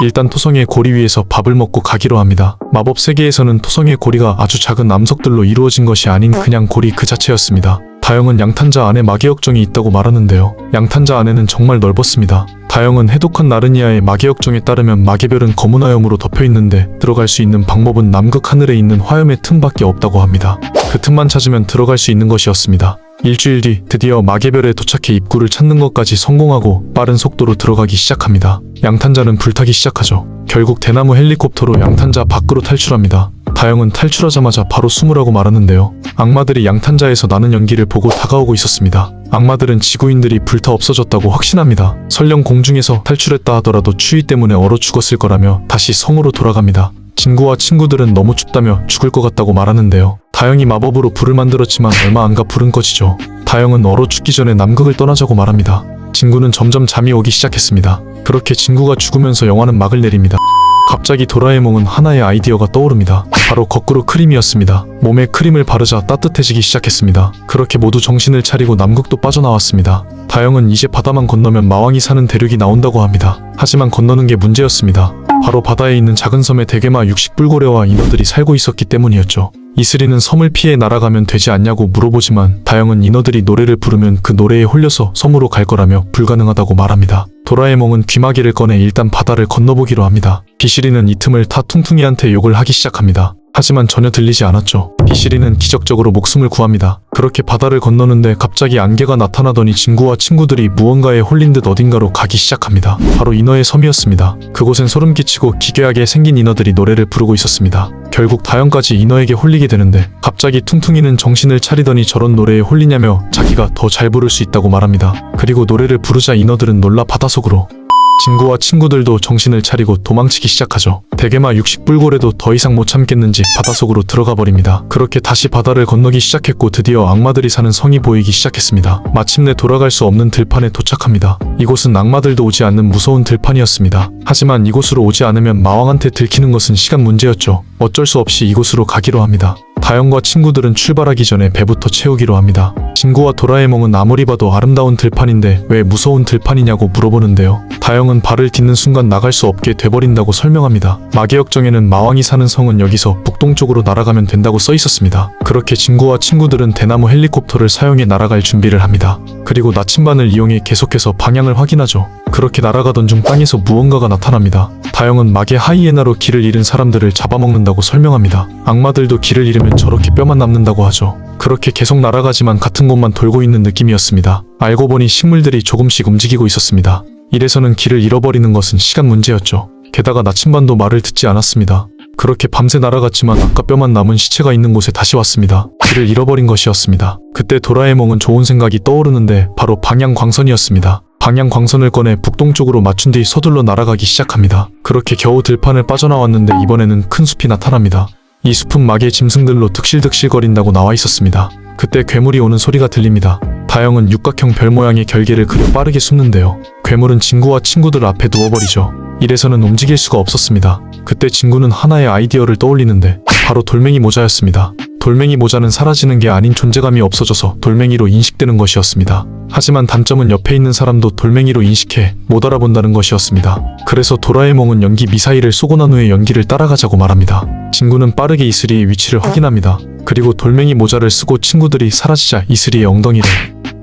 일단 토성의 고리 위에서 밥을 먹고 가기로 합니다. 마법 세계에서는 토성의 고리가 아주 작은 암석들로 이루어진 것이 아닌 그냥 고리 그 자체였습니다. 다영은 양탄자 안에 마계역정이 있다고 말하는데요. 양탄자 안에는 정말 넓었습니다. 다영은 해독한 나르니아의 마계역정에 따르면 마계별은 검은 화염으로 덮여있는데 들어갈 수 있는 방법은 남극 하늘에 있는 화염의 틈밖에 없다고 합니다. 그 틈만 찾으면 들어갈 수 있는 것이었습니다. 일주일 뒤 드디어 마계별에 도착해 입구를 찾는 것까지 성공하고 빠른 속도로 들어가기 시작합니다. 양탄자는 불타기 시작하죠. 결국 대나무 헬리콥터로 양탄자 밖으로 탈출합니다. 다영은 탈출하자마자 바로 숨으라고 말하는데요. 악마들이 양탄자에서 나는 연기를 보고 다가오고 있었습니다. 악마들은 지구인들이 불타 없어졌다고 확신합니다. 설령 공중에서 탈출했다 하더라도 추위 때문에 얼어 죽었을 거라며 다시 성으로 돌아갑니다. 진구와 친구들은 너무 춥다며 죽을 것 같다고 말하는데요. 다영이 마법으로 불을 만들었지만 얼마 안 가 불은 꺼지죠. 다영은 얼어 죽기 전에 남극을 떠나자고 말합니다. 진구는 점점 잠이 오기 시작했습니다. 그렇게 진구가 죽으면서 영화는 막을 내립니다. 갑자기 도라에몽은 하나의 아이디어가 떠오릅니다. 바로 거꾸로 크림이었습니다. 몸에 크림을 바르자 따뜻해지기 시작했습니다. 그렇게 모두 정신을 차리고 남극도 빠져나왔습니다. 다영은 이제 바다만 건너면 마왕이 사는 대륙이 나온다고 합니다. 하지만 건너는 게 문제였습니다. 바로 바다에 있는 작은 섬에 대게마 60뿔고래와 인어들이 살고 있었기 때문이었죠. 이슬이는 섬을 피해 날아가면 되지 않냐고 물어보지만 다영은 인어들이 노래를 부르면 그 노래에 홀려서 섬으로 갈 거라며 불가능하다고 말합니다. 도라에몽은 귀마개를 꺼내 일단 바다를 건너보기로 합니다. 비실이는 이 틈을 타 퉁퉁이한테 욕을 하기 시작합니다. 하지만 전혀 들리지 않았죠. 비실이는 기적적으로 목숨을 구합니다. 그렇게 바다를 건너는데 갑자기 안개가 나타나더니 진구와 친구들이 무언가에 홀린 듯 어딘가로 가기 시작합니다. 바로 인어의 섬이었습니다. 그곳엔 소름 끼치고 기괴하게 생긴 인어들이 노래를 부르고 있었습니다. 결국 다영까지 인어에게 홀리게 되는데 갑자기 퉁퉁이는 정신을 차리더니 저런 노래에 홀리냐며 자기가 더 잘 부를 수 있다고 말합니다. 그리고 노래를 부르자 인어들은 놀라 바닷속으로 진구와 친구들도 정신을 차리고 도망치기 시작하죠. 대게마 60뿔고래도 더 이상 못 참겠는지 바닷속으로 들어가 버립니다. 그렇게 다시 바다를 건너기 시작했고 드디어 악마들이 사는 성이 보이기 시작했습니다. 마침내 돌아갈 수 없는 들판에 도착합니다. 이곳은 악마들도 오지 않는 무서운 들판이었습니다. 하지만 이곳으로 오지 않으면 마왕한테 들키는 것은 시간 문제였죠. 어쩔 수 없이 이곳으로 가기로 합니다. 다영과 친구들은 출발하기 전에 배부터 채우기로 합니다. 진구와 도라에몽은 아무리 봐도 아름다운 들판인데 왜 무서운 들판이냐고 물어보는데요. 다영은 발을 딛는 순간 나갈 수 없게 돼버린다고 설명합니다. 마계역정에는 마왕이 사는 성은 여기서 북동쪽으로 날아가면 된다고 써 있었습니다. 그렇게 진구와 친구들은 대나무 헬리콥터를 사용해 날아갈 준비를 합니다. 그리고 나침반을 이용해 계속해서 방향을 확인하죠. 그렇게 날아가던 중 땅에서 무언가가 나타납니다. 다영은 마계 하이에나로 길을 잃은 사람들을 잡아먹는다고 설명합니다. 악마들도 길을 잃으면 저렇게 뼈만 남는다고 하죠. 그렇게 계속 날아가지만 같은 곳만 돌고 있는 느낌이었습니다. 알고 보니 식물들이 조금씩 움직이고 있었습니다. 이래서는 길을 잃어버리는 것은 시간 문제였죠. 게다가 나침반도 말을 듣지 않았습니다. 그렇게 밤새 날아갔지만 아까 뼈만 남은 시체가 있는 곳에 다시 왔습니다. 길을 잃어버린 것이었습니다. 그때 도라에몽은 좋은 생각이 떠오르는데 바로 방향광선이었습니다. 방향광선을 꺼내 북동쪽으로 맞춘 뒤 서둘러 날아가기 시작합니다. 그렇게 겨우 들판을 빠져나왔는데 이번에는 큰 숲이 나타납니다. 이 숲은 마개 짐승들로 득실득실거린다고 나와 있었습니다. 그때 괴물이 오는 소리가 들립니다. 다영은 육각형 별 모양의 결계를 그려 빠르게 숨는데요. 괴물은 진구와 친구들 앞에 누워버리죠. 이래서는 움직일 수가 없었습니다. 그때 진구는 하나의 아이디어를 떠올리는데 바로 돌멩이 모자였습니다. 돌멩이 모자는 사라지는 게 아닌 존재감이 없어져서 돌멩이로 인식되는 것이었습니다. 하지만 단점은 옆에 있는 사람도 돌멩이로 인식해 못 알아본다는 것이었습니다. 그래서 도라에몽은 연기 미사일을 쏘고 난 후에 연기를 따라가자고 말합니다. 친구는 빠르게 이슬이의 위치를 확인합니다. 그리고 돌멩이 모자를 쓰고 친구들이 사라지자 이슬이의 엉덩이를.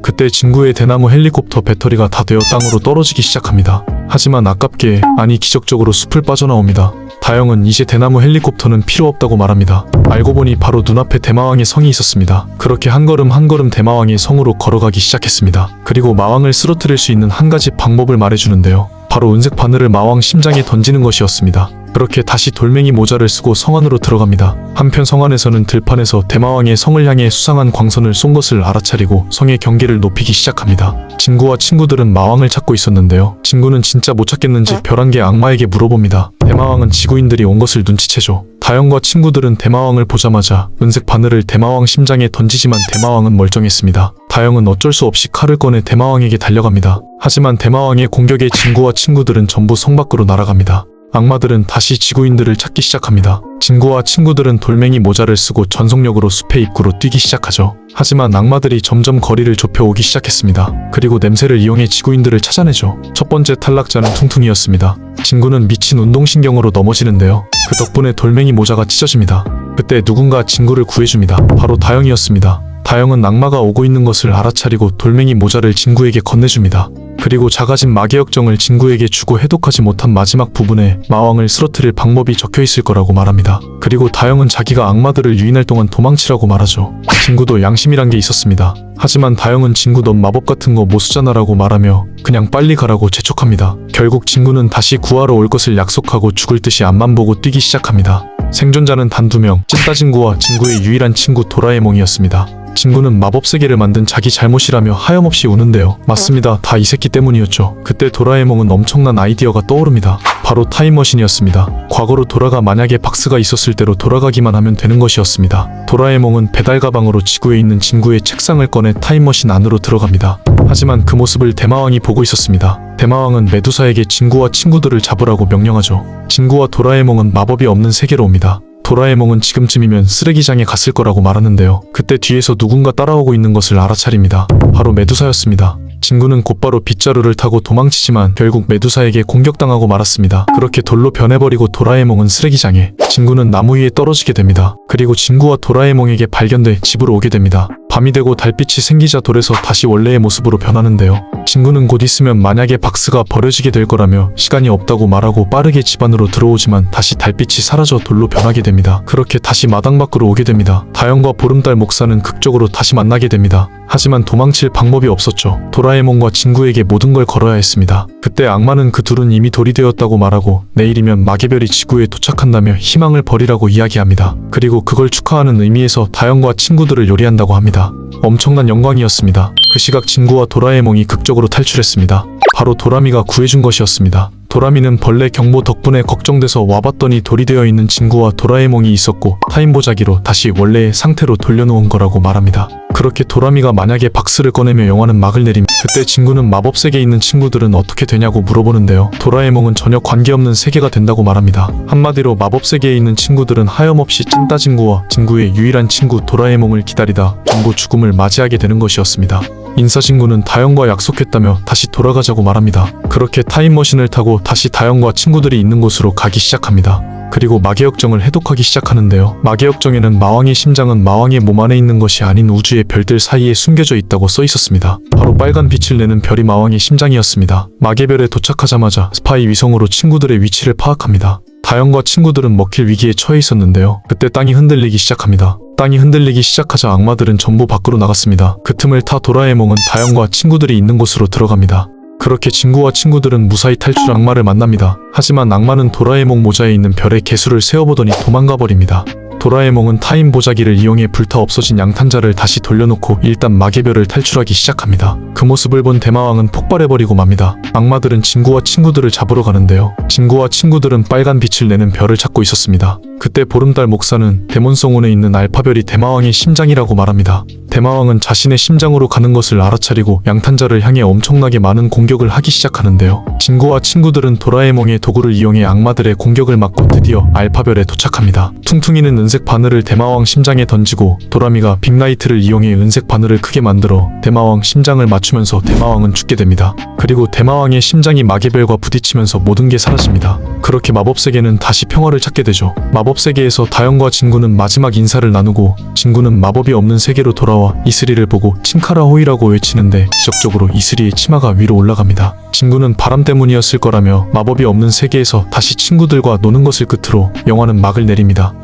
그때 진구의 대나무 헬리콥터 배터리가 다 되어 땅으로 떨어지기 시작합니다. 하지만 아깝게, 아니 기적적으로 숲을 빠져나옵니다. 다영은 이제 대나무 헬리콥터는 필요 없다고 말합니다. 알고 보니 바로 눈앞에 대마왕의 성이 있었습니다. 그렇게 한 걸음 한 걸음 대마왕의 성으로 걸어가기 시작했습니다. 그리고 마왕을 쓰러뜨릴 수 있는 한 가지 방법을 말해주는데요. 바로 은색 바늘을 마왕 심장에 던지는 것이었습니다. 그렇게 다시 돌멩이 모자를 쓰고 성 안으로 들어갑니다. 한편 성 안에서는 들판에서 대마왕의 성을 향해 수상한 광선을 쏜 것을 알아차리고 성의 경계를 높이기 시작합니다. 진구와 친구들은 마왕을 찾고 있었는데요. 진구는 진짜 못 찾겠는지 벼랑계 악마에게 물어봅니다. 대마왕은 지구인들이 온 것을 눈치채죠. 다영과 친구들은 대마왕을 보자마자 은색 바늘을 대마왕 심장에 던지지만 대마왕은 멀쩡했습니다. 다영은 어쩔 수 없이 칼을 꺼내 대마왕에게 달려갑니다. 하지만 대마왕의 공격에 진구와 친구들은 전부 성 밖으로 날아갑니다. 악마들은 다시 지구인들을 찾기 시작합니다. 진구와 친구들은 돌멩이 모자를 쓰고 전속력으로 숲의 입구로 뛰기 시작하죠. 하지만 악마들이 점점 거리를 좁혀오기 시작했습니다. 그리고 냄새를 이용해 지구인들을 찾아내죠. 첫 번째 탈락자는 퉁퉁이였습니다. 진구는 미친 운동신경으로 넘어지는데요. 그 덕분에 돌멩이 모자가 찢어집니다. 그때 누군가 진구를 구해줍니다. 바로 다영이었습니다. 다영은 악마가 오고 있는 것을 알아차리고 돌멩이 모자를 진구에게 건네줍니다. 그리고 작아진 마계역정을 진구에게 주고 해독하지 못한 마지막 부분에 마왕을 쓰러뜨릴 방법이 적혀있을 거라고 말합니다. 그리고 다영은 자기가 악마들을 유인할 동안 도망치라고 말하죠. 진구도 양심이란 게 있었습니다. 하지만 다영은 진구 넌 마법 같은 거 못 쓰잖아라고 말하며 그냥 빨리 가라고 재촉합니다. 결국 진구는 다시 구하러 올 것을 약속하고 죽을 듯이 앞만 보고 뛰기 시작합니다. 생존자는 단 2명, 찐따진구와 진구의 유일한 친구 도라에몽이었습니다. 진구는 마법 세계를 만든 자기 잘못이라며 하염없이 우는데요. 맞습니다. 다 이 새끼 때문이었죠. 그때 도라에몽은 엄청난 아이디어가 떠오릅니다. 바로 타임머신이었습니다. 과거로 돌아가 만약에 박스가 있었을 때로 돌아가기만 하면 되는 것이었습니다. 도라에몽은 배달 가방으로 지구에 있는 진구의 책상을 꺼내 타임머신 안으로 들어갑니다. 하지만 그 모습을 대마왕이 보고 있었습니다. 대마왕은 메두사에게 진구와 친구들을 잡으라고 명령하죠. 진구와 도라에몽은 마법이 없는 세계로 옵니다. 도라에몽은 지금쯤이면 쓰레기장에 갔을 거라고 말하는데요. 그때 뒤에서 누군가 따라오고 있는 것을 알아차립니다. 바로 메두사였습니다. 진구는 곧바로 빗자루를 타고 도망치지만 결국 메두사에게 공격당하고 말았습니다. 그렇게 돌로 변해버리고 도라에몽은 쓰레기장에, 진구는 나무 위에 떨어지게 됩니다. 그리고 진구와 도라에몽에게 발견돼 집으로 오게 됩니다. 밤이 되고 달빛이 생기자 돌에서 다시 원래의 모습으로 변하는데요. 진구는 곧 있으면 만약에 박스가 버려지게 될 거라며 시간이 없다고 말하고 빠르게 집 안으로 들어오지만 다시 달빛이 사라져 돌로 변하게 됩니다. 그렇게 다시 마당 밖으로 오게 됩니다. 다영과 보름달 목사는 극적으로 다시 만나게 됩니다. 하지만 도망칠 방법이 없었죠. 도라에몽과 진구에게 모든 걸 걸어야 했습니다. 그때 악마는 그 둘은 이미 돌이 되었다고 말하고 내일이면 마계별이 지구에 도착한다며 희망을 버리라고 이야기합니다. 그리고 그걸 축하하는 의미에서 다영과 친구들을 요리한다고 합니다. 엄청난 영광이었습니다. 그 시각 진구와 도라에몽이 극적으로 탈출했습니다. 바로 도라미가 구해준 것이었습니다. 도라미는 벌레 경보 덕분에 걱정돼서 와봤더니 돌이 되어 있는 진구와 도라에몽이 있었고 타임보자기로 다시 원래의 상태로 돌려놓은 거라고 말합니다. 그렇게 도라미가 만약에 박스를 꺼내며 영화는 막을 내립니다. 그때 진구는 마법세계에 있는 친구들은 어떻게 되냐고 물어보는데요. 도라에몽은 전혀 관계없는 세계가 된다고 말합니다. 한마디로 마법세계에 있는 친구들은 하염없이 찐따진구와 진구의 유일한 친구 도라에몽을 기다리다 전부 죽음을 맞이하게 되는 것이었습니다. 인사진구는 다영과 약속했다며 다시 돌아가자고 말합니다. 그렇게 타임머신을 타고 다시 다영과 친구들이 있는 곳으로 가기 시작합니다. 그리고 마계역정을 해독하기 시작하는데요. 마계역정에는 마왕의 심장은 마왕의 몸 안에 있는 것이 아닌 우주의 별들 사이에 숨겨져 있다고 써 있었습니다. 바로 빨간 빛을 내는 별이 마왕의 심장이었습니다. 마계별에 도착하자마자 스파이 위성으로 친구들의 위치를 파악합니다. 다영과 친구들은 먹힐 위기에 처해 있었는데요. 그때 땅이 흔들리기 시작합니다. 땅이 흔들리기 시작하자 악마들은 전부 밖으로 나갔습니다. 그 틈을 타 도라에몽은 다영과 친구들이 있는 곳으로 들어갑니다. 그렇게 진구와 친구들은 무사히 탈출 악마를 만납니다. 하지만 악마는 도라에몽 모자에 있는 별에 개수를 세어보더니 도망가 버립니다. 도라에몽은 타임 보자기를 이용해 불타 없어진 양탄자를 다시 돌려놓고 일단 마계별을 탈출하기 시작합니다. 그 모습을 본 대마왕은 폭발해버리고 맙니다. 악마들은 진구와 친구들을 잡으러 가는데요. 진구와 친구들은 빨간 빛을 내는 별을 찾고 있었습니다. 그때 보름달 목사는 데몬성운에 있는 알파별이 대마왕의 심장이라고 말합니다. 대마왕은 자신의 심장으로 가는 것을 알아차리고 양탄자를 향해 엄청나게 많은 공격을 하기 시작하는데요. 진구와 친구들은 도라에몽의 도구를 이용해 악마들의 공격을 막고 드디어 알파별에 도착합니다. 퉁퉁이는 은색 바늘을 대마왕 심장에 던지고 도라미가 빅라이트를 이용해 은색 바늘을 크게 만들어 대마왕 심장을 맞추면서 대마왕은 죽게 됩니다. 그리고 대마왕의 심장이 마계별과 부딪히면서 모든 게 사라집니다. 그렇게 마법세계는 다시 평화를 찾게 되죠. 마법세계에서 다영과 진구는 마지막 인사를 나누고 진구는 마법이 없는 세계로 돌아와 이슬이를 보고 칭카라 호이라고 외치는데 기적적으로 이슬이의 치마가 위로 올라갑니다. 진구는 바람 때문이었을 거라며 마법이 없는 세계에서 다시 친구들과 노는 것을 끝으로 영화는 막을 내립니다.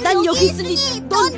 난 여기 있으니 넌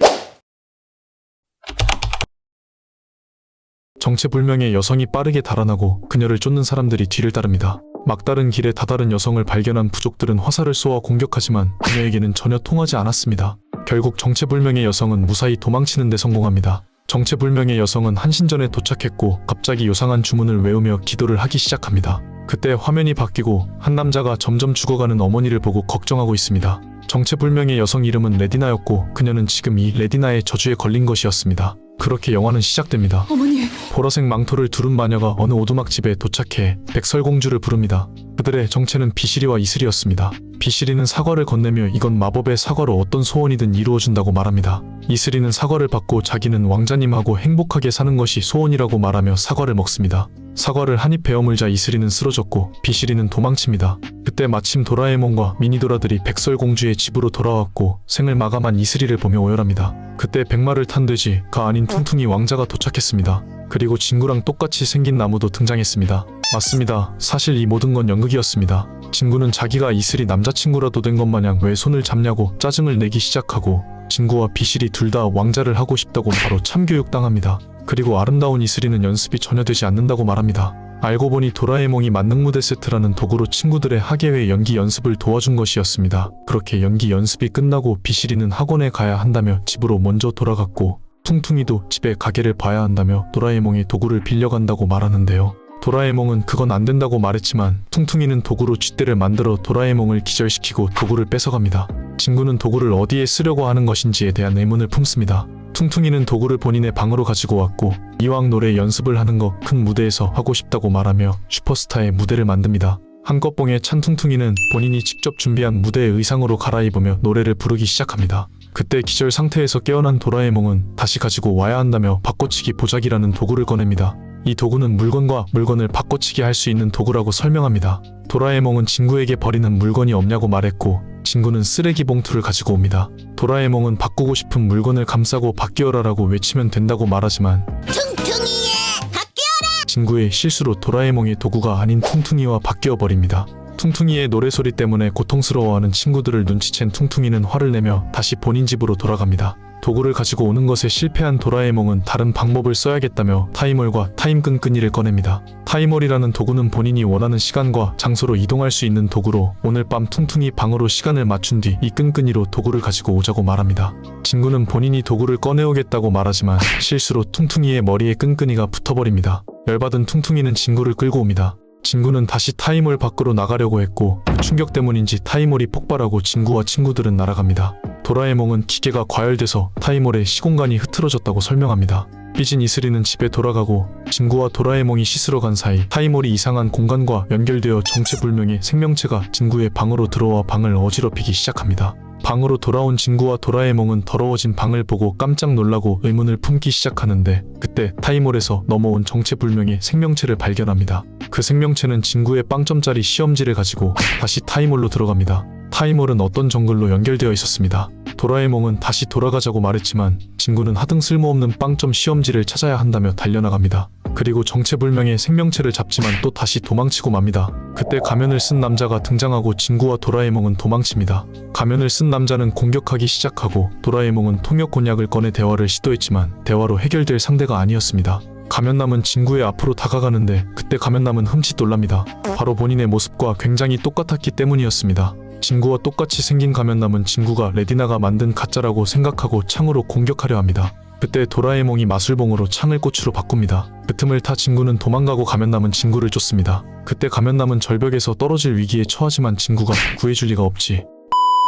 정체불명의 여성이 빠르게 달아나고 그녀를 쫓는 사람들이 뒤를 따릅니다. 막다른 길에 다다른 여성을 발견한 부족들은 화살을 쏘아 공격하지만 그녀에게는 전혀 통하지 않았습니다. 결국 정체불명의 여성은 무사히 도망치는 데 성공합니다. 정체불명의 여성은 한신전에 도착했고 갑자기 요상한 주문을 외우며 기도를 하기 시작합니다. 그때 화면이 바뀌고 한 남자가 점점 죽어가는 어머니를 보고 걱정하고 있습니다. 정체불명의 여성 이름은 레디나였고 그녀는 지금 이 레디나의 저주에 걸린 것이었습니다. 그렇게 영화는 시작됩니다. 어머니. 보라색 망토를 두른 마녀가 어느 오두막 집에 도착해 백설공주를 부릅니다. 그들의 정체는 비시리와 이슬이었습니다. 비시리는 사과를 건네며 이건 마법의 사과로 어떤 소원이든 이루어준다고 말합니다. 이슬이는 사과를 받고 자기는 왕자님하고 행복하게 사는 것이 소원이라고 말하며 사과를 먹습니다. 사과를 한 입 베어물자 이슬이는 쓰러졌고 비시리는 도망칩니다. 그때 마침 도라에몽과 미니도라들이 백설공주의 집으로 돌아왔고 생을 마감한 이슬이를 보며 오열합니다. 그때 백마를 탄 돼지가 아닌 퉁퉁이 왕자가 도착했습니다. 그리고 진구랑 똑같이 생긴 나무도 등장했습니다. 맞습니다. 사실 이 모든 건 연극이었습니다. 진구는 자기가 이슬이 남자친구라도 된 것 마냥 왜 손을 잡냐고 짜증을 내기 시작하고 진구와 비실이 둘 다 왕자를 하고 싶다고 바로 참교육당합니다. 그리고 아름다운 이슬이는 연습이 전혀 되지 않는다고 말합니다. 알고 보니 도라에몽이 만능무대 세트라는 도구로 친구들의 하계회 연기 연습을 도와준 것이었습니다. 그렇게 연기 연습이 끝나고 비실이는 학원에 가야 한다며 집으로 먼저 돌아갔고 퉁퉁이도 집에 가게를 봐야 한다며 도라에몽의 도구를 빌려간다고 말하는데요. 도라에몽은 그건 안 된다고 말했지만 퉁퉁이는 도구로 쥐떼를 만들어 도라에몽을 기절시키고 도구를 뺏어갑니다. 진구는 도구를 어디에 쓰려고 하는 것인지에 대한 의문을 품습니다. 퉁퉁이는 도구를 본인의 방으로 가지고 왔고 이왕 노래 연습을 하는 거 큰 무대에서 하고 싶다고 말하며 슈퍼스타의 무대를 만듭니다. 한껏봉에 찬 퉁퉁이는 본인이 직접 준비한 무대의 의상으로 갈아입으며 노래를 부르기 시작합니다. 그때 기절 상태에서 깨어난 도라에몽은 다시 가지고 와야 한다며 바꿔치기 보자기라는 도구를 꺼냅니다. 이 도구는 물건과 물건을 바꿔치기 할 수 있는 도구라고 설명합니다. 도라에몽은 진구에게 버리는 물건이 없냐고 말했고 진구는 쓰레기 봉투를 가지고 옵니다. 도라에몽은 바꾸고 싶은 물건을 감싸고 바뀌어라라고 외치면 된다고 말하지만 퉁퉁이에 바뀌어라. 진구의 실수로 도라에몽의 도구가 아닌 퉁퉁이와 바뀌어버립니다. 퉁퉁이의 노래소리 때문에 고통스러워하는 친구들을 눈치챈 퉁퉁이는 화를 내며 다시 본인 집으로 돌아갑니다. 도구를 가지고 오는 것에 실패한 도라에몽은 다른 방법을 써야겠다며 타이몰과 타임 끈끈이를 꺼냅니다. 타이몰이라는 도구는 본인이 원하는 시간과 장소로 이동할 수 있는 도구로 오늘 밤 퉁퉁이 방으로 시간을 맞춘 뒤 이 끈끈이로 도구를 가지고 오자고 말합니다. 진구는 본인이 도구를 꺼내오겠다고 말하지만 실수로 퉁퉁이의 머리에 끈끈이가 붙어버립니다. 열받은 퉁퉁이는 진구를 끌고 옵니다. 진구는 다시 타이몰 밖으로 나가려고 했고 그 충격 때문인지 타이몰이 폭발하고 진구와 친구들은 날아갑니다. 도라에몽은 기계가 과열돼서 타이몰의 시공간이 흐트러졌다고 설명합니다. 삐진 이슬이는 집에 돌아가고 진구와 도라에몽이 씻으러 간 사이 타이몰이 이상한 공간과 연결되어 정체불명의 생명체가 진구의 방으로 들어와 방을 어지럽히기 시작합니다. 방으로 돌아온 진구와 도라에몽은 더러워진 방을 보고 깜짝 놀라고 의문을 품기 시작하는데 그때 타이몰에서 넘어온 정체불명의 생명체를 발견합니다. 그 생명체는 진구의 빵점짜리 시험지를 가지고 다시 타이몰로 들어갑니다. 타이몰은 어떤 정글로 연결되어 있었습니다. 도라에몽은 다시 돌아가자고 말했지만 진구는 하등 쓸모없는 빵점 시험지를 찾아야 한다며 달려나갑니다. 그리고 정체불명의 생명체를 잡지만 또 다시 도망치고 맙니다. 그때 가면을 쓴 남자가 등장하고 진구와 도라에몽은 도망칩니다. 가면을 쓴 남자는 공격하기 시작하고 도라에몽은 통역 곤약을 꺼내 대화를 시도했지만 대화로 해결될 상대가 아니었습니다. 가면남은 진구의 앞으로 다가가는데 그때 가면남은 흠칫 놀랍니다. 바로 본인의 모습과 굉장히 똑같았기 때문이었습니다. 진구와 똑같이 생긴 가면남은 진구가 레디나가 만든 가짜라고 생각하고 창으로 공격하려 합니다. 그때 도라에몽이 마술봉으로 창을 꽃으로 바꿉니다. 그 틈을 타 진구는 도망가고 가면남은 진구를 쫓습니다. 그때 가면남은 절벽에서 떨어질 위기에 처하지만 진구가 구해줄 리가 없지.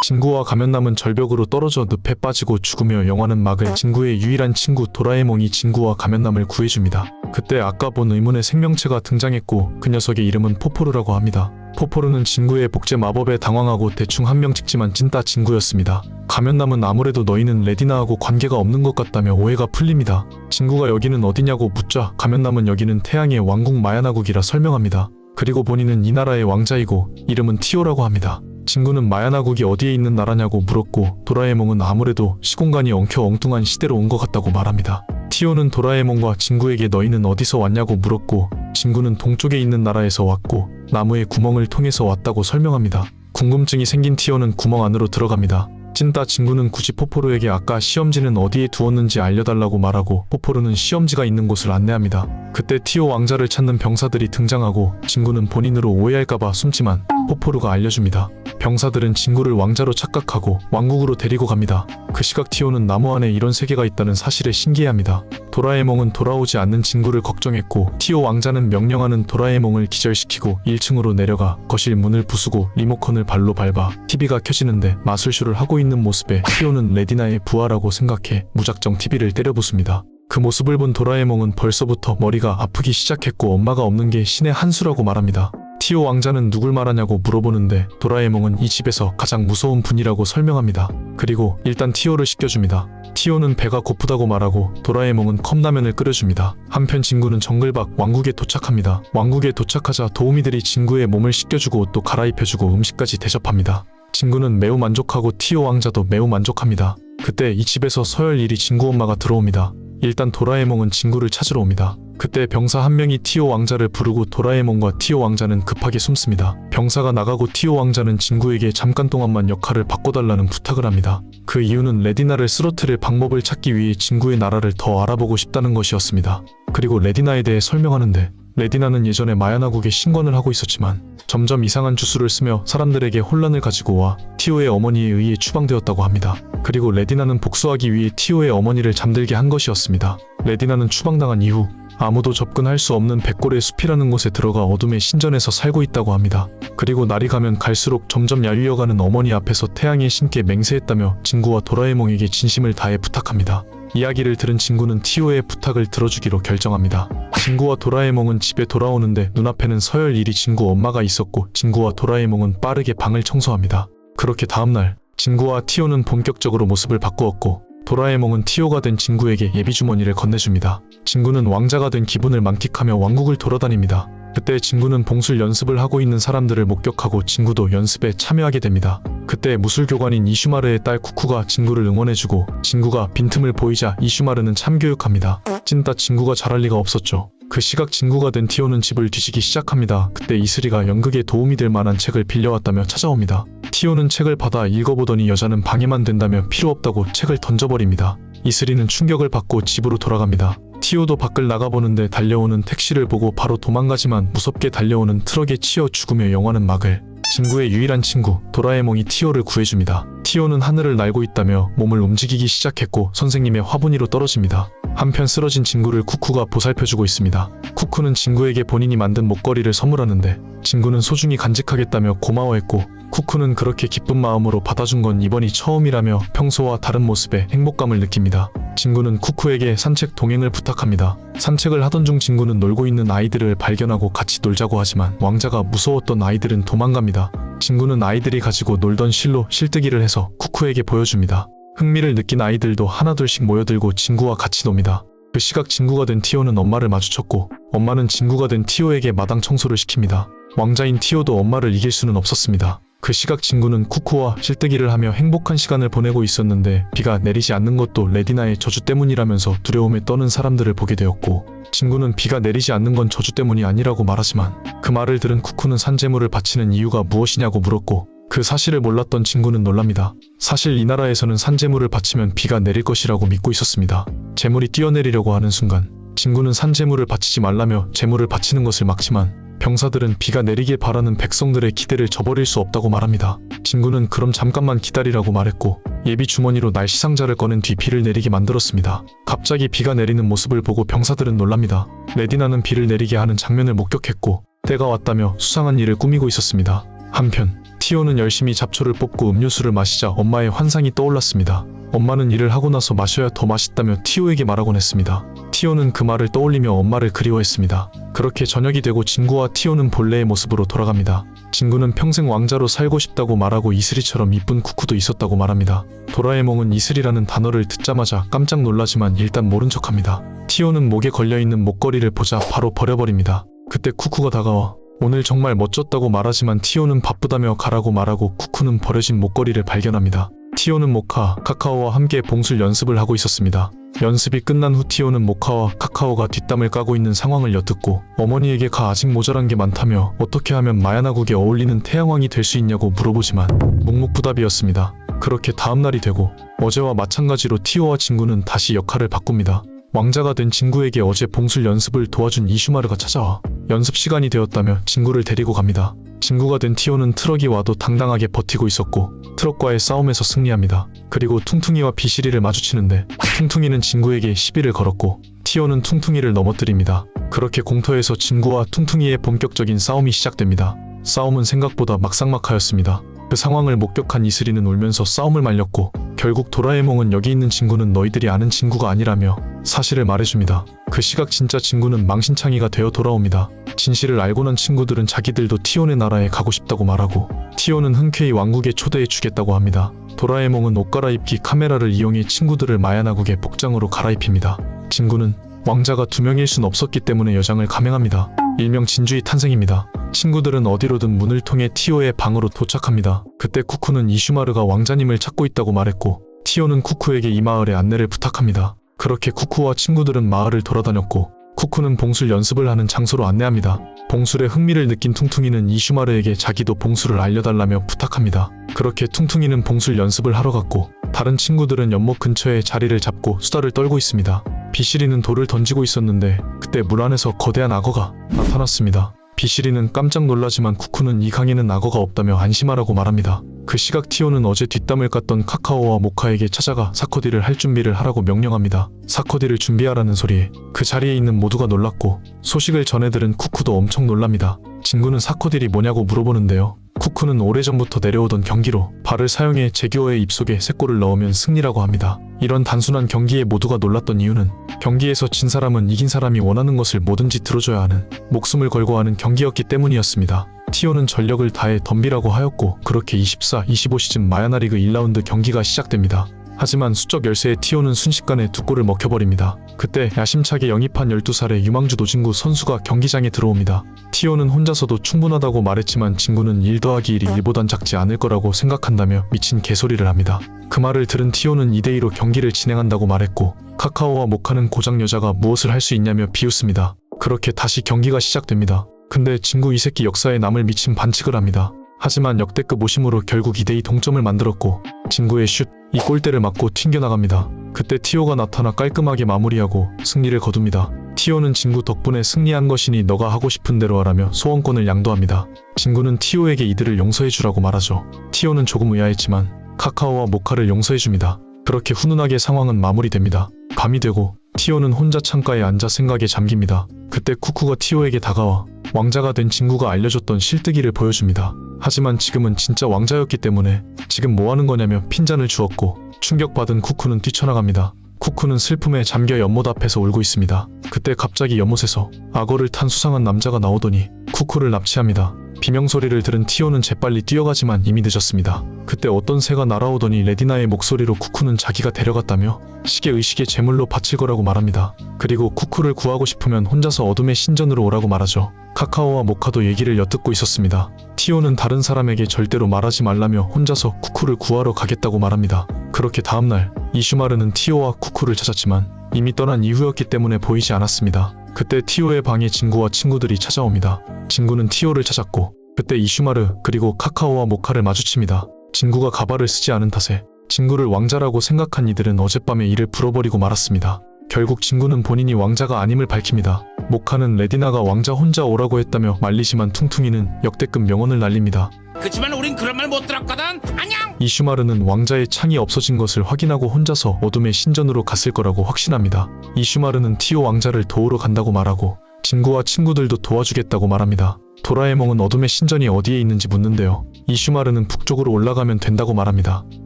진구와 가면남은 절벽으로 떨어져 늪에 빠지고 죽으며 영화는 막을 진구의 유일한 친구 도라에몽이 진구와 가면남을 구해줍니다. 그때 아까 본 의문의 생명체가 등장했고 그 녀석의 이름은 포포르라고 합니다. 포포르는 진구의 복제 마법에 당황하고 대충 한 명 찍지만 찐따 진구였습니다. 가면남은 아무래도 너희는 레디나하고 관계가 없는 것 같다며 오해가 풀립니다. 진구가 여기는 어디냐고 묻자 가면남은 여기는 태양의 왕국 마야나국이라 설명합니다. 그리고 본인은 이 나라의 왕자이고 이름은 티오라고 합니다. 진구는 마야나국이 어디에 있는 나라냐고 물었고 도라에몽은 아무래도 시공간이 엉켜 엉뚱한 시대로 온 것 같다고 말합니다. 티오는 도라에몽과 진구에게 너희는 어디서 왔냐고 물었고 진구는 동쪽에 있는 나라에서 왔고 나무의 구멍을 통해서 왔다고 설명합니다. 궁금증이 생긴 티오는 구멍 안으로 들어갑니다. 찐따 진구는 굳이 포포르에게 아까 시험지는 어디에 두었는지 알려달라고 말하고 포포르는 시험지가 있는 곳을 안내합니다. 그때 티오 왕자를 찾는 병사들이 등장하고 진구는 본인으로 오해할까봐 숨지만 포포르가 알려줍니다. 병사들은 진구를 왕자로 착각하고 왕국으로 데리고 갑니다. 그 시각 티오는 나무 안에 이런 세계가 있다는 사실에 신기해합니다. 도라에몽은 돌아오지 않는 진구를 걱정했고 티오 왕자는 명령하는 도라에몽을 기절시키고 1층으로 내려가 거실 문을 부수고 리모컨을 발로 밟아 TV가 켜지는데 마술쇼를 하고 있는 모습에 티오는 레디나의 부하라고 생각해 무작정 TV를 때려 부숩니다. 그 모습을 본 도라에몽은 벌써부터 머리가 아프기 시작했고 엄마가 없는 게 신의 한 수라고 말합니다. 티오 왕자는 누굴 말하냐고 물어보는데 도라에몽은 이 집에서 가장 무서운 분이라고 설명합니다. 그리고 일단 티오를 시켜줍니다. 티오는 배가 고프다고 말하고 도라에몽은 컵라면을 끓여줍니다. 한편 진구는 정글 밖 왕국에 도착합니다. 왕국에 도착하자 도우미들이 진구의 몸을 씻겨주고 옷도 갈아입혀주고 음식까지 대접합니다. 진구는 매우 만족하고 티오 왕자도 매우 만족합니다. 그때 이 집에서 서열일이 진구 엄마가 들어옵니다. 일단 도라에몽은 진구를 찾으러 옵니다. 그때 병사 한 명이 티오 왕자를 부르고 도라에몽과 티오 왕자는 급하게 숨습니다. 병사가 나가고 티오 왕자는 진구에게 잠깐 동안만 역할을 바꿔달라는 부탁을 합니다. 그 이유는 레디나를 쓰러뜨릴 방법을 찾기 위해 진구의 나라를 더 알아보고 싶다는 것이었습니다. 그리고 레디나에 대해 설명하는데 레디나는 예전에 마야나국에 신권을 하고 있었지만 점점 이상한 주술을 쓰며 사람들에게 혼란을 가지고 와 티오의 어머니에 의해 추방되었다고 합니다. 그리고 레디나는 복수하기 위해 티오의 어머니를 잠들게 한 것이었습니다. 레디나는 추방당한 이후 아무도 접근할 수 없는 백골의 숲이라는 곳에 들어가 어둠의 신전에서 살고 있다고 합니다. 그리고 날이 가면 갈수록 점점 얄미워가는 어머니 앞에서 태양의 신께 맹세했다며 진구와 도라에몽에게 진심을 다해 부탁합니다. 이야기를 들은 진구는 티오의 부탁을 들어주기로 결정합니다. 진구와 도라에몽은 집에 돌아오는데 눈앞에는 서열일이 진구 엄마가 있었고 진구와 도라에몽은 빠르게 방을 청소합니다. 그렇게 다음날 진구와 티오는 본격적으로 모습을 바꾸었고 도라에몽은 티오가 된 진구에게 예비주머니를 건네줍니다. 진구는 왕자가 된 기분을 만끽하며 왕국을 돌아다닙니다. 그때 진구는 봉술 연습을 하고 있는 사람들을 목격하고 진구도 연습에 참여하게 됩니다. 그때 무술교관인 이슈마르의 딸 쿠쿠가 진구를 응원해주고 진구가 빈틈을 보이자 이슈마르는 참교육합니다. 찐따 진구가 잘할 리가 없었죠. 그 시각 진구가 된 티오는 집을 뒤지기 시작합니다. 그때 이슬이가 연극에 도움이 될 만한 책을 빌려왔다며 찾아옵니다. 티오는 책을 받아 읽어보더니 여자는 방해만 된다며 필요 없다고 책을 던져버립니다. 이슬이는 충격을 받고 집으로 돌아갑니다. 티오도 밖을 나가보는데 달려오는 택시를 보고 바로 도망가지만 무섭게 달려오는 트럭에 치여 죽으며 영화는 막을 진구의 유일한 친구 도라에몽이 티오를 구해줍니다. 티오는 하늘을 날고 있다며 몸을 움직이기 시작했고 선생님의 화분위로 떨어집니다. 한편 쓰러진 진구를 쿠쿠가 보살펴주고 있습니다. 쿠쿠는 진구에게 본인이 만든 목걸이를 선물하는데 진구는 소중히 간직하겠다며 고마워했고 쿠쿠는 그렇게 기쁜 마음으로 받아준 건 이번이 처음이라며 평소와 다른 모습에 행복감을 느낍니다. 진구는 쿠쿠에게 산책 동행을 부탁합니다. 산책을 하던 중 진구는 놀고 있는 아이들을 발견하고 같이 놀자고 하지만 왕자가 무서웠던 아이들은 도망갑니다. 진구는 아이들이 가지고 놀던 실로 실뜨기를 해서 쿠쿠에게 보여줍니다. 흥미를 느낀 아이들도 하나둘씩 모여들고 진구와 같이 놉니다. 그 시각 진구가 된 티오는 엄마를 마주쳤고 엄마는 진구가 된 티오에게 마당 청소를 시킵니다. 왕자인 티오도 엄마를 이길 수는 없었습니다. 그 시각 진구는 쿠쿠와 실뜨기를 하며 행복한 시간을 보내고 있었는데 비가 내리지 않는 것도 레디나의 저주 때문이라면서 두려움에 떠는 사람들을 보게 되었고, 진구는 비가 내리지 않는 건 저주 때문이 아니라고 말하지만 그 말을 들은 쿠쿠는 산재물을 바치는 이유가 무엇이냐고 물었고, 그 사실을 몰랐던 진구는 놀랍니다. 사실 이 나라에서는 산재물을 바치면 비가 내릴 것이라고 믿고 있었습니다. 재물이 뛰어내리려고 하는 순간 진구는 산재물을 바치지 말라며 재물을 바치는 것을 막지만 병사들은 비가 내리길 바라는 백성들의 기대를 저버릴 수 없다고 말합니다. 진구는 그럼 잠깐만 기다리라고 말했고 예비 주머니로 날씨상자를 꺼낸 뒤 비를 내리게 만들었습니다. 갑자기 비가 내리는 모습을 보고 병사들은 놀랍니다. 레디나는 비를 내리게 하는 장면을 목격했고 때가 왔다며 수상한 일을 꾸미고 있었습니다. 한편 티오는 열심히 잡초를 뽑고 음료수를 마시자 엄마의 환상이 떠올랐습니다. 엄마는 일을 하고 나서 마셔야 더 맛있다며 티오에게 말하곤 했습니다. 티오는 그 말을 떠올리며 엄마를 그리워했습니다. 그렇게 저녁이 되고 진구와 티오는 본래의 모습으로 돌아갑니다. 진구는 평생 왕자로 살고 싶다고 말하고 이슬이처럼 이쁜 쿠쿠도 있었다고 말합니다. 도라에몽은 이슬이라는 단어를 듣자마자 깜짝 놀라지만 일단 모른 척합니다. 티오는 목에 걸려있는 목걸이를 보자 바로 버려버립니다. 그때 쿠쿠가 다가와 오늘 정말 멋졌다고 말하지만 티오는 바쁘다며 가라고 말하고 쿠쿠는 버려진 목걸이를 발견합니다. 티오는 모카, 카카오와 함께 봉술 연습을 하고 있었습니다. 연습이 끝난 후 티오는 모카와 카카오가 뒷담을 까고 있는 상황을 엿듣고 어머니에게 가 아직 모자란 게 많다며 어떻게 하면 마야나국에 어울리는 태양왕이 될 수 있냐고 물어보지만 묵묵부답이었습니다. 그렇게 다음날이 되고 어제와 마찬가지로 티오와 진구는 다시 역할을 바꿉니다. 왕자가 된 진구에게 어제 봉술 연습을 도와준 이슈마르가 찾아와 연습 시간이 되었다며 진구를 데리고 갑니다. 진구가 된 티오는 트럭이 와도 당당하게 버티고 있었고 트럭과의 싸움에서 승리합니다. 그리고 퉁퉁이와 비시리를 마주치는데 퉁퉁이는 진구에게 시비를 걸었고 티오는 퉁퉁이를 넘어뜨립니다. 그렇게 공터에서 진구와 퉁퉁이의 본격적인 싸움이 시작됩니다. 싸움은 생각보다 막상막하였습니다. 그 상황을 목격한 이슬이는 울면서 싸움을 말렸고 결국 도라에몽은 여기 있는 진구는 너희들이 아는 진구가 아니라며 사실을 말해줍니다. 그 시각 진짜 진구는 망신창이가 되어 돌아옵니다. 진실을 알고 난 친구들은 자기들도 티온의 나라에 가고 싶다고 말하고 티온은 흔쾌히 왕국에 초대해 주겠다고 합니다. 도라에몽은 옷 갈아입기 카메라를 이용해 친구들을 마야나국의 복장으로 갈아입힙니다. 진구는 왕자가 2명일 순 없었기 때문에 여장을 감행합니다. 일명 진주의 탄생입니다. 친구들은 어디로든 문을 통해 티오의 방으로 도착합니다. 그때 쿠쿠는 이슈마르가 왕자님을 찾고 있다고 말했고 티오는 쿠쿠에게 이 마을의 안내를 부탁합니다. 그렇게 쿠쿠와 친구들은 마을을 돌아다녔고 쿠쿠는 봉술 연습을 하는 장소로 안내합니다. 봉술에 흥미를 느낀 퉁퉁이는 이슈마르에게 자기도 봉술을 알려달라며 부탁합니다. 그렇게 퉁퉁이는 봉술 연습을 하러 갔고 다른 친구들은 연못 근처에 자리를 잡고 수다를 떨고 있습니다. 비시리는 돌을 던지고 있었는데 그때 물 안에서 거대한 악어가 나타났습니다. 비시리는 깜짝 놀라지만 쿠쿠는 이 강에는 악어가 없다며 안심하라고 말합니다. 그 시각 티오는 어제 뒷담을 깠던 카카오와 모카에게 찾아가 사커디를 할 준비를 하라고 명령합니다. 사커디를 준비하라는 소리에 그 자리에 있는 모두가 놀랐고 소식을 전해들은 쿠쿠도 엄청 놀랍니다. 진구는 사커딜이 뭐냐고 물어보는데요. 쿠쿠는 오래전부터 내려오던 경기로 발을 사용해 제규어의 입속에 쇠골을 넣으면 승리라고 합니다. 이런 단순한 경기에 모두가 놀랐던 이유는 경기에서 진 사람은 이긴 사람이 원하는 것을 뭐든지 들어줘야 하는 목숨을 걸고 하는 경기였기 때문이었습니다. 티오는 전력을 다해 덤비라고 하였고 그렇게 24-25 시즌 마야나리그 1라운드 경기가 시작됩니다. 하지만 수적 열세의 티오는 순식간에 2골을 먹혀버립니다. 그때 야심차게 영입한 12살의 유망주 노진구 선수가 경기장에 들어옵니다. 티오는 혼자서도 충분하다고 말했지만 진구는 1 더하기 1이 1보단 작지 않을 거라고 생각한다며 미친 개소리를 합니다. 그 말을 들은 티오는 2대2로 경기를 진행한다고 말했고 카카오와 모카는 고장 여자가 무엇을 할 수 있냐며 비웃습니다. 그렇게 다시 경기가 시작됩니다. 근데 진구 이 새끼 역사에 남을 미친 반칙을 합니다. 하지만 역대급 오심으로 결국 2대2 동점을 만들었고 진구의 슛, 이 골대를 맞고 튕겨나갑니다. 그때 티오가 나타나 깔끔하게 마무리하고 승리를 거둡니다. 티오는 진구 덕분에 승리한 것이니 너가 하고 싶은 대로 하라며 소원권을 양도합니다. 진구는 티오에게 이들을 용서해주라고 말하죠. 티오는 조금 의아했지만 카카오와 모카를 용서해줍니다. 그렇게 훈훈하게 상황은 마무리됩니다. 밤이 되고 티오는 혼자 창가에 앉아 생각에 잠깁니다. 그때 쿠쿠가 티오에게 다가와 왕자가 된 진구가 알려줬던 실뜨기를 보여줍니다. 하지만 지금은 진짜 왕자였기 때문에 지금 뭐하는 거냐며 핀잔을 주었고 충격받은 쿠쿠는 뛰쳐나갑니다. 쿠쿠는 슬픔에 잠겨 연못 앞에서 울고 있습니다. 그때 갑자기 연못에서 악어를 탄 수상한 남자가 나오더니 쿠쿠를 납치합니다. 비명소리를 들은 티오는 재빨리 뛰어가지만 이미 늦었습니다. 그때 어떤 새가 날아오더니 레디나의 목소리로 쿠쿠는 자기가 데려갔다며 시계의식의 제물로 바칠 거라고 말합니다. 그리고 쿠쿠를 구하고 싶으면 혼자서 어둠의 신전으로 오라고 말하죠. 카카오와 모카도 얘기를 엿듣고 있었습니다. 티오는 다른 사람에게 절대로 말하지 말라며 혼자서 쿠쿠를 구하러 가겠다고 말합니다. 그렇게 다음날 이슈마르는 티오와 쿠쿠를 찾았지만 이미 떠난 이후였기 때문에 보이지 않았습니다. 그때 티오의 방에 진구와 친구들이 찾아옵니다. 진구는 티오를 찾았고 그때 이슈마르 그리고 카카오와 모카를 마주칩니다. 진구가 가발을 쓰지 않은 탓에 진구를 왕자라고 생각한 이들은 어젯밤에 이를 불어버리고 말았습니다. 결국 진구는 본인이 왕자가 아님을 밝힙니다. 모카는 레디나가 왕자 혼자 오라고 했다며 말리지만 퉁퉁이는 역대급 명언을 날립니다. 그치만 우린 그런 말 못 들었거든. 안녕. 이슈마르는 왕자의 창이 없어진 것을 확인하고 혼자서 어둠의 신전으로 갔을 거라고 확신합니다. 이슈마르는 티오 왕자를 도우러 간다고 말하고 진구와 친구들도 도와주겠다고 말합니다. 도라에몽은 어둠의 신전이 어디에 있는지 묻는데요. 이슈마르는 북쪽으로 올라가면 된다고 말합니다.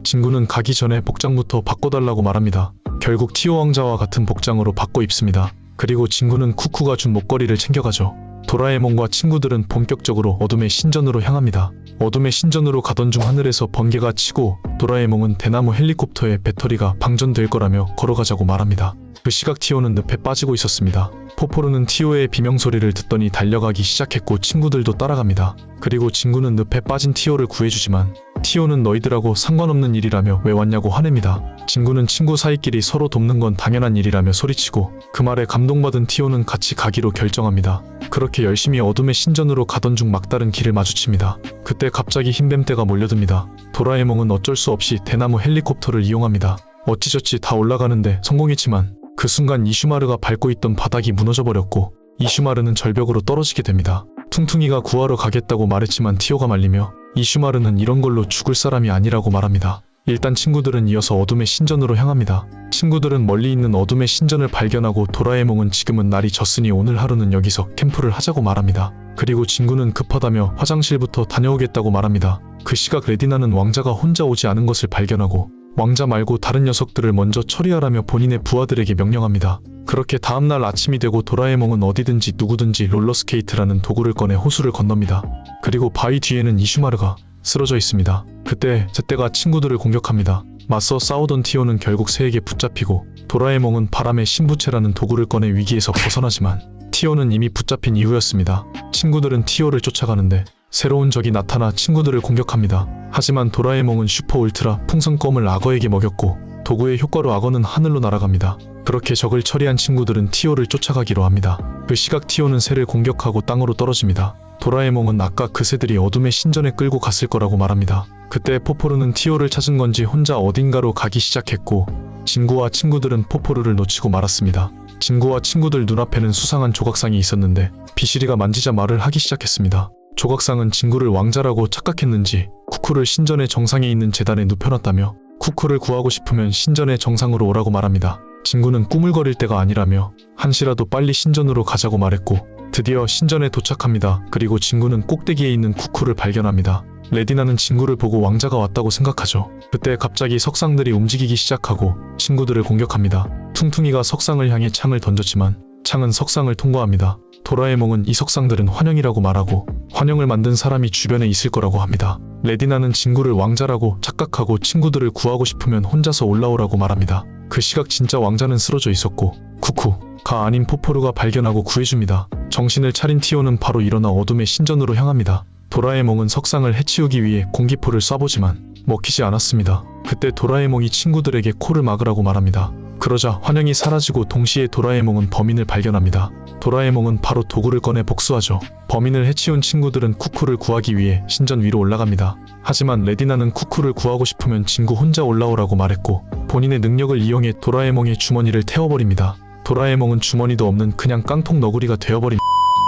진구는 가기 전에 복장부터 바꿔달라고 말합니다. 결국 티오 왕자와 같은 복장으로 바꿔 입습니다. 그리고 진구는 쿠쿠가 준 목걸이를 챙겨가죠. 도라에몽과 친구들은 본격적으로 어둠의 신전으로 향합니다. 어둠의 신전으로 가던 중 하늘에서 번개가 치고 도라에몽은 대나무 헬리콥터에 배터리가 방전될 거라며 걸어가자고 말합니다. 그 시각 티오는 늪에 빠지고 있었습니다. 포포르는 티오의 비명소리를 듣더니 달려가기 시작했고 친구들도 따라갑니다. 그리고 진구는 늪에 빠진 티오를 구해주지만 티오는 너희들하고 상관없는 일이라며 왜 왔냐고 화냅니다. 진구는 친구 사이끼리 서로 돕는 건 당연한 일이라며 소리치고 그 말에 감동받은 티오는 같이 가기로 결정합니다. 그렇게 열심히 어둠의 신전으로 가던 중 막다른 길을 마주칩니다. 그때 갑자기 흰뱀떼가 몰려듭니다. 도라에몽은 어쩔 수 없이 대나무 헬리콥터를 이용합니다. 어찌저찌 다 올라가는데 성공했지만 그 순간 이슈마르가 밟고 있던 바닥이 무너져버렸고 이슈마르는 절벽으로 떨어지게 됩니다. 퉁퉁이가 구하러 가겠다고 말했지만 티오가 말리며 이슈마르는 이런 걸로 죽을 사람이 아니라고 말합니다. 일단 친구들은 이어서 어둠의 신전으로 향합니다. 친구들은 멀리 있는 어둠의 신전을 발견하고 도라에몽은 지금은 날이 졌으니 오늘 하루는 여기서 캠프를 하자고 말합니다. 그리고 진구는 급하다며 화장실부터 다녀오겠다고 말합니다. 그 시각 레디나는 왕자가 혼자 오지 않은 것을 발견하고 왕자 말고 다른 녀석들을 먼저 처리하라며 본인의 부하들에게 명령합니다. 그렇게 다음날 아침이 되고 도라에몽은 어디든지 누구든지 롤러스케이트라는 도구를 꺼내 호수를 건넙니다. 그리고 바위 뒤에는 이슈마르가 쓰러져 있습니다. 그때 제때가 친구들을 공격합니다. 맞서 싸우던 티오는 결국 새에게 붙잡히고 도라에몽은 바람의 신부체라는 도구를 꺼내 위기에서 벗어나지만 티오는 이미 붙잡힌 이후였습니다. 친구들은 티오를 쫓아가는데 새로운 적이 나타나 친구들을 공격합니다. 하지만 도라에몽은 슈퍼 울트라 풍선껌을 악어에게 먹였고 도구의 효과로 악어는 하늘로 날아갑니다. 그렇게 적을 처리한 친구들은 티오를 쫓아가기로 합니다. 그 시각 티오는 새를 공격하고 땅으로 떨어집니다. 도라에몽은 아까 그 새들이 어둠의 신전에 끌고 갔을 거라고 말합니다. 그때 포포르는 티오를 찾은 건지 혼자 어딘가로 가기 시작했고 진구와 친구들은 포포르를 놓치고 말았습니다. 진구와 친구들 눈앞에는 수상한 조각상이 있었는데 비실이가 만지자 말을 하기 시작했습니다. 조각상은 진구를 왕자라고 착각했는지 쿠쿠를 신전의 정상에 있는 재단에 눕혀놨다며 쿠쿠를 구하고 싶으면 신전의 정상으로 오라고 말합니다. 진구는 꾸물거릴 때가 아니라며 한시라도 빨리 신전으로 가자고 말했고 드디어 신전에 도착합니다. 그리고 진구는 꼭대기에 있는 쿠쿠를 발견합니다. 레디나는 진구를 보고 왕자가 왔다고 생각하죠. 그때 갑자기 석상들이 움직이기 시작하고 친구들을 공격합니다. 퉁퉁이가 석상을 향해 창을 던졌지만 창은 석상을 통과합니다. 도라에몽은 이 석상들은 환영이라고 말하고 환영을 만든 사람이 주변에 있을 거라고 합니다. 레디나는 진구를 왕자라고 착각하고 친구들을 구하고 싶으면 혼자서 올라오라고 말합니다. 그 시각 진짜 왕자는 쓰러져 있었고 쿠쿠가 아닌 포포르가 발견하고 구해줍니다. 정신을 차린 티오는 바로 일어나 어둠의 신전으로 향합니다. 도라에몽은 석상을 해치우기 위해 공기포를 쏴보지만 먹히지 않았습니다. 그때 도라에몽이 친구들에게 코를 막으라고 말합니다. 그러자 환영이 사라지고 동시에 도라에몽은 범인을 발견합니다. 도라에몽은 바로 도구를 꺼내 복수하죠. 범인을 해치운 친구들은 쿠쿠를 구하기 위해 신전 위로 올라갑니다. 하지만 레디나는 쿠쿠를 구하고 싶으면 진구 혼자 올라오라고 말했고 본인의 능력을 이용해 도라에몽의 주머니를 태워버립니다. 도라에몽은 주머니도 없는 그냥 깡통 너구리가 되어버립니다.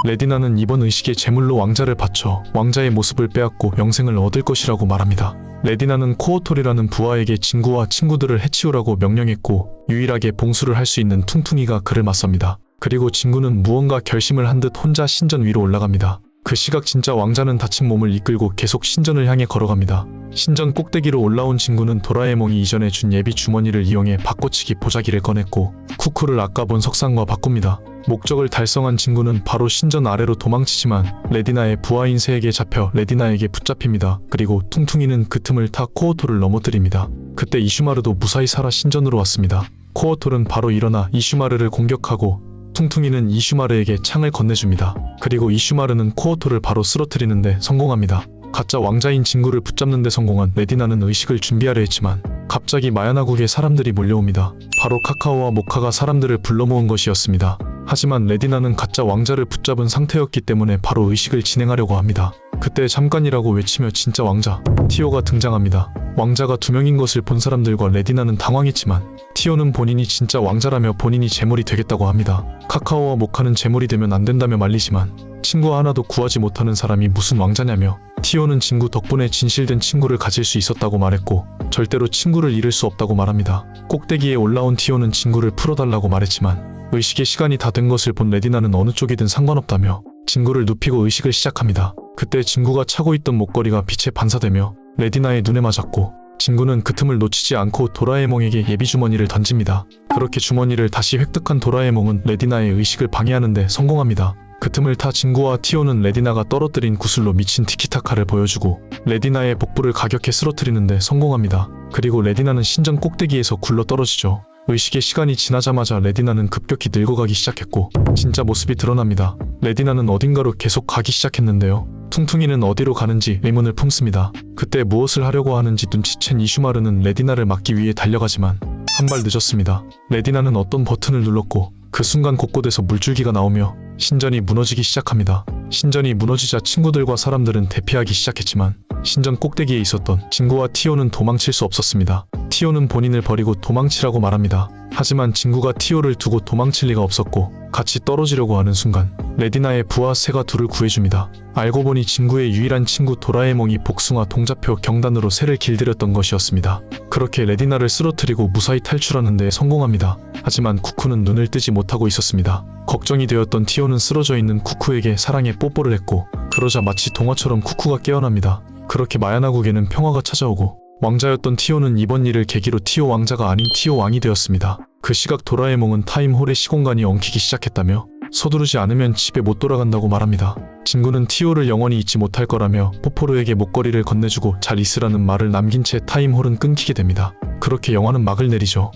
레디나는 이번 의식의 제물로 왕자를 바쳐 왕자의 모습을 빼앗고 영생을 얻을 것이라고 말합니다. 레디나는 코어톨이라는 부하에게 진구와 친구들을 해치우라고 명령했고 유일하게 봉수를 할 수 있는 퉁퉁이가 그를 맞섭니다. 그리고 진구는 무언가 결심을 한 듯 혼자 신전 위로 올라갑니다. 그 시각 진짜 왕자는 다친 몸을 이끌고 계속 신전을 향해 걸어갑니다. 신전 꼭대기로 올라온 친구는 도라에몽이 이전에 준 예비 주머니를 이용해 바꿔치기 보자기를 꺼냈고 쿠쿠를 아까 본 석상과 바꿉니다. 목적을 달성한 친구는 바로 신전 아래로 도망치지만 레디나의 부하인 새에게 잡혀 레디나에게 붙잡힙니다. 그리고 퉁퉁이는 그 틈을 타 코오토를 넘어뜨립니다. 그때 이슈마르도 무사히 살아 신전으로 왔습니다. 코오토는 바로 일어나 이슈마르를 공격하고 퉁퉁이는 이슈마르에게 창을 건네줍니다. 그리고 이슈마르는 코오토를 바로 쓰러뜨리는데 성공합니다. 가짜 왕자인 진구를 붙잡는데 성공한 레디나는 의식을 준비하려 했지만 갑자기 마야나국에 사람들이 몰려옵니다. 바로 카카오와 모카가 사람들을 불러 모은 것이었습니다. 하지만 레디나는 가짜 왕자를 붙잡은 상태였기 때문에 바로 의식을 진행하려고 합니다. 그때 잠깐이라고 외치며 진짜 왕자 티오가 등장합니다. 왕자가 2명인 것을 본 사람들과 레디나는 당황했지만 티오는 본인이 진짜 왕자라며 본인이 제물이 되겠다고 합니다. 카카오와 모카는 제물이 되면 안 된다며 말리지만 친구 하나도 구하지 못하는 사람이 무슨 왕자냐며 티오는 친구 덕분에 진실된 친구를 가질 수 있었다고 말했고 절대로 친구를 잃을 수 없다고 말합니다. 꼭대기에 올라온 티오는 친구를 풀어달라고 말했지만 의식의 시간이 다 된 것을 본 레디나는 어느 쪽이든 상관없다며 진구를 눕히고 의식을 시작합니다. 그때 진구가 차고 있던 목걸이가 빛에 반사되며 레디나의 눈에 맞았고 진구는 그 틈을 놓치지 않고 도라에몽에게 예비 주머니를 던집니다. 그렇게 주머니를 다시 획득한 도라에몽은 레디나의 의식을 방해하는데 성공합니다. 그 틈을 타 진구와 티오는 레디나가 떨어뜨린 구슬로 미친 티키타카를 보여주고 레디나의 복부를 가격해 쓰러뜨리는데 성공합니다. 그리고 레디나는 신전 꼭대기에서 굴러 떨어지죠. 의식의 시간이 지나자마자 레디나는 급격히 늙어가기 시작했고 진짜 모습이 드러납니다. 레디나는 어딘가로 계속 가기 시작했는데요. 퉁퉁이는 어디로 가는지 의문을 품습니다. 그때 무엇을 하려고 하는지 눈치챈 이슈마르는 레디나를 막기 위해 달려가지만 한 발 늦었습니다. 레디나는 어떤 버튼을 눌렀고 그 순간 곳곳에서 물줄기가 나오며 신전이 무너지기 시작합니다. 신전이 무너지자 친구들과 사람들은 대피하기 시작했지만 신전 꼭대기에 있었던 진구와 티오는 도망칠 수 없었습니다. 티오는 본인을 버리고 도망치라고 말합니다. 하지만 진구가 티오를 두고 도망칠 리가 없었고 같이 떨어지려고 하는 순간 레디나의 부하 새가 둘을 구해줍니다. 알고 보니 진구의 유일한 친구 도라에몽이 복숭아 동자표 경단으로 새를 길들였던 것이었습니다. 그렇게 레디나를 쓰러뜨리고 무사히 탈출하는 데 성공합니다. 하지만 쿠쿠는 눈을 뜨지 못하고 있었습니다. 걱정이 되었던 티오는 쓰러져 있는 쿠쿠에게 사랑의 뽀뽀를 했고 그러자 마치 동화처럼 쿠쿠가 깨어납니다. 그렇게 마야나국에는 평화가 찾아오고 왕자였던 티오는 이번 일을 계기로 티오 왕자가 아닌 티오 왕이 되었습니다. 그 시각 도라에몽은 타임홀의 시공간이 엉키기 시작했다며 서두르지 않으면 집에 못 돌아간다고 말합니다. 진구는 티오를 영원히 잊지 못할 거라며 포포르에게 목걸이를 건네주고 잘 있으라는 말을 남긴 채 타임홀은 끊기게 됩니다. 그렇게 영화는 막을 내리죠.